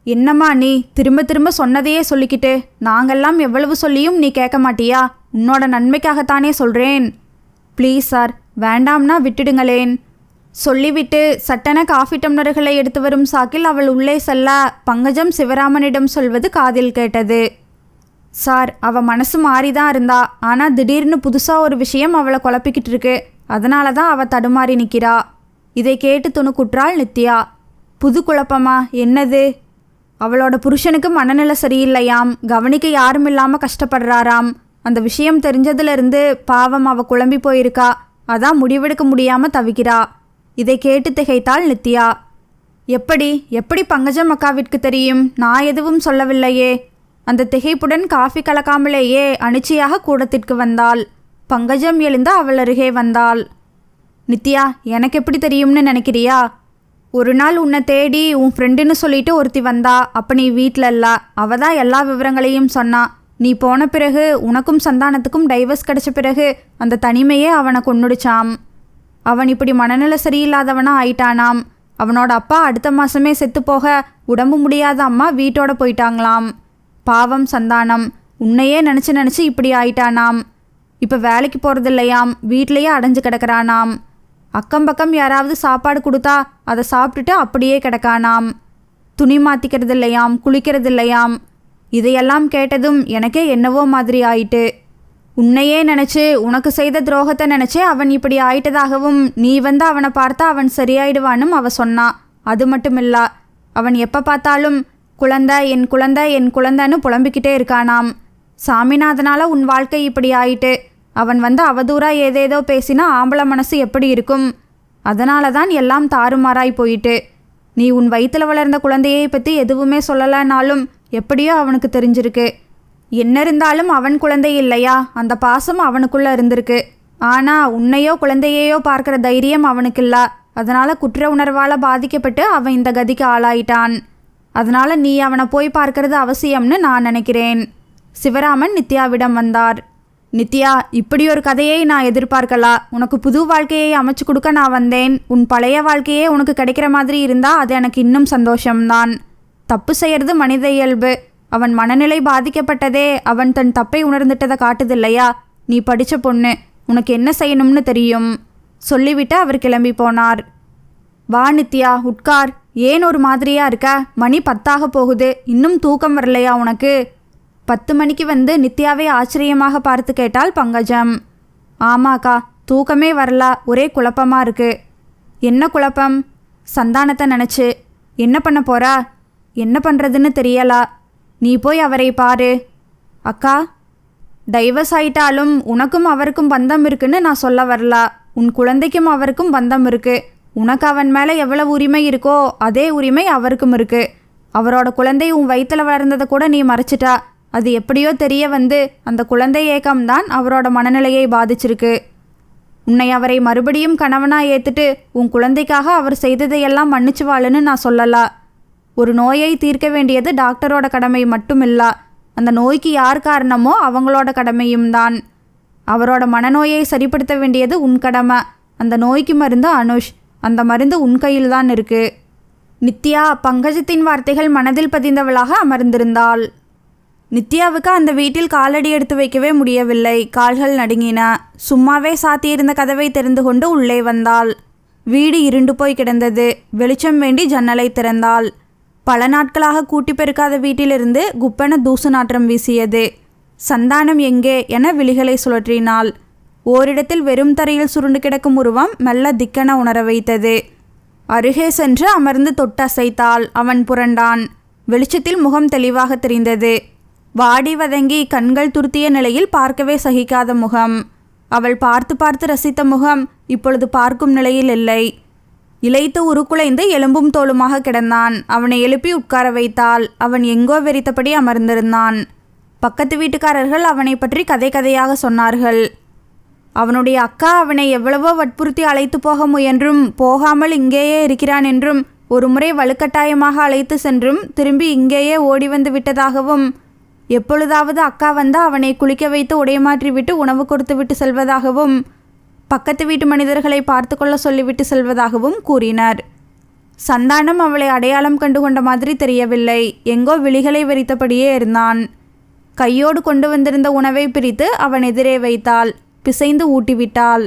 என்னம்மா நீ திரும்ப திரும்ப சொன்னதையே சொல்லிக்கிட்டு? நாங்கெல்லாம் எவ்வளவு சொல்லியும் நீ கேட்க மாட்டியா? உன்னோட நன்மைக்காகத்தானே சொல்கிறேன். ப்ளீஸ் சார், வேண்டாம்னா விட்டுடுங்களேன். சொல்லிவிட்டு சட்டென காஃபி டம்ளர்களை எடுத்து வரும் சாக்கில் அவள் உள்ளே செல்ல பங்கஜம் சிவராமனிடம் சொல்வது காதில் கேட்டது. சார், அவள் மனசு மாறிதான் இருந்தா. ஆனால் திடீர்னு புதுசாக ஒரு விஷயம் அவளை குழப்பிக்கிட்டு இருக்கு. அதனால தான் அவள் தடுமாறி நிற்கிறா. இதை கேட்டு துணுக்குற்றாள் நித்யா. புது குழப்பமா? என்னது? அவளோட புருஷனுக்கு மனநிலை சரியில்லையாம். கவனிக்க யாரும் இல்லாமல் கஷ்டப்படுறாராம். அந்த விஷயம் தெரிஞ்சதுலேருந்து பாவம் அவள் குழம்பி போயிருக்கா. அதான் முடிவெடுக்க முடியாமல் தவிக்கிறா. இதை கேட்டு திகைத்தாள் நித்யா. எப்படி பங்கஜம் அக்காவிற்கு தெரியும்? நான் எதுவும் சொல்லவில்லையே. அந்த திகைப்புடன் காஃபி கலக்காமலேயே அனிச்சையாக கூடத்திற்கு வந்தாள். பங்கஜம் எழுந்து அவள் அருகே வந்தாள். நித்யா, எனக்கு எப்படி தெரியும்னு நினைக்கிறியா? ஒரு நாள் உன்னை தேடி உன் ஃப்ரெண்டுன்னு சொல்லிட்டு ஒருத்தி வந்தா. அப்போ நீ வீட்டில் இல்ல. அவள் தான் எல்லா விவரங்களையும் சொன்னா. நீ போன பிறகு உனக்கும் சந்தானத்துக்கும் டைவர்ஸ் கிடைச்ச பிறகு அந்த தனிமையே அவனை கொன்னுடுச்சாம். அவன் இப்படி மனநிலை சரியில்லாதவனா ஆயிட்டானாம். அவனோட அப்பா அடுத்த மாதமே செத்து போக உடம்பு முடியாத அம்மா வீட்டோட போயிட்டாங்களாம். பாவம் சந்தானம் உன்னையே நினச்சி இப்படி ஆயிட்டானாம். இப்போ வேலைக்கு போகிறதில்லையாம். வீட்லேயே அடைஞ்சு கிடக்கிறானாம். அக்கம் பக்கம் யாராவது சாப்பாடு கொடுத்தா அதை சாப்பிட்டுட்டு அப்படியே கிடக்கானாம். துணி மாற்றிக்கிறது இல்லையாம், குளிக்கிறது இல்லையாம். இதையெல்லாம் கேட்டதும் எனக்கே என்னவோ மாதிரி ஆயிட்டு. உன்னையே நினச்சி உனக்கு செய்த துரோகத்தை நினச்சி அவன் இப்படி ஆயிட்டதாகவும் நீ வந்து அவனை பார்த்தா அவன் சரியாயிடுவானும் அவ சொன்னான். அது மட்டும் இல்ல, அவன் எப்போ பார்த்தாலும் குழந்தை என் குழந்தை என் குழந்தைன்னு புலம்பிக்கிட்டே இருக்கானாம். சாமிநாதனால் உன் வாழ்க்கை இப்படி ஆயிட்டு. அவன் வந்து அவதூறா ஏதேதோ பேசினா ஆம்பளை மனசு எப்படி இருக்கும்? அதனால தான் எல்லாம் தாறுமாறாய் போயிட்டு. நீ உன் வயிற்றில் வளர்ந்த குழந்தையை பற்றி எதுவுமே சொல்லலைனாலும் எப்படியோ அவனுக்கு தெரிஞ்சிருக்கு. என்ன இருந்தாலும் அவன் குழந்தை இல்லையா? அந்த பாசம் அவனுக்குள்ளே இருந்திருக்கு. ஆனால் உன்னையோ குழந்தையையோ பார்க்குற தைரியம் அவனுக்கு இல்லை. அதனால் குற்ற உணர்வால் பாதிக்கப்பட்டு அவன் இந்த கதிக்கு ஆளாயிட்டான். அதனால் நீ அவனை போய் பார்க்கறது அவசியம்னு நான் நினைக்கிறேன். சிவராமன் நித்யாவிடம் வந்தார். நித்யா, இப்படி ஒரு கதையை நான் எதிர்பார்க்கலா. உனக்கு புது வாழ்க்கையை அமைச்சு கொடுக்க நான் வந்தேன். உன் பழைய வாழ்க்கையே உனக்கு கிடைக்கிற மாதிரி இருந்தால் அது எனக்கு இன்னும் சந்தோஷம்தான். தப்பு செய்கிறது மனித இயல்பு. அவன் மனநிலை பாதிக்கப்பட்டதே அவன் தன் தப்பை உணர்ந்துட்டதை காட்டுதில்லையா? நீ படித்த பொண்ணு, உனக்கு என்ன செய்யணும்னு தெரியும் சொல்லிவிட்டு அவர் கிளம்பி போனார். வா நித்யா, உட்கார். ஏன் ஒரு மாதிரியா இருக்க? மணி 10 போகுது. இன்னும் தூக்கம் வரலையா உனக்கு? 10 மணிக்கு வந்து நித்யாவை ஆச்சரியமாக பார்த்து கேட்டாள் பங்கஜம். ஆமாக்கா, தூக்கமே வரல. ஒரே குழப்பமாக இருக்கு. என்ன குழப்பம்? சந்தானத்தை நினச்சி. என்ன பண்ண போறா? என்ன பண்ணுறதுன்னு தெரியலா. நீ போய் அவரை பாரு. அக்கா, டைவர்ஸ் ஆயிட்டாலும் உனக்கும் அவருக்கும் பந்தம் இருக்குன்னு நான் சொல்ல வரல. உன் குழந்தைக்கும் அவருக்கும் பந்தம் இருக்கு. உனக்கு அவன் மேலே எவ்வளவு உரிமை இருக்கோ அதே உரிமை அவருக்கும் இருக்கு. அவரோட குழந்தை உன் வயிற்றில் வளர்ந்ததை கூட நீ மறைச்சிட்டா. அது எப்படியோ தெரிய வந்து அந்த குழந்தை ஏக்கம்தான் அவரோட மனநிலையை பாதிச்சிருக்கு. உன்னை அவரை மறுபடியும் கணவனாக ஏற்றுட்டு உன் குழந்தைக்காக அவர் செய்ததையெல்லாம் மன்னிச்சு வாழுன்னு நான் சொல்லலா. ஒரு நோயை தீர்க்க வேண்டியது டாக்டரோட கடமை மட்டும் இல்ல. அந்த நோய்க்கு யார் காரணமோ அவங்களோட கடமையும் தான். அவரோட மனநோயை சரிப்படுத்த வேண்டியது உன் கடமை. அந்த நோய்க்கு மருந்து அனுஷ். அந்த மருந்து உன் கையில் தான் இருக்கு. நித்யா பங்கஜத்தின் வார்த்தைகள் மனதில் பதிந்தவளாக அமர்ந்திருந்தாள். நித்யாவுக்கு அந்த வீட்டில் காலடி எடுத்து வைக்கவே முடியவில்லை. கால்கள் நடுங்கின. சும்மாவே சாத்தியிருந்த கதவை திறந்து கொண்டு உள்ளே வந்தாள். வீடு இருண்டு போய் கிடந்தது. வெளிச்சம் வேண்டி ஜன்னலை திறந்தாள். பல நாட்களாக கூட்டி பெருக்காத வீட்டிலிருந்து குப்பென தூசு நாற்றம் வீசியது. சந்தானம் எங்கே என விழிகளை சுழற்றினாள். ஓரிடத்தில் வெறும் தரையில் சுருண்டு கிடக்கும் உருவம் மெல்ல திக்கென உணர வைத்தது. அருகே சென்று அமர்ந்து தொட்டு அசைத்தாள். அவன் புரண்டான். வெளிச்சத்தில் முகம் தெளிவாக தெரிந்தது. வாடி வதங்கி கண்கள் துருத்திய நிலையில் பார்க்கவே சகிக்காத முகம். அவள் பார்த்து பார்த்து ரசித்த முகம் இப்பொழுது பார்க்கும் நிலையில் இல்லை. இளைத்து உருக்குலைந்து எலும்பும் தோலுமாக கிடந்தான். அவனை எழுப்பி உட்கார வைத்தாள். அவன் எங்கோ வெறித்தபடி அமர்ந்திருந்தான். பக்கத்து வீட்டுக்காரர்கள் அவனை பற்றி கதை கதையாக சொன்னார்கள். அவனுடைய அக்கா அவனை எவ்வளவோ வற்புறுத்தி அழைத்து போக முயன்றும் போகாமல் இங்கேயே இருக்கிறான் என்றும், ஒரு முறை வலுக்கட்டாயமாக அழைத்து சென்றும் திரும்பி இங்கேயே ஓடி வந்து விட்டதாகவும், எப்பொழுதாவது அக்கா வந்து அவனை குளிக்க வைத்து உடைமாற்றி விட்டு உணவு கொடுத்து விட்டு செல்வதாகவும், பக்கத்து வீட்டு மனிதர்களை பார்த்து கொள்ள சொல்லிவிட்டு செல்வதாகவும் கூறினர். சந்தானம் அவளை அடையாளம் கண்டு கொண்ட மாதிரி தெரியவில்லை. எங்கோ விழிகளை வெறித்தபடியே இருந்தான். கையோடு கொண்டு வந்திருந்த உணவை பிரித்து அவன் எதிரே வைத்தாள். பிசைந்து ஊட்டிவிட்டாள்.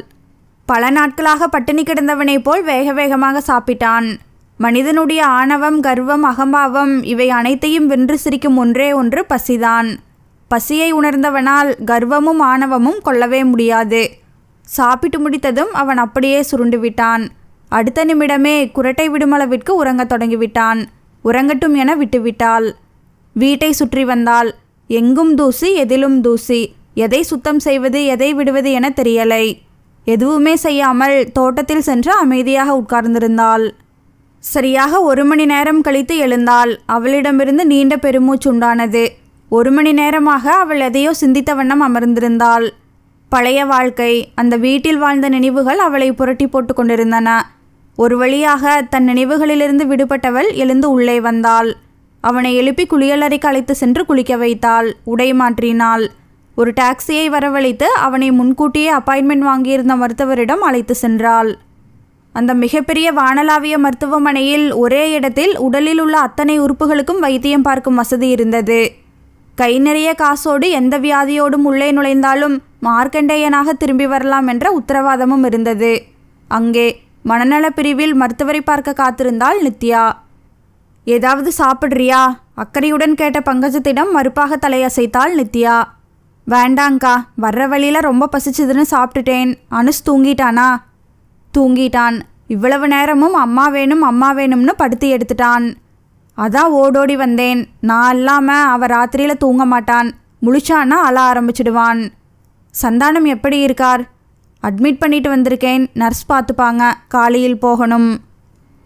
பல நாட்களாக பட்டினி கிடந்தவனைப் போல் வேக வேகமாக சாப்பிட்டான். மனிதனுடைய ஆணவம், கர்வம், அகம்பாவம் இவை அனைத்தையும் வென்று சிரிக்கும் ஒன்றே ஒன்று பசிதான். பசியை உணர்ந்தவனால் கர்வமும் ஆணவமும் கொள்ளவே முடியாது. சாப்பிட்டு முடித்ததும் அவன் அப்படியே சுருண்டு விட்டான். அடுத்த நிமிடமே குரட்டை விடுமளவிற்கு உறங்கத் தொடங்கிவிட்டான். உறங்கட்டும் என விட்டுவிட்டாள். வீட்டை சுற்றி வந்தாள். எங்கும் தூசி, எதிலும் தூசி. எதை சுத்தம் செய்வது, எதை விடுவது என தெரியலை. எதுவுமே செய்யாமல் தோட்டத்தில் சென்று அமைதியாக உட்கார்ந்திருந்தாள். சரியாக 1 மணி நேரம் கழித்து எழுந்தாள். அவளிடமிருந்து நீண்ட பெருமூச்சு உண்டானது. 1 மணி நேரமாக அவள் எதையோ சிந்தித்த வண்ணம் அமர்ந்திருந்தாள். பழைய வாழ்க்கை, அந்த வீட்டில் வாழ்ந்த நினைவுகள் அவளை புரட்டி போட்டு கொண்டிருந்தன. ஒரு வழியாக தன் நினைவுகளிலிருந்து விடுபட்டவள் எழுந்து உள்ளே வந்தாள். அவனை எழுப்பி குளியலறைக்கு அழைத்து சென்று குளிக்க வைத்தாள். உடை மாற்றினாள். ஒரு டாக்ஸியை வரவழைத்து அவனை முன்கூட்டியே அப்பாயின்மெண்ட் வாங்கியிருந்த மருத்துவரிடம் அழைத்து சென்றாள். அந்த மிகப்பெரிய வானளாவிய மருத்துவமனையில் ஒரே இடத்தில் உடலில் உள்ள அத்தனை உறுப்புகளுக்கும் வைத்தியம் பார்க்கும் வசதி இருந்தது. கை நிறைய காசோடு எந்த வியாதியோடும் உள்ளே நுழைந்தாலும் மார்க்கண்டேயனாக திரும்பி வரலாம் என்ற உத்தரவாதமும் இருந்தது. அங்கே மனநலப் பிரிவில் மருத்துவரை பார்க்க காத்திருந்தாள் நித்யா. ஏதாவது சாப்பிட்றியா? அக்கறையுடன் கேட்ட பங்கஜத்திடம் மறுப்பாக தலையசைத்தாள் நித்யா. வேண்டாங்க்கா, வர்ற வழியில் ரொம்ப பசிச்சதுன்னு சாப்பிட்டுட்டேன். அனுஷ் தூங்கிட்டானா? தூங்கிட்டான். இவ்வளவு நேரமும் அம்மா வேணும் அம்மா வேணும்னு படுத்து எடுத்துட்டான். அதான் ஓடோடி வந்தேன். நான் இல்லாமல் அவள் ராத்திரியில் தூங்க மாட்டான். முழிச்சான்னா அழ ஆரம்பிச்சிடுவான். சந்தானம் எப்படி இருக்கார்? அட்மிட் பண்ணிட்டு வந்திருக்கேன். நர்ஸ் பார்த்துப்பாங்க. காலையில் போகணும்.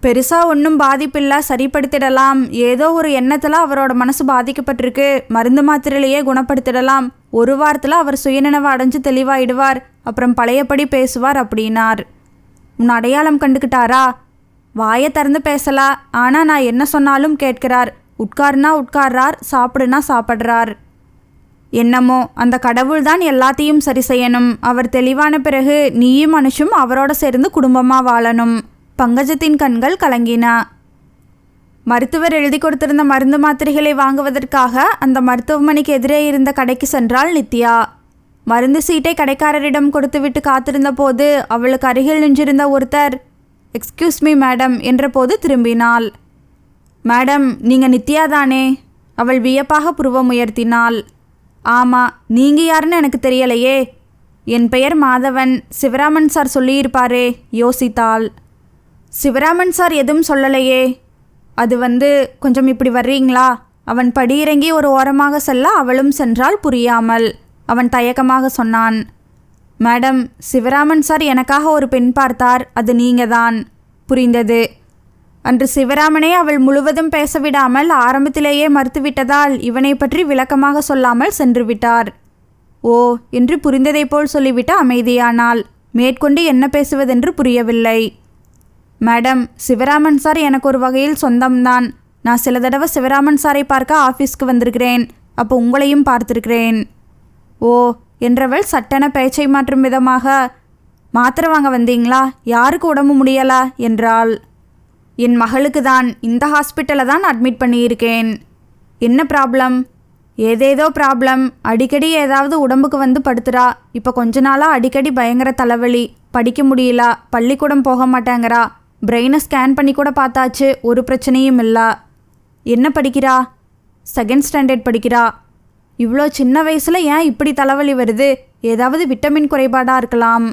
பெருசாக ஒன்றும் பாதிப்பில்லை, சரிப்படுத்திடலாம். ஏதோ ஒரு எண்ணத்தில் அவரோட மனசு பாதிக்கப்பட்டிருக்கு. மருந்து மாத்திரையிலேயே குணப்படுத்திடலாம். 1 வாரத்தில் அவர் சுயநினைவு அடைஞ்சு தெளிவாயிடுவார். அப்புறம் பழையபடி பேசுவார் அப்படின்னார். உன் அடையாளம் கண்டுக்கிட்டாரா? வாயை திறந்து பேசலா, ஆனால் நான் என்ன சொன்னாலும் கேட்கிறார். உட்காருனா உட்கார்றார், சாப்பிடுனா சாப்பிட்றார். என்னமோ அந்த கடவுள்தான் எல்லாத்தையும் சரி செய்யணும். அவர் தெளிவான பிறகு நீயும் மனுஷும் அவரோட சேர்ந்து குடும்பமாக வாழணும். பங்கஜத்தின் கண்கள் கலங்கின. மருத்துவர் எழுதி கொடுத்திருந்த மருந்து மாத்திரைகளை வாங்குவதற்காக அந்த மருத்துவமனைக்கு எதிரே இருந்த கடைக்கு சென்றாள் நித்யா. மருந்து சீட்டை கடைக்காரரிடம் கொடுத்துவிட்டு காத்திருந்த போது அவளுக்கு அருகில் நின்றிருந்த ஒருத்தர் எக்ஸ்கியூஸ் மீ மேடம் என்ற போது திரும்பினாள். மேடம், நீங்கள் நித்யா தானே? அவள் வியப்பாக புருவம் உயர்த்தினாள். ஆமாம், நீங்கள் யாருன்னு எனக்கு தெரியலையே. என் பெயர் மாதவன். சிவராமன் சார் சொல்லியிருப்பாரே. யோசித்தாள். சிவராமன் சார் எதுவும் சொல்லலையே. அது கொஞ்சம் இப்படி வர்றீங்களா? அவன் படியிறங்கி ஒரு ஓரமாக செல்ல அவளும் சென்றாள் புரியாமல். அவன் தயக்கமாக சொன்னான். மேடம், சிவராமன் சார் எனக்காக ஒரு பெண் பார்த்தார். அது நீங்கள் தான். புரிந்தது. அன்று சிவராமனே அவள் முழுவதும் பேசவிடாமல் ஆரம்பத்திலேயே மறுத்துவிட்டதால் இவனை பற்றி விளக்கமாக சொல்லாமல் சென்று விட்டார். ஓ என்று புரிந்ததை போல் சொல்லிவிட்டு அமைதியானாள். மேற்கொண்டு என்ன பேசுவதென்று புரியவில்லை. மேடம், சிவராமன் சார் எனக்கு ஒரு வகையில் சொந்தம்தான். நான் சில தடவை சிவராமன் சாரை பார்க்க ஆஃபீஸ்க்கு வந்திருக்கிறேன். அப்போ உங்களையும் பார்த்துருக்கிறேன். ஓ என்றவள் சட்டென பேச்சை மாற்றும் விதமாக, மாத்திரை வாங்க வந்தீங்களா? யாருக்கு உடம்பு முடியலா என்றாள். என் மகளுக்கு தான். இந்த ஹாஸ்பிட்டலில் தான் அட்மிட் பண்ணியிருக்கேன். என்ன ப்ராப்ளம்? ஏதேதோ ப்ராப்ளம். அடிக்கடி ஏதாவது உடம்புக்கு வந்து படுத்துறா. இப்போ கொஞ்ச நாளாக அடிக்கடி பயங்கர தலைவலி. படிக்க முடியல. பள்ளிக்கூடம் போக மாட்டேங்கிறா. பிரெயினை ஸ்கேன் பண்ணி கூட பார்த்தாச்சு. ஒரு பிரச்சனையும் இல்லை. என்ன படிக்கிறா? 2nd ஸ்டாண்டர்ட் படிக்கிறா. இவ்வளோ சின்ன வயசில் ஏன் இப்படி தலைவலி வருது? ஏதாவது விட்டமின் குறைபாடாக இருக்கலாம்.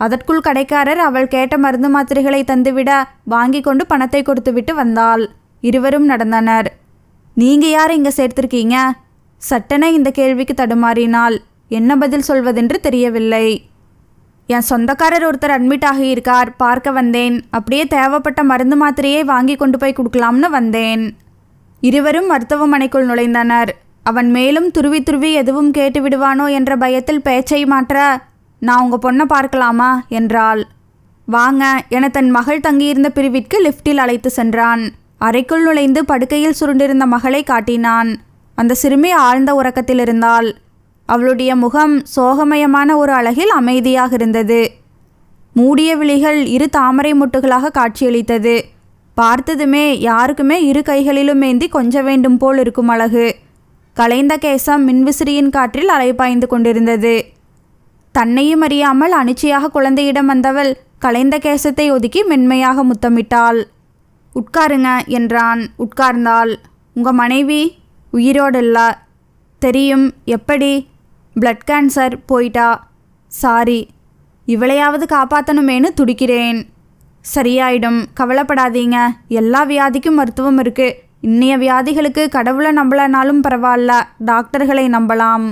அதற்குள் கடைக்காரர் அவள் கேட்ட மருந்து மாத்திரைகளை தந்துவிட வாங்கி கொண்டு பணத்தை கொடுத்து விட்டு வந்தாள். இருவரும் நடந்தனர். நீங்கள் யார் இங்கே சேர்த்திருக்கீங்க? சட்டென இந்த கேள்விக்கு தடுமாறினாள். என்ன பதில் சொல்வதென்று தெரியவில்லை. என் சொந்தக்காரர் ஒருத்தர் அட்மிட் ஆகியிருக்கார். பார்க்க வந்தேன். அப்படியே தேவைப்பட்ட மருந்து மாத்திரையை வாங்கி கொண்டு போய் கொடுக்கலாம்னு வந்தேன். இருவரும் மருத்துவமனைக்குள் நுழைந்தனர். அவன் மேலும் துருவி துருவி எதுவும் கேட்டு விடுவானோ என்ற பயத்தில் பேச்சை மாற்ற, நான் உங்கள் பொண்ணை பார்க்கலாமா என்றாள். வாங்க என தன் மகள் தங்கியிருந்த பிரிவிற்கு லிஃப்டில் அழைத்து சென்றான். அறைக்குள் நுழைந்து படுக்கையில் சுருண்டிருந்த மகளை காட்டினான். அந்த சிறுமி ஆழ்ந்த உறக்கத்தில் இருந்தாள். அவளுடைய முகம் சோகமயமான ஒரு அழகில் அமைதியாக இருந்தது. மூடிய விழிகள் 2 தாமரை மொட்டுகளாக காட்சியளித்தது. பார்த்ததுமே யாருக்குமே 2 கைகளிலும் ஏந்தி கொஞ்ச வேண்டும் போல் இருக்கும் அழகு. கலைந்த கேசம் மின்விசிறியின் காற்றில் அலைபாய்ந்து கொண்டிருந்தது. தன்னையும் அறியாமல் அனிச்சையாக குழந்தையிடம் வந்தவள் கலைந்த கேசத்தை ஒதுக்கி மென்மையாக முத்தமிட்டாள். உட்காருங்க என்றான். உட்கார்ந்தாள். உங்க மனைவி உயிரோடு இல்ல. தெரியும். எப்படி? பிளட் கேன்சர், போயிட்டா. சாரி. இவளையாவது காப்பாற்றணுமேனு துடிக்கிறேன். சரியாயிடும், கவலைப்படாதீங்க. எல்லா வியாதிக்கும் மருத்துவம் இருக்கு. இன்னைய வியாதிகளுக்கு கடவுளை நம்பலனாலும் பரவாயில்ல, டாக்டர்களை நம்பலாம்.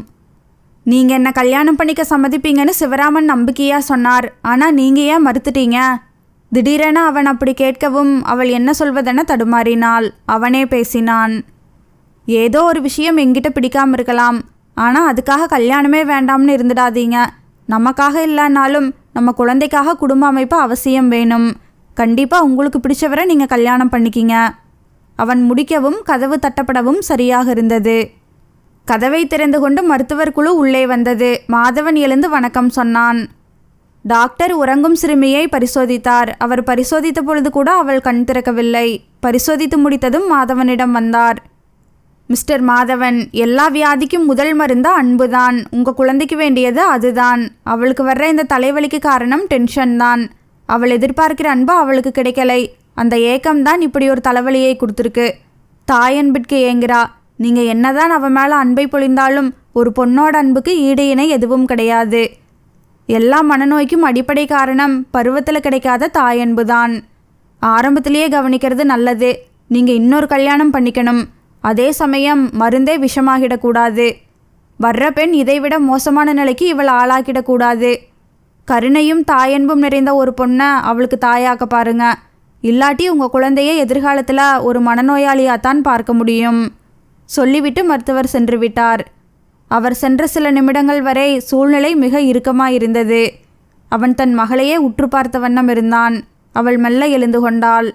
நீங்கள் என்ன கல்யாணம் பண்ணிக்க சம்மதிப்பீங்கன்னு சிவராமன் நம்பிக்கையாக சொன்னார். ஆனால் நீங்கள் ஏன் மறுத்துட்டீங்க? திடீரென அவன் அப்படி கேட்கவும் அவள் என்ன சொல்வதென தடுமாறினாள். அவனே பேசினான். ஏதோ ஒரு விஷயம் எங்கிட்ட பிடிக்காம இருக்கலாம், ஆனால் அதுக்காக கல்யாணமே வேண்டாம்னு இருந்துடாதீங்க. நமக்காக இல்லைனாலும் நம்ம குழந்தைக்காக குடும்ப அமைப்பு அவசியம் வேணும். கண்டிப்பாக உங்களுக்கு பிடிச்சவரை நீங்கள் கல்யாணம் பண்ணிக்கிங்க. அவன் முடிக்கவும் கதவு தட்டப்படவும் சரியாக இருந்தது. கதவை திறந்து கொண்டு மருத்துவர் குழு உள்ளே வந்தது. மாதவன் எழுந்து வணக்கம் சொன்னான். டாக்டர் உறங்கும் சிறுமியை பரிசோதித்தார். அவர் பரிசோதித்த பொழுது கூட அவள் கண் திறக்கவில்லை. பரிசோதித்து முடித்ததும் மாதவனிடம் வந்தார். மிஸ்டர் மாதவன், எல்லா வியாதிக்கும் முதல் மருந்தா அன்புதான். உங்கள் குழந்தைக்கு வேண்டியது அதுதான். அவளுக்கு வர்ற இந்த தலைவலிக்கு காரணம் டென்ஷன் தான். அவள் எதிர்பார்க்கிற அன்பு அவளுக்கு கிடைக்கலை. அந்த ஏக்கம்தான் இப்படி ஒரு தலைவலியை கொடுத்துருக்கு. தாயன்பிற்கு ஏங்குறா. நீங்கள் என்னதான் அவன் மேலே அன்பை பொழிந்தாலும் ஒரு பொண்ணோட அன்புக்கு ஈடு இணை எதுவும் கிடையாது. எல்லா மனநோய்க்கும் அடிப்படை காரணம் பருவத்தில் கிடைக்காத தாயன்பு தான். ஆரம்பத்திலேயே கவனிக்கிறது நல்லது. நீங்கள் இன்னொரு கல்யாணம் பண்ணிக்கணும். அதே சமயம் மருந்தே விஷமாகிடக்கூடாது. வர்ற பெண் இதைவிட மோசமான நிலைக்கு இவள் ஆளாக்கிடக்கூடாது. கருணையும் தாயன்பும் நிறைந்த ஒரு பொண்ணை அவளுக்கு தாயாக்க பாருங்க. இல்லாட்டி உங்கள் குழந்தைய எதிர்காலத்தில் ஒரு மனநோயாளியாகத்தான் பார்க்க முடியும். சொல்லிவிட்டு மருத்துவர் சென்று விட்டார். அவர் சென்ற சில நிமிடங்கள் வரை சூழ்நிலை மிக இறுக்கமாயிருந்தது. அவன் தன் மகளையே உற்று பார்த்த வண்ணம் இருந்தான். அவள் மெல்ல எழுந்து கொண்டாள்.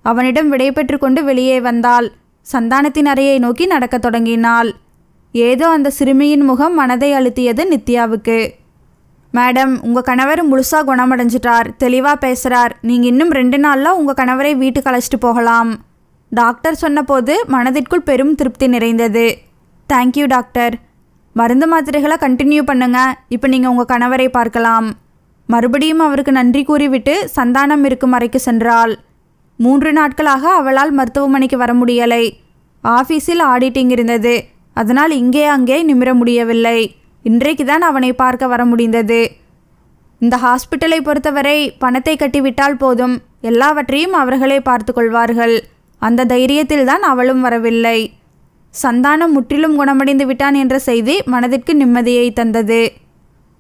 அவனிடம் விடைபெற்று கொண்டு வெளியே வந்தாள். சந்தானத்தின் அறையை நோக்கி நடக்கத் தொடங்கினாள். ஏதோ அந்த சிறுமியின் முகம் மனதை அழுத்தியது நித்யாவுக்கு. மேடம், உங்கள் கணவர் முழுசாக குணமடைஞ்சிட்டார். தெளிவாக பேசுகிறார். நீங்கள் இன்னும் 2 நாளில் உங்கள் கணவரை வீட்டுக்கு அழைச்சிட்டு போகலாம். டாக்டர் சொன்னபோது மனதிற்குள் பெரும் திருப்தி நிறைந்தது. Thank you doctor. மருந்து மாத்திரைகளை கண்டினியூ பண்ணுங்க. இப்போ நீங்கள் உங்கள் கணவரை பார்க்கலாம். மறுபடியும் அவருக்கு நன்றி கூறிவிட்டு சந்தானம் இருக்கும் அறைக்கு சென்றாள். 3 நாட்களாக அவளால் மருத்துவமனைக்கு வர முடியலை. ஆஃபீஸில் ஆடிட்டிங் இருந்தது. அதனால் இங்கே அங்கே நிமிர முடியவில்லை. இன்றைக்கு தான் அவனை பார்க்க வர முடிந்தது. இந்த ஹாஸ்பிட்டலை பொறுத்தவரை பணத்தை கட்டிவிட்டால் போதும், எல்லாவற்றையும் அவர்களே பார்த்து கொள்வார்கள். அந்த தைரியத்தில் தான் அவளும் வரவில்லை. சந்தானம் முற்றிலும் குணமடைந்து விட்டான் என்ற செய்தி மனதிற்கு நிம்மதியை தந்தது.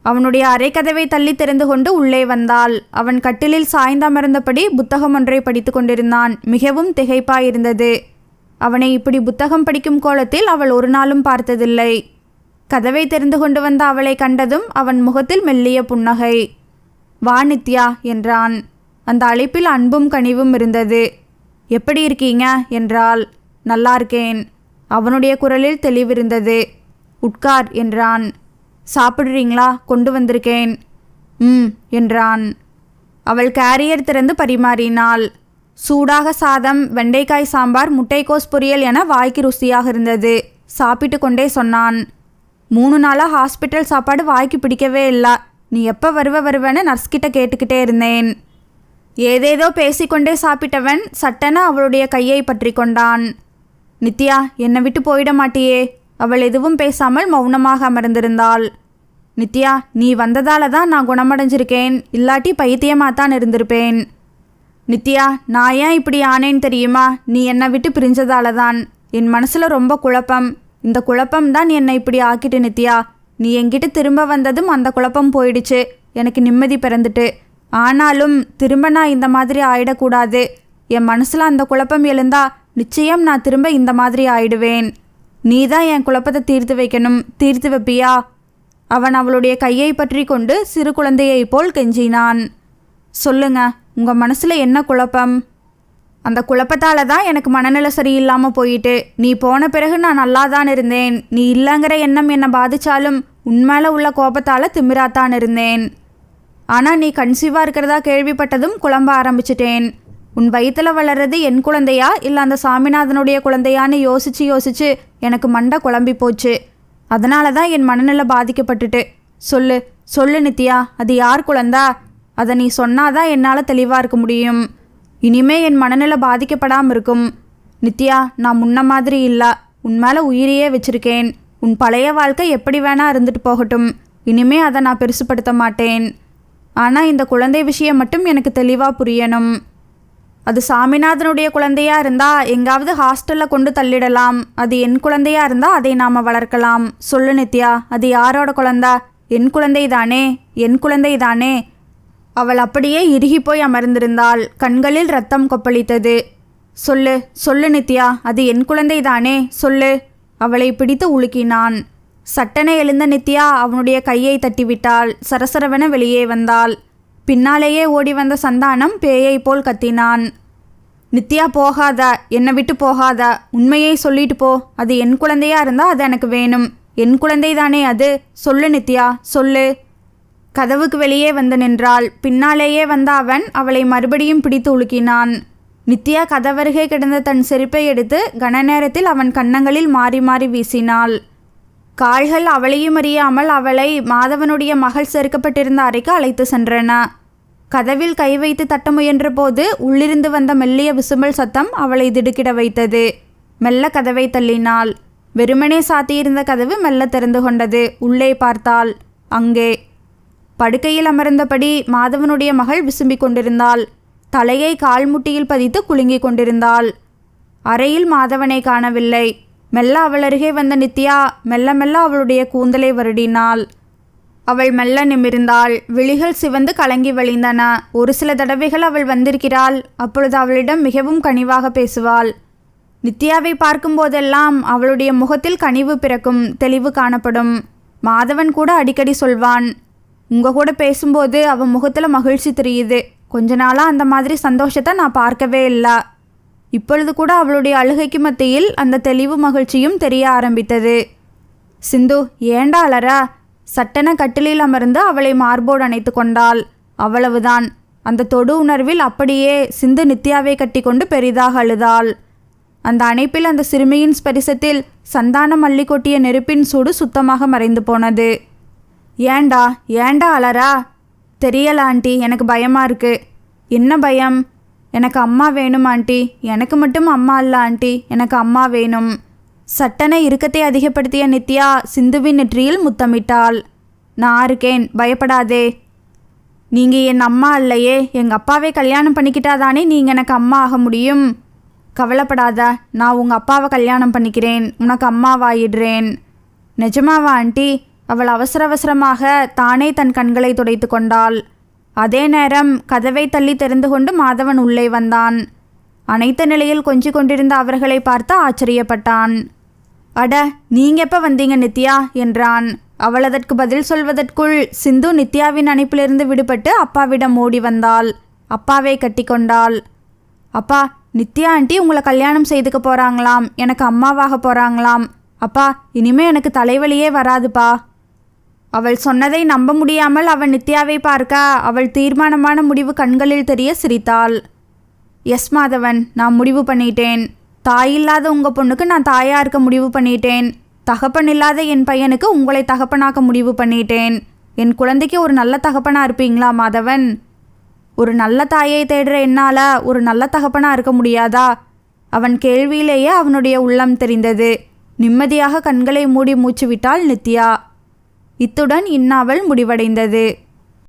அவனுடைய அறைக்கதவை தள்ளி திறந்து கொண்டு உள்ளே வந்தாள். அவன் கட்டிலில் சாய்ந்தமர்ந்தபடி புத்தகம் ஒன்றை படித்து கொண்டிருந்தான். மிகவும் திகைப்பாயிருந்தது. அவனை இப்படி புத்தகம் படிக்கும் கோலத்தில் அவள் ஒரு நாளும் பார்த்ததில்லை. கதவை திறந்து கொண்டு வந்த அவளை கண்டதும் அவன் முகத்தில் மெல்லிய புன்னகை. வா நித்யா என்றான். அந்த அழைப்பில் அன்பும் கனிவும் இருந்தது. எப்படி இருக்கீங்க என்றாள். நல்லா இருக்கேன். அவனுடைய குரலில் தெளிவிருந்தது. உட்கார் என்றான். சாப்பிட்றீங்களா? கொண்டு வந்திருக்கேன். என்றான். அவள் கேரியர் திறந்து பரிமாறினாள். சூடாக சாதம், வெண்டைக்காய் சாம்பார், முட்டைக்கோஸ் பொரியல் என வாய்க்கு ருசியாக இருந்தது. சாப்பிட்டு கொண்டே சொன்னான். 3 நாளாக ஹாஸ்பிட்டல் சாப்பாடு வாய்க்கு பிடிக்கவே இல்லை. நீ எப்போ வருவேன்னு நர்ஸ்கிட்ட கேட்டுக்கிட்டே இருந்தேன். ஏதேதோ பேசிக்கொண்டே சாப்பிட்டவன் சட்டென அவளுடைய கையை பற்றி கொண்டான். நித்யா, என்னை விட்டு போயிட மாட்டியே? அவள் எதுவும் பேசாமல் மௌனமாக அமர்ந்திருந்தாள். நித்யா, நீ வந்ததால தான் நான் குணமடைஞ்சிருக்கேன். இல்லாட்டி பைத்தியமாகத்தான் இருந்திருப்பேன். நித்யா, நான் ஏன் இப்படி ஆனேன்னு தெரியுமா? நீ என்னை விட்டு பிரிஞ்சதால தான். என் மனசில் ரொம்ப குழப்பம். இந்த குழப்பம் தான் என்னை இப்படி ஆக்கிட்டு நித்யா. நீ என்கிட்ட திரும்ப வந்ததும் அந்த குழப்பம் போயிடுச்சு. எனக்கு நிம்மதி பிறந்துட்டு. ஆனாலும் திரும்ப நான் இந்த மாதிரி ஆயிடக்கூடாது. என் மனசில் அந்த குழப்பம் எழுந்தா நிச்சயம் நான் திரும்ப இந்த மாதிரி ஆயிடுவேன். நீ தான் என் குழப்பத்தை தீர்த்து வைக்கணும். தீர்த்து வைப்பியா? அவன் அவளுடைய கையை பற்றி கொண்டு சிறு குழந்தையைப் போல் கெஞ்சினான். சொல்லுங்க, உங்கள் மனசில் என்ன குழப்பம்? அந்த குழப்பத்தால் தான் எனக்கு மனநிலை சரியில்லாமல் போயிட்டு. நீ போன பிறகு நான் நல்லா தான் இருந்தேன். நீ இல்லைங்கிற எண்ணம் என்னை பாதித்தாலும் உன்மேலே உள்ள கோபத்தால் திமிராத்தான் இருந்தேன். ஆனால் நீ கன்சீவாக இருக்கிறதா கேள்விப்பட்டதும் குழம்ப ஆரம்பிச்சிட்டேன். உன் வயிற்றில் வளர்றது என் குழந்தையா இல்லை அந்த சாமிநாதனுடைய குழந்தையான்னு யோசிச்சு எனக்கு மண்டை குழம்பி போச்சு. அதனால தான் என் மனநிலை பாதிக்கப்பட்டுட்டு. சொல்லு, சொல்லு நித்யா, அது யார் குழந்தா? அதை நீ சொன்னாதான் என்னால் தெளிவாக இருக்க முடியும். இனிமே என் மனநிலை பாதிக்கப்படாமல் இருக்கும். நித்யா, நான் முன்ன மாதிரி இல்லை. உன் மேலே உயிரையே வச்சிருக்கேன். உன் பழைய வாழ்க்கை எப்படி வேணா இருந்துட்டு போகட்டும். இனிமே அதை நான் பெருசுப்படுத்த மாட்டேன். ஆனால் இந்த குழந்தை விஷயம் மட்டும் எனக்கு தெளிவாக புரியணும். அது சாமிநாதனுடைய குழந்தையா இருந்தால் எங்காவது ஹாஸ்டலில் கொண்டு தள்ளிடலாம். அது என் குழந்தையா இருந்தால் அதை நாம் வளர்க்கலாம். சொல்லு நித்யா, அது யாரோட குழந்தா? என் குழந்தை தானே, என் குழந்தை தானே. அவள் அப்படியே இறுகி போய் அமர்ந்திருந்தாள். கண்களில் ரத்தம் கொப்பளித்தது. சொல்லு, சொல்லு நித்யா, அது என் குழந்தை தானே, சொல்லு. அவளை பிடித்து உலுக்கினான். சட்டென எழுந்த நித்யா அவனுடைய கையை தட்டிவிட்டாள். சரசரவென வெளியே வந்தாள். பின்னாலேயே ஓடி வந்த சந்தானம் பேயை போல் கத்தினான். நித்யா, போகாத, என்னை விட்டு போகாத. உண்மையை சொல்லிட்டு போ. அது என் குழந்தையா இருந்தால் அது எனக்கு வேணும். என் குழந்தை தானே அது. சொல்லு நித்யா, சொல்லு. கதவுக்கு வெளியே வந்து நின்றாள். பின்னாலேயே வந்த அவன் அவளை மறுபடியும் பிடித்து உலுக்கினான். நித்யா கதவருகே கிடந்த தன் செருப்பை எடுத்து கன நேரத்தில் அவன் கன்னங்களில் மாறி மாறி வீசினாள். கால்கள் அவளையும் அறியாமல் அவளை மாதவனுடைய மகள் செருக்கப்பட்டிருந்த அறைக்கு அழைத்து சென்றன. கதவில் கை வைத்து தட்ட முயன்ற போது உள்ளிருந்து வந்த மெல்லிய விசும்பல் சத்தம் அவளை திடுக்கிட வைத்தது. மெல்ல கதவை தள்ளினாள். வெறுமனே சாத்தியிருந்த கதவு மெல்ல திறந்து கொண்டது. உள்ளே பார்த்தாள். அங்கே படுக்கையில் அமர்ந்தபடி மாதவனுடைய மகள் விசும்பிக் கொண்டிருந்தாள். தலையை கால்முட்டியில் பதித்து குலுங்கிக் கொண்டிருந்தாள். அறையில் மாதவனை காணவில்லை. மெல்ல அவள் அருகே வந்த நித்யா மெல்ல மெல்ல அவளுடைய கூந்தலை வருடினாள். அவள் மெல்ல நிமிர்ந்தாள். விழிகள் சிவந்து கலங்கி வழிந்தன. ஒரு சில தடவைகள் அவள் வந்திருக்கிறாள். அப்பொழுது அவளிடம் மிகவும் கனிவாக பேசுவாள். நித்யாவை பார்க்கும் போதெல்லாம் அவளுடைய முகத்தில் கனிவு பிறக்கும், தெளிவு காணப்படும். மாதவன் கூட அடிக்கடி சொல்வான், உங்கள் கூட பேசும்போது அவன் முகத்தில் மகிழ்ச்சி தெரியுது. கொஞ்ச நாளாக அந்த மாதிரி சந்தோஷத்தை நான் பார்க்கவே இல்லை. இப்பொழுது கூட அவளுடைய அழுகைக்கு மத்தியில் அந்த தெளிவு மகிழ்ச்சியும் தெரிய ஆரம்பித்தது. சிந்து, ஏண்டா அலறா? சட்டென கட்டிலில் அமர்ந்து அவளை மார்போடு அணைத்து கொண்டாள். அவ்வளவுதான். அந்த தொடு உணர்வில் அப்படியே சிந்து நித்யாவை கட்டி கொண்டு பெரிதாக அழுதாள். அந்த அணைப்பில் அந்த சிறுமியின் ஸ்பரிசத்தில் சந்தானம் அள்ளி கொட்டிய நெருப்பின் சூடு சுத்தமாக மறைந்து போனது. ஏண்டா ஏண்டா அலறா? தெரியல ஆண்டி, எனக்கு பயமாக இருக்குது. என்ன பயம்? எனக்கு அம்மா வேணும் ஆண்டி. எனக்கு மட்டும் அம்மா இல்லை ஆண்டி, எனக்கு அம்மா வேணும். சட்டென இறுக்கத்தை அதிகப்படுத்திய நித்யா சிந்துவின் நெற்றியில் முத்தமிட்டாள். நான் இருக்கேன், பயப்படாதே. நீங்கள் என் அம்மா இல்லையே, எங்கள் அப்பாவை கல்யாணம் பண்ணிக்கிட்டாதானே நீங்கள் எனக்கு அம்மா ஆக முடியும். கவலைப்படாத, நான் உங்கள் அப்பாவை கல்யாணம் பண்ணிக்கிறேன், உனக்கு அம்மாவாயிடுறேன். நிஜமாவா ஆண்டி? அவள் அவசர அவசரமாக தானே தன் கண்களை துடைத்து கொண்டாள். அதே நேரம் கதவை தள்ளி தெரிந்து கொண்டு மாதவன் உள்ளே வந்தான். அனைத்த நிலையில் கொஞ்சிக் கொண்டிருந்த அவர்களை பார்த்து ஆச்சரியப்பட்டான். அட, நீங்க எப்போ வந்தீங்க நித்யா என்றான். அவள் அதற்கு பதில் சொல்வதற்குள் சிந்து நித்யாவின் அணைப்பிலிருந்து விடுபட்டு அப்பாவிடம் ஓடி வந்தாள். அப்பாவை கட்டி கொண்டாள். அப்பா, நித்யா ஆண்டி உங்களை கல்யாணம் செய்துக்க போகிறாங்களாம், எனக்கு அம்மாவாக போகிறாங்களாம். அப்பா, இனிமே எனக்கு தலைவலியே வராதுப்பா. அவள் சொன்னதை நம்ப முடியாமல் அவள் நித்யாவை பார்க்க அவள் தீர்மானமான முடிவு கண்களில் தெரிய சிரித்தாள். எஸ் மாதவன், நான் முடிவு பண்ணிட்டேன். தாயில்லாத உங்கள் பொண்ணுக்கு நான் தாயாக இருக்க முடிவு பண்ணிட்டேன். தகப்பன் இல்லாத என் பையனுக்கு உங்களை தகப்பனாக்க முடிவு பண்ணிட்டேன். என் குழந்தைக்கு ஒரு நல்ல தகப்பனாக இருப்பீங்களா மாதவன்? ஒரு நல்ல தாயை தேடுற என்னால் ஒரு நல்ல தகப்பனாக இருக்க முடியாதா? அவன் கேள்வியிலேயே அவனுடைய உள்ளம் தெரிந்தது. நிம்மதியாக கண்களை மூடி மூச்சு விட்டாள் நித்யா. இத்துடன் இந்நாவல் முடிவடைந்தது.